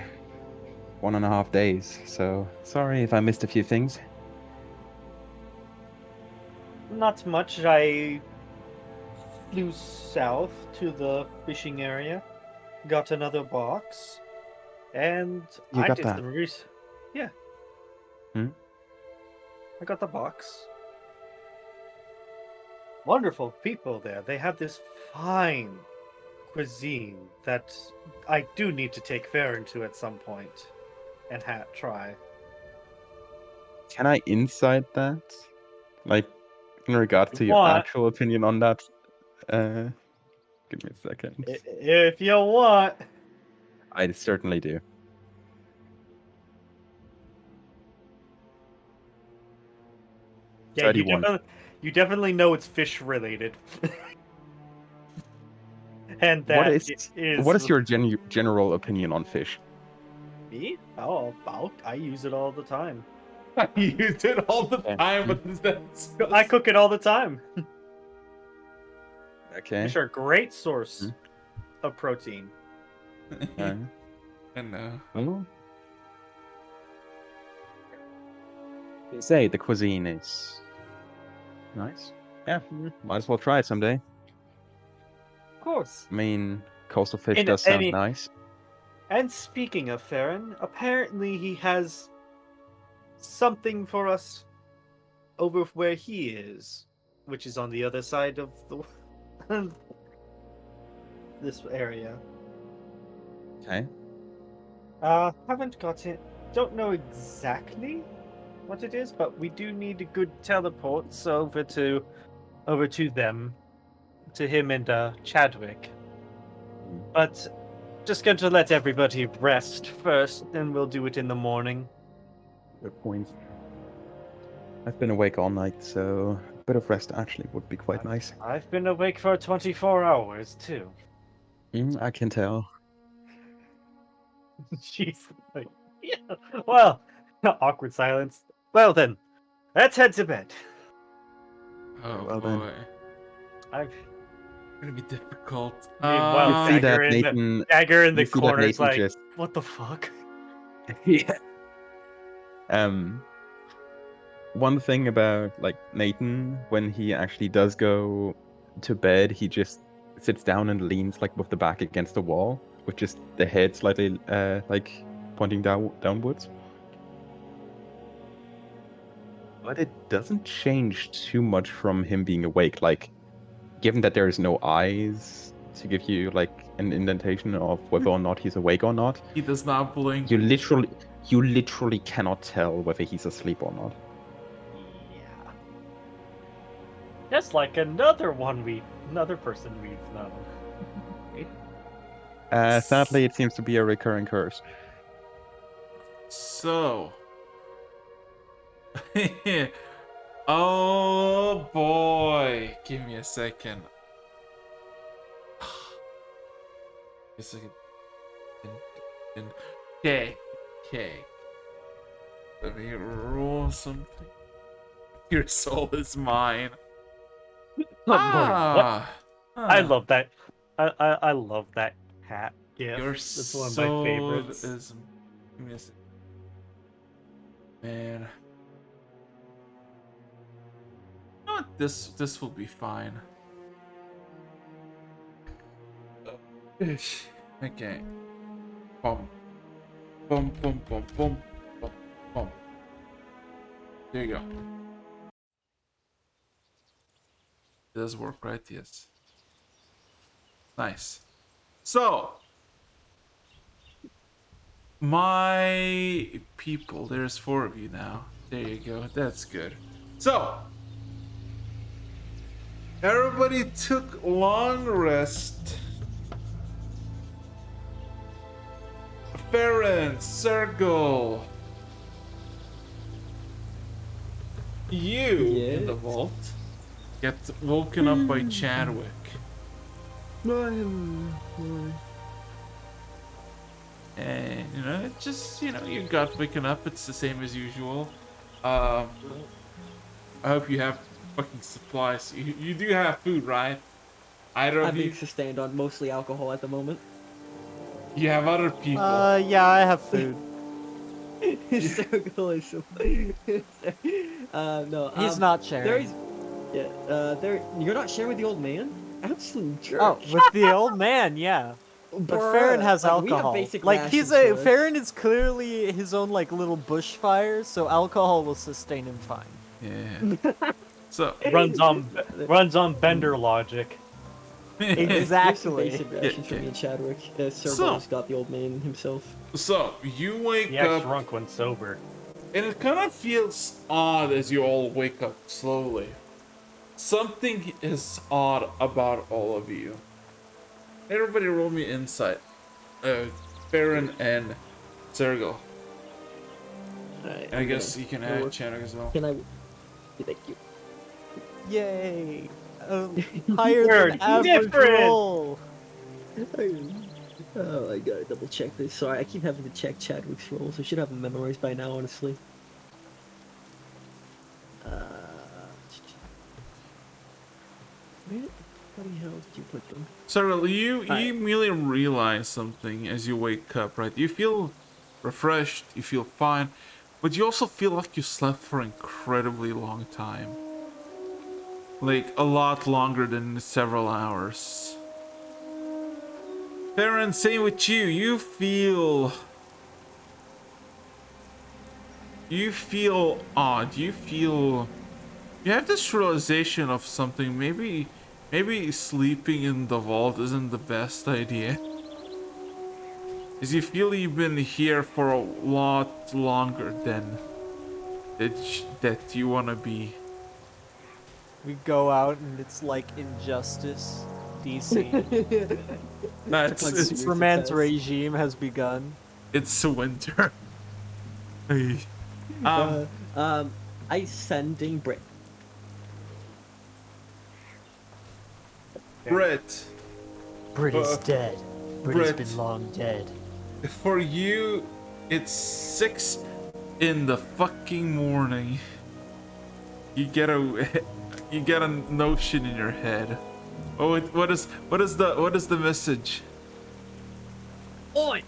S1: 1.5 days, so sorry if I missed a few things.
S5: Not much. I flew south to the fishing area, got another box, and
S1: You
S5: I
S1: got
S5: did
S1: that?
S5: some research. Yeah.
S1: Hmm?
S5: I got the box. Wonderful people there. They have this fine cuisine that I do need to take Farron to at some point and try.
S1: Can I insight that? Like, in regards to your
S5: Want
S1: actual opinion on that? Uh, Give me a second.
S5: if you want.
S1: I certainly do.
S5: Yeah,
S1: 31.
S5: you definitely know it's fish related. And
S1: What
S5: that
S1: is
S5: is
S1: what is your general opinion on fish?
S5: me? Oh, I use it all the time.
S2: I use it all the
S1: Okay.
S2: time, but that's
S5: I cook it all the time.
S1: Okay.
S5: Fish are a great source of protein.
S1: Uh,
S2: I know.
S1: well, they say the cuisine is nice. Yeah, might as well try it someday.
S5: Of course.
S1: I mean, coastal fish
S5: In
S1: does sound nice.
S5: And speaking of Farron, apparently he has something for us over where he is, which is on the other side of the this area.
S1: Okay.
S5: Haven't got it. Don't know exactly what it is, but we do need a good teleports over to them, to him and Chadwick. But just going to let everybody rest first, then we'll do it in the morning.
S1: Good point. I've been awake all night, so a bit of rest actually would be quite nice.
S5: I've been awake for 24 hours too.
S1: I can tell.
S5: Jeez. Like, yeah. Well, awkward silence. Well then, let's head to bed.
S2: Oh
S1: Well then.
S2: boy.
S5: I've
S2: Gonna be difficult.
S5: meanwhile
S1: You see that
S5: Dagger in the
S1: you see that
S5: corner is
S1: Nathan
S5: like,
S1: just
S5: what the fuck?
S1: yeah. One thing about like Nathan, when he actually does go to bed, he just sits down and leans like with the back against the wall, with just the head slightly like pointing downwards. But it doesn't change too much from him being awake. Like, given that there is no eyes to give you like an indentation of whether or not he's awake or not,
S2: He does not blink.
S1: you you literally cannot tell whether he's asleep or not.
S5: Yeah. Just like another person we've known.
S1: Sadly, it seems to be a recurring curse.
S2: So. Oh boy. Give me a second. A second. Okay. Let me roll something. Your soul is mine.
S5: What? I
S2: Ah.
S5: love that. I love that hat. Yeah,
S2: Your
S5: that's one of
S2: soul
S5: my favorites.
S2: is. Give me a second. Man. You know what? This will be fine. Okay. Boom. Boom, boom, boom, boom, boom, boom. There you go. It does work, right? Yes. Nice. So, my people, there's 4 of you now. There you go. That's good. So, everybody took long rest. Farron, Circle. You in the
S4: Yes.
S2: vault get woken up by Chadwick. And it just you got waken up. It's the same as usual. I hope you have fucking supplies. You do have food, right? Either
S4: I'm
S2: of you?
S4: being sustained on mostly alcohol at the moment.
S2: You have other people.
S3: Yeah, I have food.
S4: Circle is so no.
S3: He's not
S4: There
S3: sharing.
S4: is, there. You're not sharing with the old man. Absolute jerk.
S3: Oh, with the old man, yeah. But Farron has
S4: Like, we have
S3: alcohol.
S4: basic
S3: Like he's
S4: rations for
S3: Farron is clearly his own like little bushfire, so alcohol will sustain him fine.
S2: Yeah. So
S5: Runs on Bender logic.
S3: Exactly.
S4: Basic rations for me and Chadwick. Circle's got the old man himself.
S2: So you wake
S5: He acts
S2: up,
S5: drunk when sober.
S2: and it kind of feels odd as you all wake up slowly. Something is odd about all of you. Everybody roll me insight. Farron and Sergel.
S4: Alright.
S2: And I guess you can add Chadwick as well.
S4: Can I? Thank you.
S3: Yay! Higher
S5: We're
S3: than average
S5: different!
S3: roll.
S4: Oh, I gotta double check this. Sorry, I keep having to check Chadwick's rolls. I should have them memorized by now, honestly. Where the bloody hell did you put them?
S2: Sergel, you
S4: Hi.
S2: immediately realize something as you wake up, right? You feel refreshed, you feel fine, but you also feel like you slept for an incredibly long time. Like, a lot longer than several hours. Farron, same with you. You feel odd. You have this realization of something. Maybe sleeping in the vault isn't the best idea. Because you feel you've been here for a lot longer than that you want to be.
S3: We go out and it's like Injustice, DC.
S2: That's
S4: Like
S2: it's,
S3: Superman's
S4: success.
S3: regime has begun.
S2: it's winter. Hey.
S4: I sending Brit.
S2: Brett.
S3: Brit is dead. Brit has
S2: Brit.
S3: been long dead.
S2: For you, it's 6 in the fucking morning. You get a notion in your head. Oh, what is the message?
S4: Oi!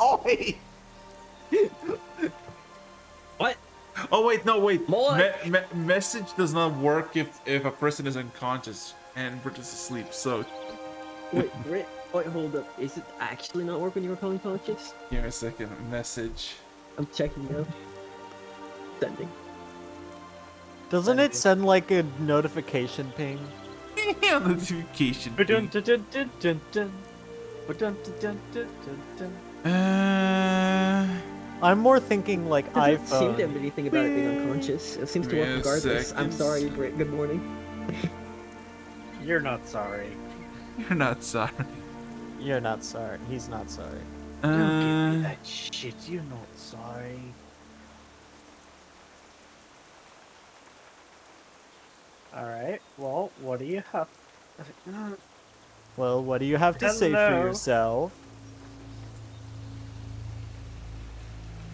S2: Oi!
S4: What?
S2: Oh wait, no wait.
S4: More?
S2: Message does not work if a person is unconscious and Brit is asleep. So
S4: Wait, Brit. Wait, hold up. Is it actually not work when you were calling conscious?
S2: give me a second. Message.
S4: I'm checking now. Sending.
S3: Doesn't it send like a notification ping?
S2: Yeah, notification.
S3: Ba-dun-dun-dun-dun-dun. Ba-dun-dun-dun-dun-dun. I'm more thinking like
S4: Doesn't seem to have
S3: iPhone.
S4: anything about it being unconscious. It seems to
S2: Wait
S4: work
S2: a
S4: regardless. I'm
S2: second.
S4: sorry, Brit. Good morning.
S5: You're not sorry.
S2: You're not sorry.
S3: You're not sorry. He's not sorry.
S5: Don't give me that shit. You're not sorry. Alright, well, what do you have?
S3: Well, what do you have to say for
S5: Hello.
S3: yourself?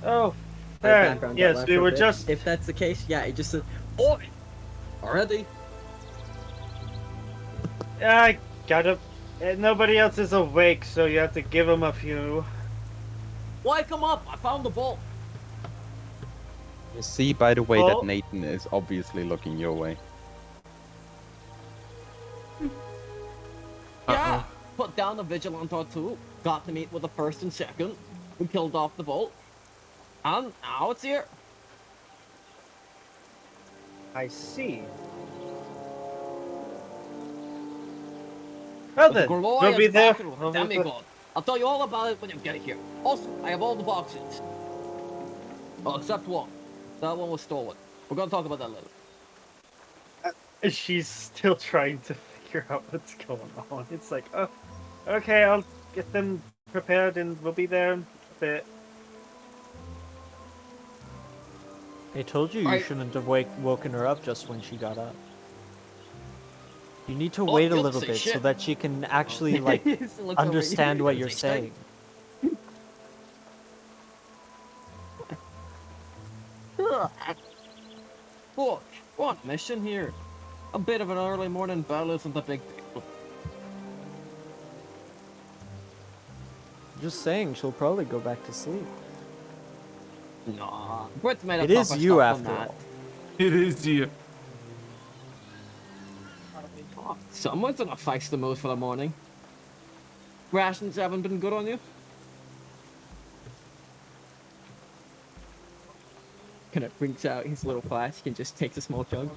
S5: Oh,
S4: My
S5: hey,
S4: background got
S5: yes,
S4: loud
S5: we
S4: for a
S5: were
S4: bit.
S5: just.
S4: If that's the case, yeah, it just said, "Oi, already."
S5: I gotta. Nobody else is awake, so you have to give them a few.
S4: Wake 'em up! I found the vault.
S1: You see, by the way, that
S5: Oh.
S1: Nathan is obviously looking your way.
S4: Yeah, put down the vigilant or two. Got to meet with the first and second. We killed off the vault, and now it's here.
S5: I see. Well
S4: With the
S5: then, we'll
S4: glorious
S5: be there.
S4: battle with the demigod. I'll tell you all about it when you get here. Also, I have all the boxes. Well, except one. That one was stolen. We're gonna talk about that later.
S5: She's still trying to figure out what's going on. It's like, oh, okay, I'll get them prepared and we'll be there in a bit.
S3: I told you you
S4: Right.
S3: shouldn't have woken her up just when she got up. You need to
S4: Oh,
S3: wait a
S4: you'll
S3: little
S4: say
S3: bit so
S4: shit.
S3: that she can actually like
S4: He looks over
S3: understand
S4: you.
S3: what
S4: He
S3: you're
S4: doesn't say
S3: saying.
S4: shit. Look, what mission here? A bit of an early morning bell isn't a big deal.
S3: Just saying, she'll probably go back to sleep.
S4: Nah, Brit's made a
S3: It is
S4: tougher
S3: you
S4: stuff than
S3: after
S4: that.
S3: all.
S2: It is you.
S4: Oh, someone's in a feisty mood for the morning. Rations haven't been good on you? Kind of brings out his little flask and just takes a small chug.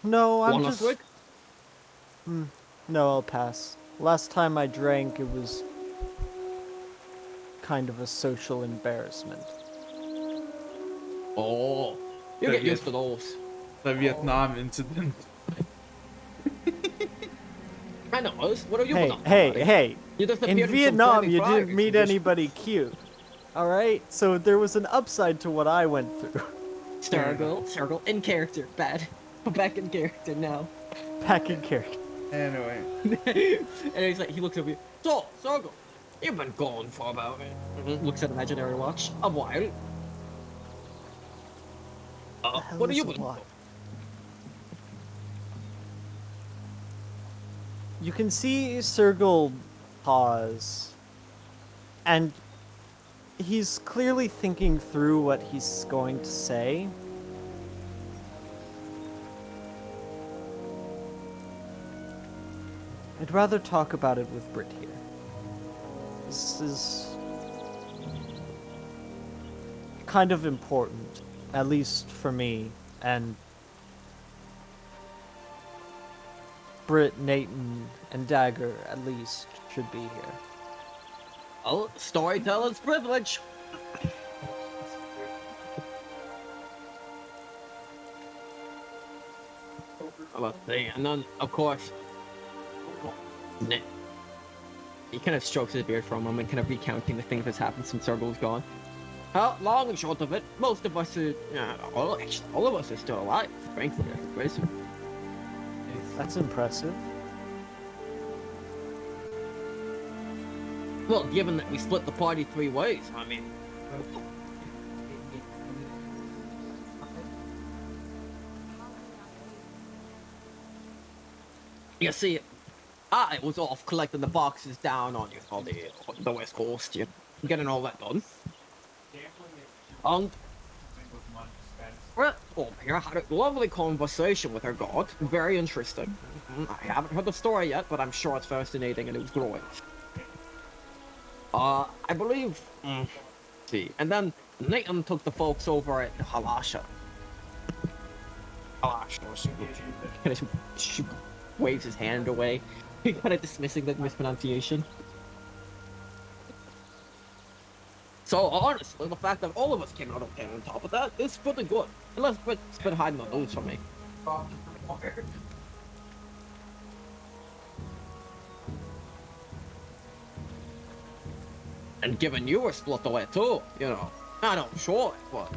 S3: No, I'm
S4: One last
S3: just.
S4: swig?
S3: No, I'll pass. Last time I drank, it was kind of a social embarrassment.
S4: Oh, you get used to those.
S2: The Vietnam incident.
S4: I know, Oz. What have you
S3: Hey,
S4: been up to,
S3: hey,
S4: buddy?
S3: hey!
S4: You just
S3: In
S4: appeared some
S3: Vietnam,
S4: flaming
S3: you
S4: fires
S3: didn't meet
S4: and just
S3: anybody cute. Alright? So there was an upside to what I went through.
S4: Circle, in character, bad. But back in character now.
S3: Back in character.
S2: Anyway.
S4: And he's like, he looks over you. So, Circle, you've been gone for about, looks at imaginary watch, a while.
S3: Hell
S4: What have
S3: is
S4: you
S3: a
S4: been
S3: lot.
S4: doing?
S3: You can see Sergal pause, and he's clearly thinking through what he's going to say. I'd rather talk about it with Brit here. This is kind of important, at least for me, and Brit, Nathan, and Dagger, at least, should be here.
S4: Oh, storyteller's privilege. And then, of course, he kind of strokes his beard for a moment, kind of recounting the things that's happened since Sergal's gone. Well, long and short of it, most of us are, actually, all of us are still alive, thankfully.
S3: That's impressive.
S4: Well, given that we split the party 3 ways, I mean. You see, I was off collecting the boxes down on the West Coast, getting all that done. And well, over here, I had a lovely conversation with her god. Very interesting. I haven't heard the story yet, but I'm sure it's fascinating and it was glorious. I believe. See, and then Nathan took the folks over at Halasha. Kind of waves his hand away, kind of dismissing that mispronunciation. So honestly, the fact that all of us came out okay on top of that is pretty good. Unless Brit's been hiding the news from me. And given you were split away too, I don't show it, but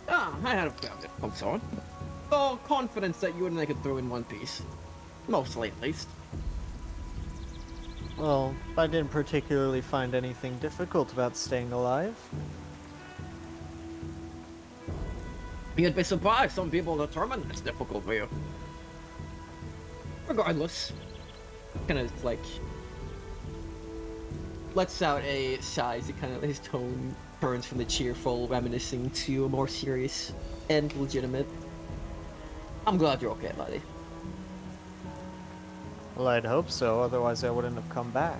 S4: I had a fair bit of concern. So confidence that you would make it through in one piece. Mostly, at least.
S3: Well, I didn't particularly find anything difficult about staying alive.
S4: You'd be surprised some people determine it's difficult for you. Regardless. Kind of like lets out a sigh as his tone turns from the cheerful reminiscing to a more serious and legitimate. I'm glad you're okay, buddy.
S3: Well, I'd hope so, otherwise I wouldn't have come back.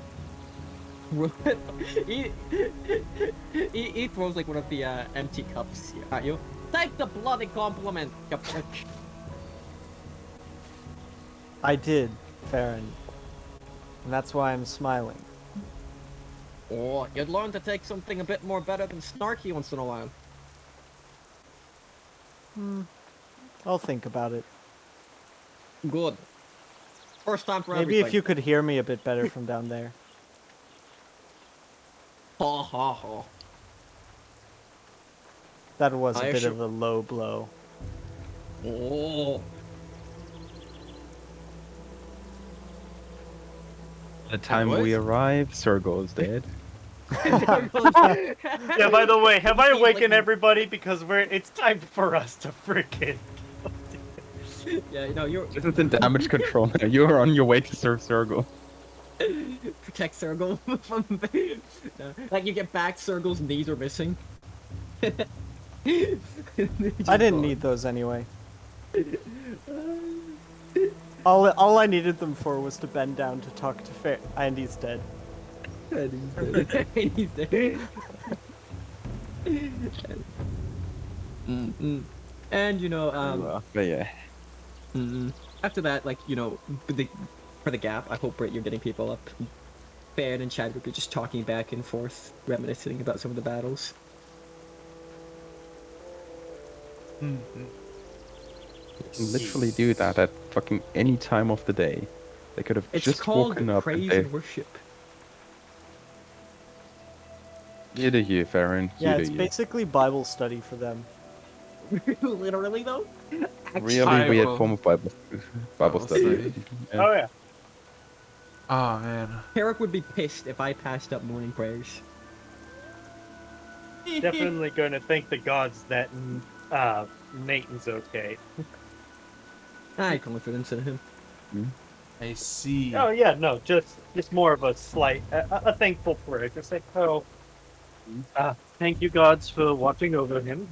S4: he throws like one of the empty cups at you. Take the bloody compliment, you prick.
S3: I did, Farron. And that's why I'm smiling.
S4: Or you'd learn to take something a bit more better than snarky once in a while.
S3: I'll think about it.
S4: Good. First time for
S3: Maybe
S4: everything.
S3: if you could hear me a bit better from down there.
S4: Ha ha ha.
S3: That was a
S4: I
S3: bit
S4: assure-
S3: of a low blow.
S4: Oh.
S1: By the time
S2: What?
S1: we arrive, Sergo is dead.
S5: Yeah, by the way, have I
S4: Seems
S5: awakened
S4: like-
S5: everybody? Because it's time for us to freaking...
S4: Yeah, you're
S1: This isn't damage control now. You are on your way to serve Sergo.
S4: protect Sergal from like you get back, Sergal's knees are missing.
S3: I didn't need those anyway. All I needed them for was to bend down to talk to Fair, and he's dead.
S4: He's dead. And
S1: But yeah.
S4: after that, like for the gap, I hope Britt, you're getting people up. Fan and Chadwick are just talking back and forth, reminiscing about some of the battles.
S1: You can literally do that at fucking any time of the day. They could have
S4: It's
S1: just
S4: called
S1: woken up and
S4: praise
S1: they...
S4: and worship.
S1: You do you, Farron.
S3: Yeah,
S1: You
S3: it's
S1: do you.
S3: basically Bible study for them.
S4: Literally though.
S1: Really
S2: I
S1: weird
S2: will-
S1: form of Bible study. Yeah.
S5: Oh, yeah.
S2: Oh man.
S4: Eric would be pissed if I passed up morning prayers.
S5: Definitely going to thank the gods that Nathan's okay.
S4: I had confidence in him.
S2: I see.
S5: Oh yeah, no, just more of a slight, a thankful prayer. Just like, thank you gods for watching over him.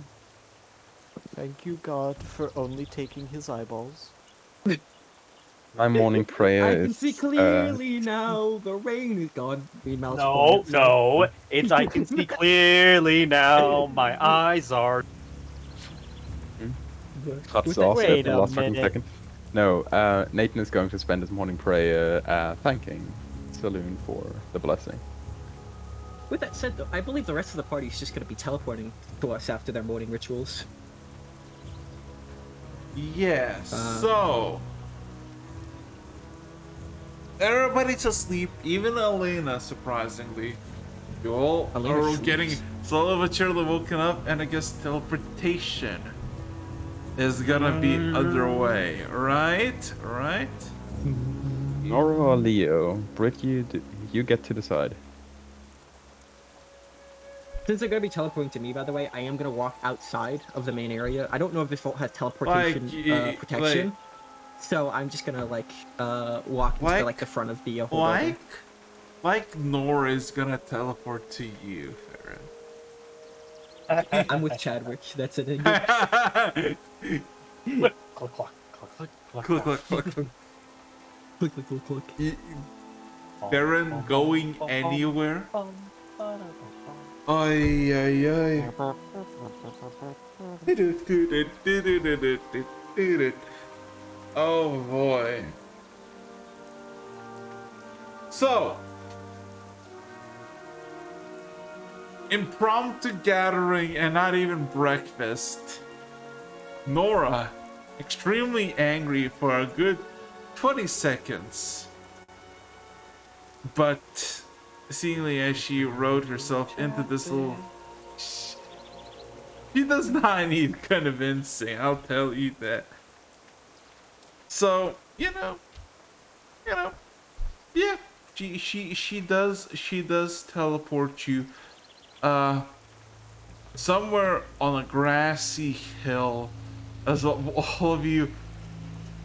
S3: Thank you, God, for only taking his eyeballs.
S1: My morning prayer
S4: I
S1: is...
S4: can see clearly now. The rain is gone.
S5: No, it's I can see clearly now. My eyes are.
S1: Cuts off
S3: Wait
S1: at the
S3: a
S1: last fucking
S3: minute.
S1: second. No, Nathan is going to spend his morning prayer thanking Saloon for the blessing.
S4: With that said, though, I believe the rest of the party is just going to be teleporting to us after their morning rituals.
S2: Yes. So everybody's asleep, even Elena, surprisingly. You all
S4: Elena
S2: are
S4: sleeps.
S2: getting slowly but surely woken up, and I guess teleportation is gonna be underway, right? Right?
S1: Nora or Leo, Britt, you get to decide.
S4: Since they're going to be teleporting to me, by the way, I am going to walk outside of the main area. I don't know if this vault has teleportation protection. So I'm just going to, walk into, the front of the whole building.
S2: Like Nora is gonna teleport to you, Farron.
S4: I'm with Chadwick. That's it.
S5: Click, click, click, click, click,
S2: Click, click, click.
S4: Click, click, click, click.
S2: Farron going anywhere? Ay, ay, ay. Oh boy. So, impromptu gathering and not even breakfast. Nora, extremely angry for a good 20 seconds. But seemingly as she rode herself into this little... She does not need convincing, I'll tell you that. So, you know, yeah, she does teleport you somewhere on a grassy hill as all of you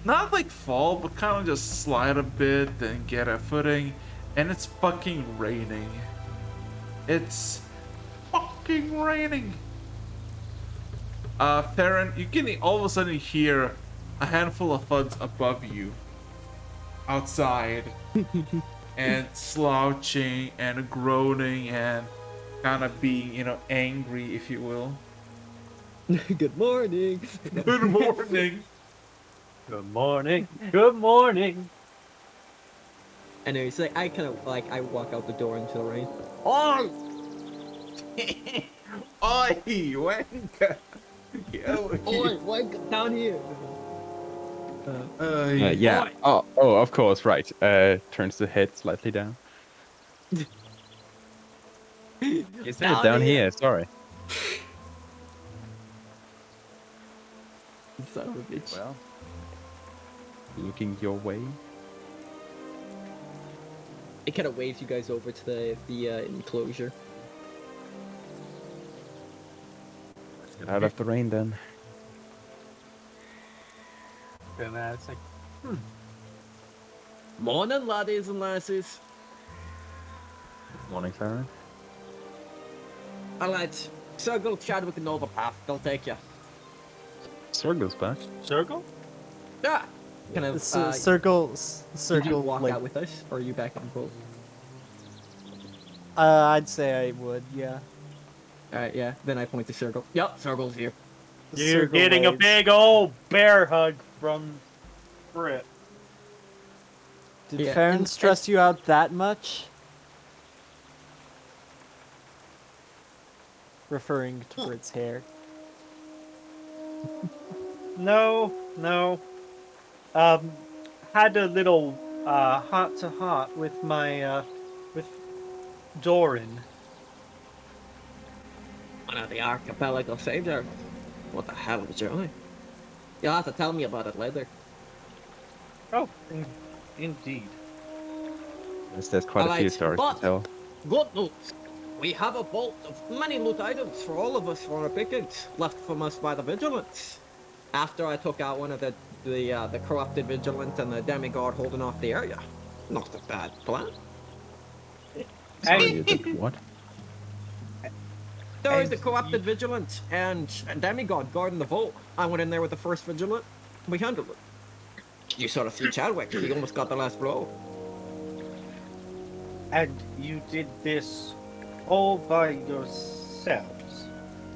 S2: not like fall but kind of just slide a bit and get a footing, and it's fucking raining. It's fucking raining. Theron, you can all of a sudden hear a handful of thuds above you outside and slouching and groaning and kind of being, you know, angry, if you will.
S4: Good morning.
S2: Good morning.
S5: Good morning. Good morning.
S4: Anyways, like I kind of like I walk out the door into the rain. Oh,
S2: Oi, wanker.
S4: oi, wake down here.
S1: Yeah.
S2: Oi.
S1: Oh, of course, right. Turns the head slightly down. You said down here. Sorry.
S4: Son of a bitch.
S1: Well, looking your way.
S4: It kind of waves you guys over to the enclosure.
S1: Let's get out of the rain then.
S5: And it's like,
S4: Morning, laddies and lasses.
S1: Morning, Theron.
S4: Alright, Circle Chadwick and Overpath. They'll take you.
S1: Circle's back.
S5: circle?
S4: Yeah. Kind of.
S3: Circle,
S4: Did you walk
S3: like,
S4: out with us, or are you back on the boat?
S3: I'd say I would, yeah.
S4: Alright, yeah. Then I point to Circle. Yep, Circle's here.
S5: You're
S3: Circle
S5: getting a
S3: waves.
S5: big old bear hug from Brit.
S3: Did
S4: Yeah,
S3: Farron
S4: and-
S3: stress you out that much? Referring to Brit's hair.
S5: No. Had a little heart to heart with my with Doran.
S4: One of the archipelago saviors. What the hell of a journey? You'll have to tell me about it later.
S5: Oh, indeed.
S1: Yes, there's quite a few
S4: Alright,
S1: stories
S4: but
S1: to tell.
S4: good news. We have a vault of many loot items for all of us for our pickings, left from us by the Vigilants. After I took out one of the corrupted Vigilant and the demigod holding off the area. Not a bad plan.
S1: Sorry, you did what?
S4: There is
S5: And
S4: the corrupted Vigilant and a demigod guarding the vault. I went in there with the first Vigilant. We handled it. You sort of see Chadwick. He almost got the last blow.
S5: And you did this all by yourselves,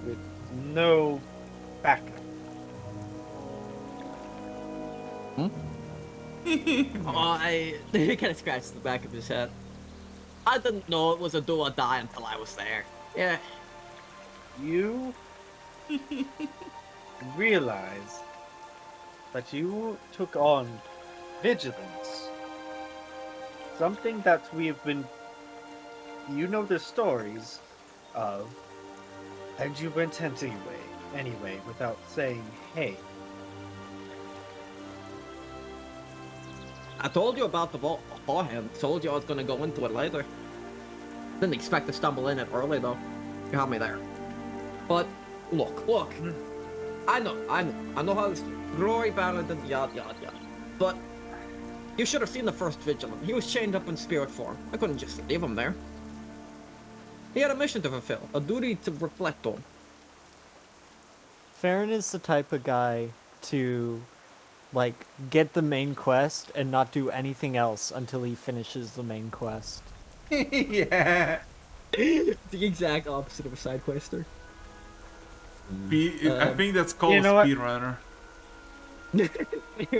S5: with no backup.
S4: I he kind of scratched the back of his head. I didn't know it was a do or die until I was there. Yeah.
S5: You realize that you took on vigilance. Something that we've been, you know, the stories of, and you went anyway, without saying hey.
S4: I told you about the vault beforehand. Told you I was gonna go into it later. Didn't expect to stumble in it early though. You had me there. But look. I know how this glory ballad and yada yada yada. But you should have seen the first Vigilant. He was chained up in spirit form. I couldn't just leave him there. He had a mission to fulfill, a duty to reflect on.
S3: Farron is the type of guy to, like, get the main quest and not do anything else until he finishes the main quest.
S2: Yeah.
S4: The exact opposite of a side quester.
S2: I think that's called
S5: You know
S2: a
S5: what?
S2: speedrunner.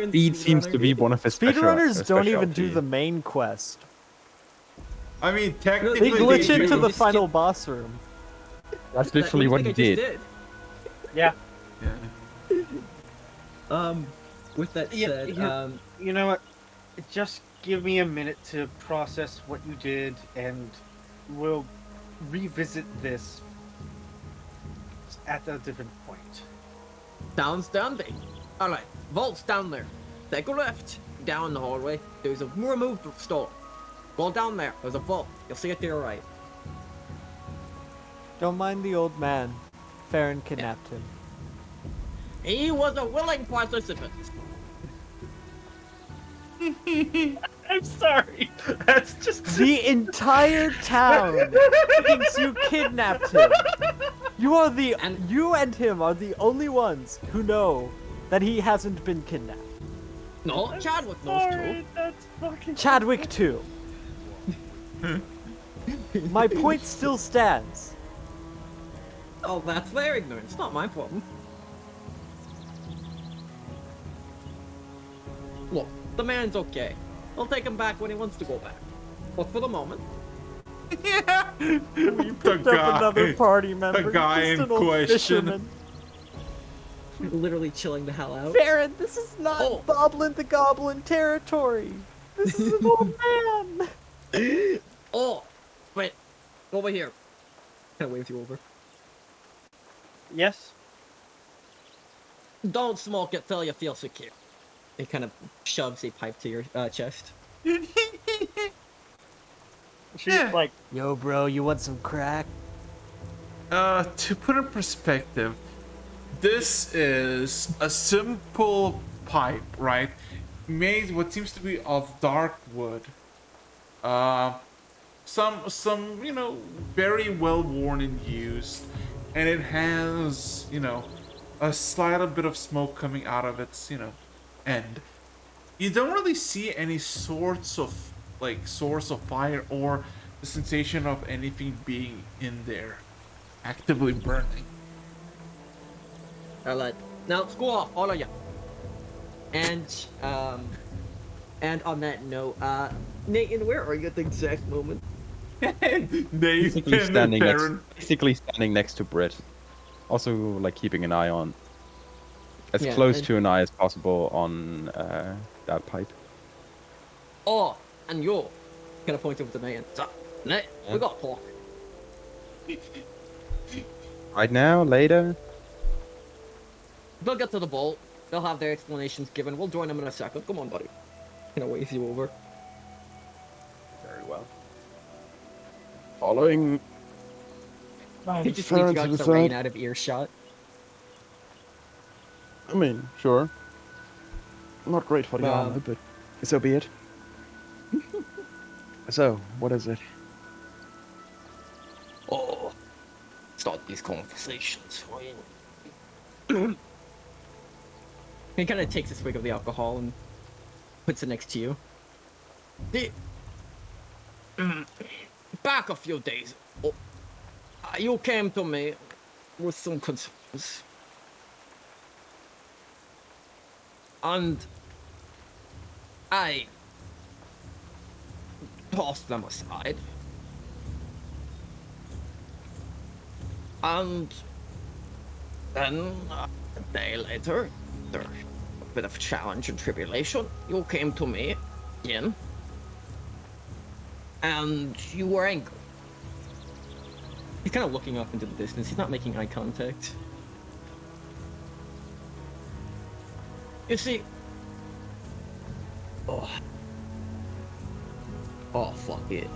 S1: Speed seems to be one of his
S3: Speedrunners don't even do
S1: specialties.
S3: the main quest.
S2: I mean, technically
S3: They glitch
S2: do.
S3: into the
S4: Just
S3: final boss room.
S1: That's
S4: That
S1: literally
S4: you
S1: what
S4: think
S1: he
S4: I just
S1: did.
S4: did.
S5: Yeah.
S2: Yeah.
S4: With that
S5: Yeah,
S4: said,
S5: you know what? Just give me a minute to process what you did, and we'll revisit this at a different point.
S4: sounds dandy. Alright, vault's down there. Take a left. Down the hallway, there's a removed store. Go down there, there's a vault. You'll see it to your right.
S3: Don't mind the old man. Farron kidnapped him.
S4: He was a willing participant.
S5: I'm sorry. That's just
S3: The entire town thinks you kidnapped him. You and him are the only ones who know that he hasn't been kidnapped.
S4: No, Chadwick knows too.
S5: sorry. That's fucking.
S3: Chadwick too. My point still stands.
S4: Oh, that's their ignorance, not my problem. Look, the man's okay. I'll take him back when he wants to go back. But for the moment,
S2: Yeah.
S3: We picked up another party member.
S2: the guy
S3: just
S2: in
S3: an old
S2: question.
S3: fisherman.
S4: literally chilling the hell out.
S3: Farron, this is not
S4: Oh.
S3: Boblin the Goblin territory. This is an old man.
S4: Oh, wait, over here. Can I wave you over?
S5: Yes.
S4: Don't smoke it till you feel secure. It kind of shoves a pipe to your chest.
S5: She's
S2: Yeah.
S5: like,
S3: Yo, bro, you want some crack?
S2: To put in perspective, this is a simple pipe, right? Made what seems to be of dark wood. Some very well worn and used, and it has a slight bit of smoke coming out of its end. You don't really see any sorts of source of fire or the sensation of anything being in there actively burning.
S4: Alright, now let's go off, all of you. And on that note, Nathan, where are you at the exact moment?
S1: Basically standing next to Britt. Also, like keeping an eye on, as
S4: Yeah,
S1: close
S4: and-
S1: to an eye as possible on that pipe.
S4: Oh, and you. Gonna point over to Nathan. So, Nate, we gotta talk.
S1: Right now, later.
S4: They'll get to the vault. They'll have their explanations given. We'll join them in a second. Come on, buddy. Gonna wave you over.
S1: Very well. Following.
S4: He just
S1: Farron
S4: leaves you
S1: to
S4: out
S1: the
S4: the rain
S1: side.
S4: out of earshot.
S1: I mean, sure. Not great for the
S4: Um,
S1: armor, but so be it. So, what is it?
S4: Oh, start these conversations. He kind of takes a swig of the alcohol and puts it next to you. Back a few days, you came to me with some concerns. And I tossed them aside. And then a day later, after a bit of challenge and tribulation, you came to me again. And you were angry. He's kind of looking up into the distance. He's not making eye contact. You see... Oh, fuck it.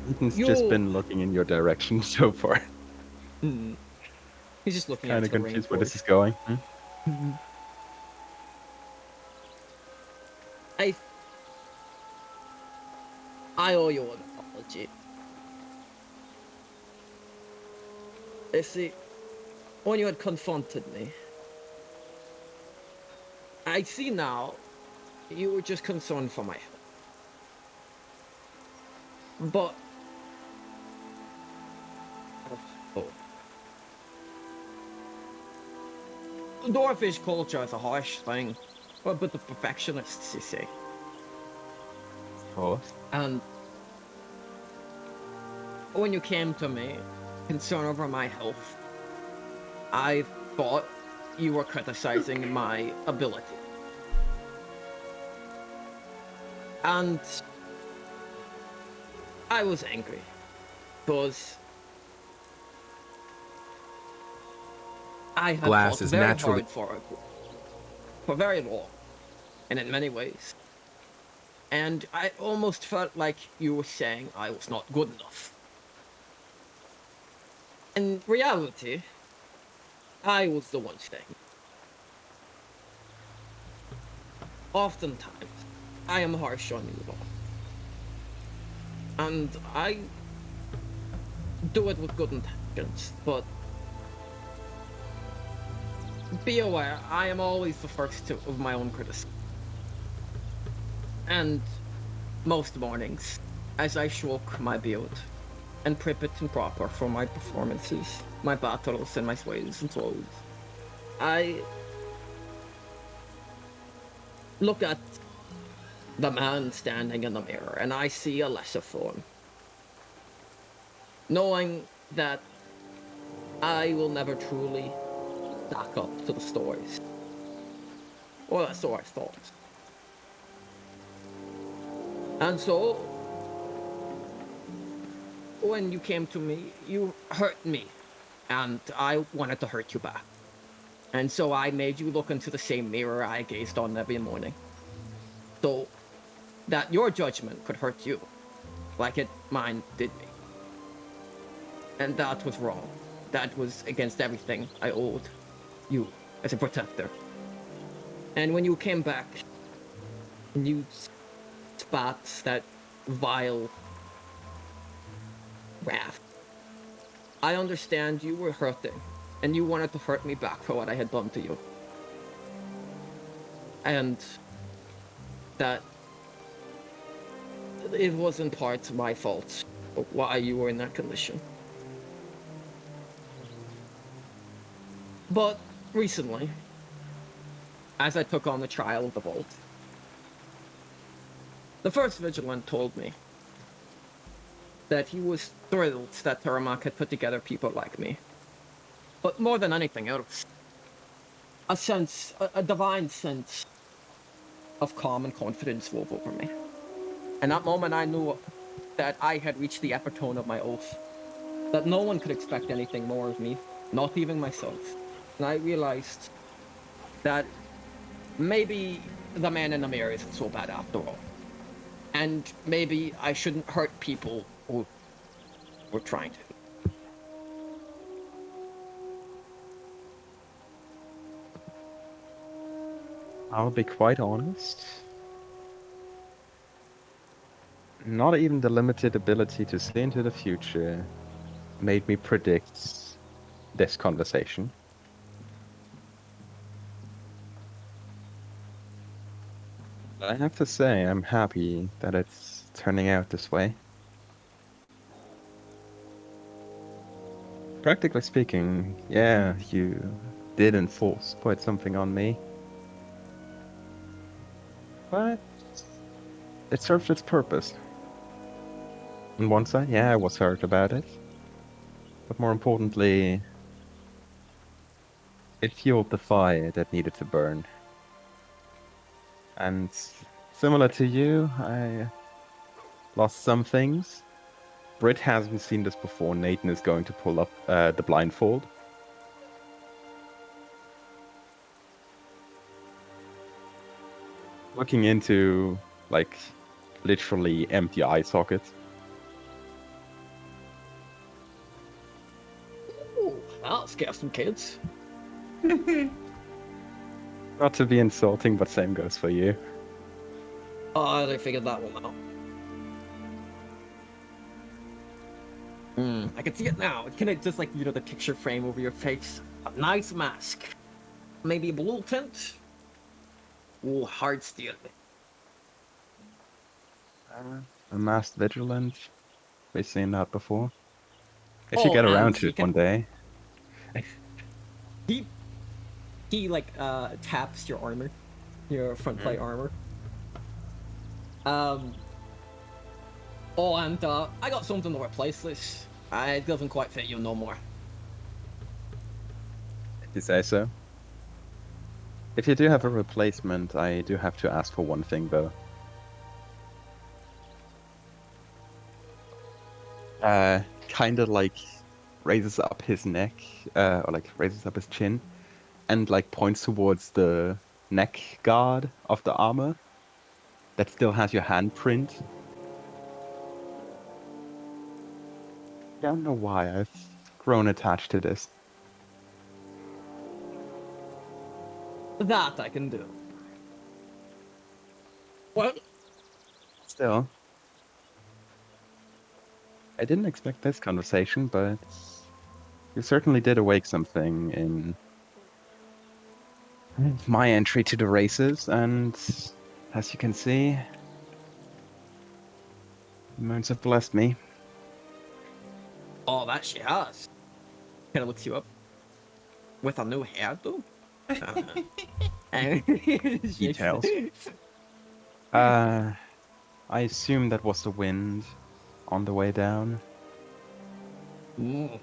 S1: Ethan's just been looking in your direction so far.
S4: He's just looking
S1: Kind
S4: at
S1: of
S4: the
S1: confused where this is
S4: rainforest.
S1: going.
S4: I owe you an apology. You see, when you had confronted me, I see now you were just concerned for my health. But Dwarfish culture is a harsh thing. A bit of perfectionists, you see.
S1: course.
S4: And when you came to me, concerned over my health, I thought you were criticizing my ability. And I was angry because I had
S6: Glass
S4: fought
S6: is
S4: very
S6: naturally-
S4: hard for very long, and in many ways. And I almost felt like you were saying I was not good enough. In reality, I was the one saying. Oftentimes, I am harsh on you all. And I do it with good intentions, but be aware, I am always the first of my own criticism. And most mornings, as I stroke my beard and prep it and proper for my performances, my battles, and my sways and throws, I look at the man standing in the mirror and I see a lesser form. Knowing that I will never truly stack up to the stories. Or that's so I thought. And so, when you came to me, you hurt me, and I wanted to hurt you back. And so I made you look into the same mirror I gazed on every morning. So that your judgment could hurt you, like mine did me. And that was wrong. That was against everything I owed you as a protector. And when you came back, and you spat that vile wrath, I understand you were hurting, and you wanted to hurt me back for what I had done to you. And that it was in part my fault why you were in that condition. But recently, as I took on the trial of the vault, the first vigilant told me that he was thrilled that Tarumak had put together people like me. But more than anything else, a divine sense of calm and confidence wove over me. And that moment I knew that I had reached the epitome of my oath, that no one could expect anything more of me, not even myself. And I realized that maybe the man in the mirror isn't so bad after all. And maybe I shouldn't hurt people who were trying to.
S1: I'll be quite honest. Not even the limited ability to see into the future made me predict this conversation. I have to say, I'm happy that it's turning out this way. Practically speaking, yeah, you did enforce quite something on me. But it served its purpose. On one side, yeah, I was hurt about it. But more importantly, it fueled the fire that needed to burn. And similar to you, I lost some things. Britt hasn't seen this before. Nathan is going to pull up the blindfold. Looking into, like, literally empty eye sockets.
S4: Ooh, that'll scare some kids.
S1: Not to be insulting, but same goes for you.
S4: Oh, they figured that one out. I can see it now. It's kind of just like, the picture frame over your face. A nice mask. Maybe a blue tint. Ooh, hard steel.
S1: A masked vigilant. We've seen that before. I
S4: Oh,
S1: should get
S4: and
S1: around to
S4: he
S1: it one day.
S4: He taps your armor, your front plate armor. Oh, and I got something to replace this. It doesn't quite fit you no more.
S1: If you say so. If you do have a replacement, I do have to ask for one thing though. Kind of like raises up his neck, or like raises up his chin, and like points towards the neck guard of the armor that still has your handprint. Don't know why I've grown attached to this.
S4: That I can do. Well,
S1: Still, I didn't expect this conversation, but you certainly did awake something in my entry to the races, and as you can see, the moons have blessed me.
S4: oh, that she has. Kind of looks you up. With a new hairdo?
S1: Details. I assume that was the wind on the way down.
S4: Mm,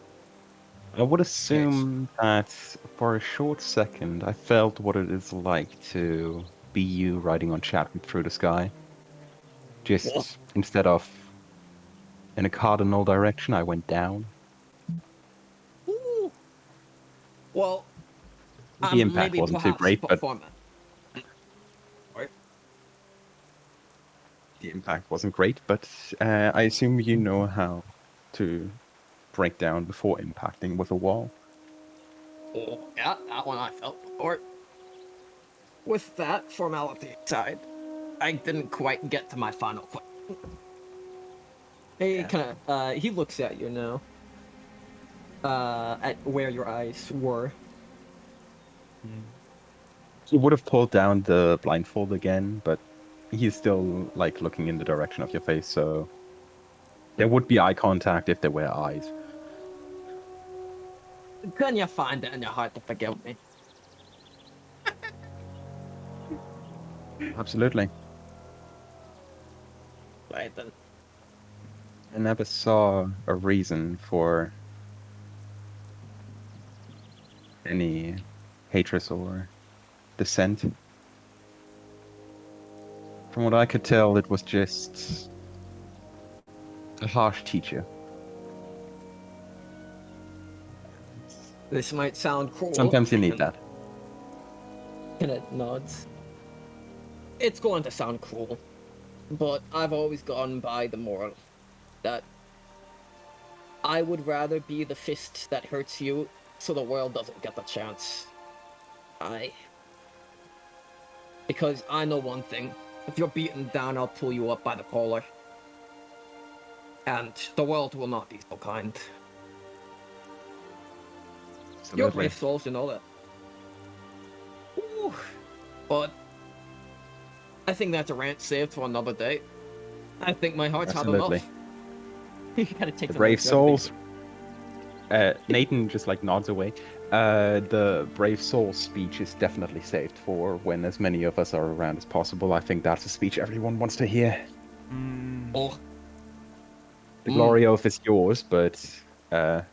S1: I would
S4: yes.
S1: assume that for a short second, I felt what it is like to be you riding on Chadwick through the sky. Just instead of in a cardinal direction, I went down.
S4: Ooh. Well,
S1: The impact
S4: maybe
S1: wasn't too
S4: perhaps
S1: great, but
S4: performance. Right?
S1: the impact wasn't great. But I assume you know how to break down before impacting with a wall.
S4: Oh, yeah, that one I felt before. With that formality aside, I didn't quite get to my final question. He
S1: Yeah.
S4: kind of, he looks at you now. At where your eyes were.
S1: He would have pulled down the blindfold again, but he's still like looking in the direction of your face, so there would be eye contact if there were eyes.
S4: Can you find it in your heart to forgive me?
S1: Absolutely.
S4: Right then.
S1: I never saw a reason for any hatred or dissent. From what I could tell, it was just a harsh teacher.
S4: This might sound cruel.
S1: Sometimes you need that.
S4: Kenneth nods. It's going to sound cruel, but I've always gone by the moral that I would rather be the fist that hurts you so the world doesn't get the chance. Because I know one thing. If you're beaten down, I'll pull you up by the collar. And the world will not be so kind. You're
S1: Absolutely.
S4: brave souls, you know that. Ooh. But I think that's a rant saved for another day. I think my heart's had
S1: Absolutely.
S4: enough. He kind of takes
S1: The
S4: another
S1: brave
S4: drag of
S1: souls.
S4: bacon.
S1: Nathan just like nods away. The brave soul speech is definitely saved for when as many of us are around as possible. I think that's a speech everyone wants to hear.
S4: Oh,
S1: The glory oath is yours, but a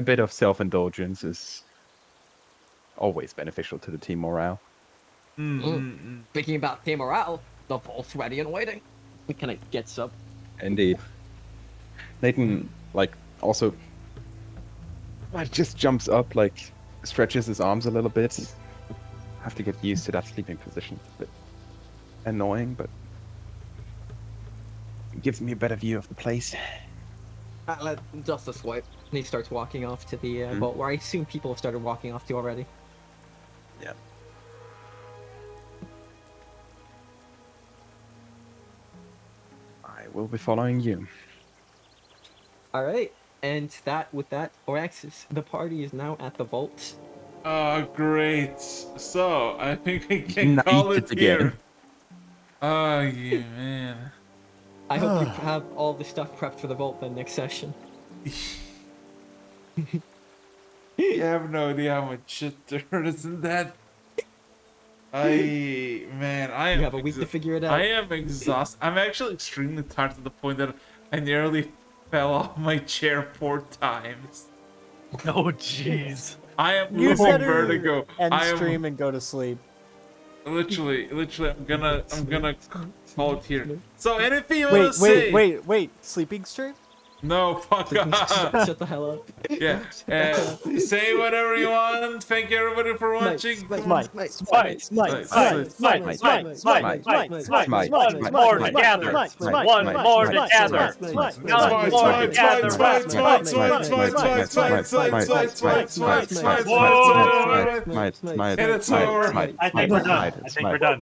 S1: bit of self-indulgence is always beneficial to the team morale.
S4: Thinking about team morale, the vault's ready and waiting. He kind of gets up.
S1: Indeed. Nathan, like, also just jumps up, like, stretches his arms a little bit. Have to get used to that sleeping position. It's a bit annoying, but it gives me a better view of the place.
S4: Just a swipe. And he starts walking off to the vault, where I assume people have started walking off to already.
S1: Yeah. I will be following you.
S4: All right, and with that, Oraxis, the party is now at the vault.
S2: Oh, great. So, I think we can
S1: Night
S2: call
S1: it
S2: it
S1: again.
S2: here. Oh, yeah, man.
S4: I hope you have all the stuff prepped for the vault then next session.
S2: You have no idea how much shit there is in that. I am.
S4: You have a week to figure it out.
S2: I am exhausted. I'm actually extremely tired to the point that I nearly fell off my chair 4 times.
S5: Oh, jeez.
S2: I am
S3: You
S2: losing
S3: better
S2: vertigo.
S3: end
S2: I am
S3: stream and go to sleep.
S2: literally. I'm gonna call it here. So anything you wanna
S3: Wait,
S2: say?
S3: wait. Sleeping stream?
S2: No, fuck off.
S4: Shut the hell up.
S2: Yeah. Say whatever you want. Thank you everybody for watching.
S3: Smite.
S5: One more to gather. One more to gather. One more to gather.
S2: And it's over.
S5: I think we're done.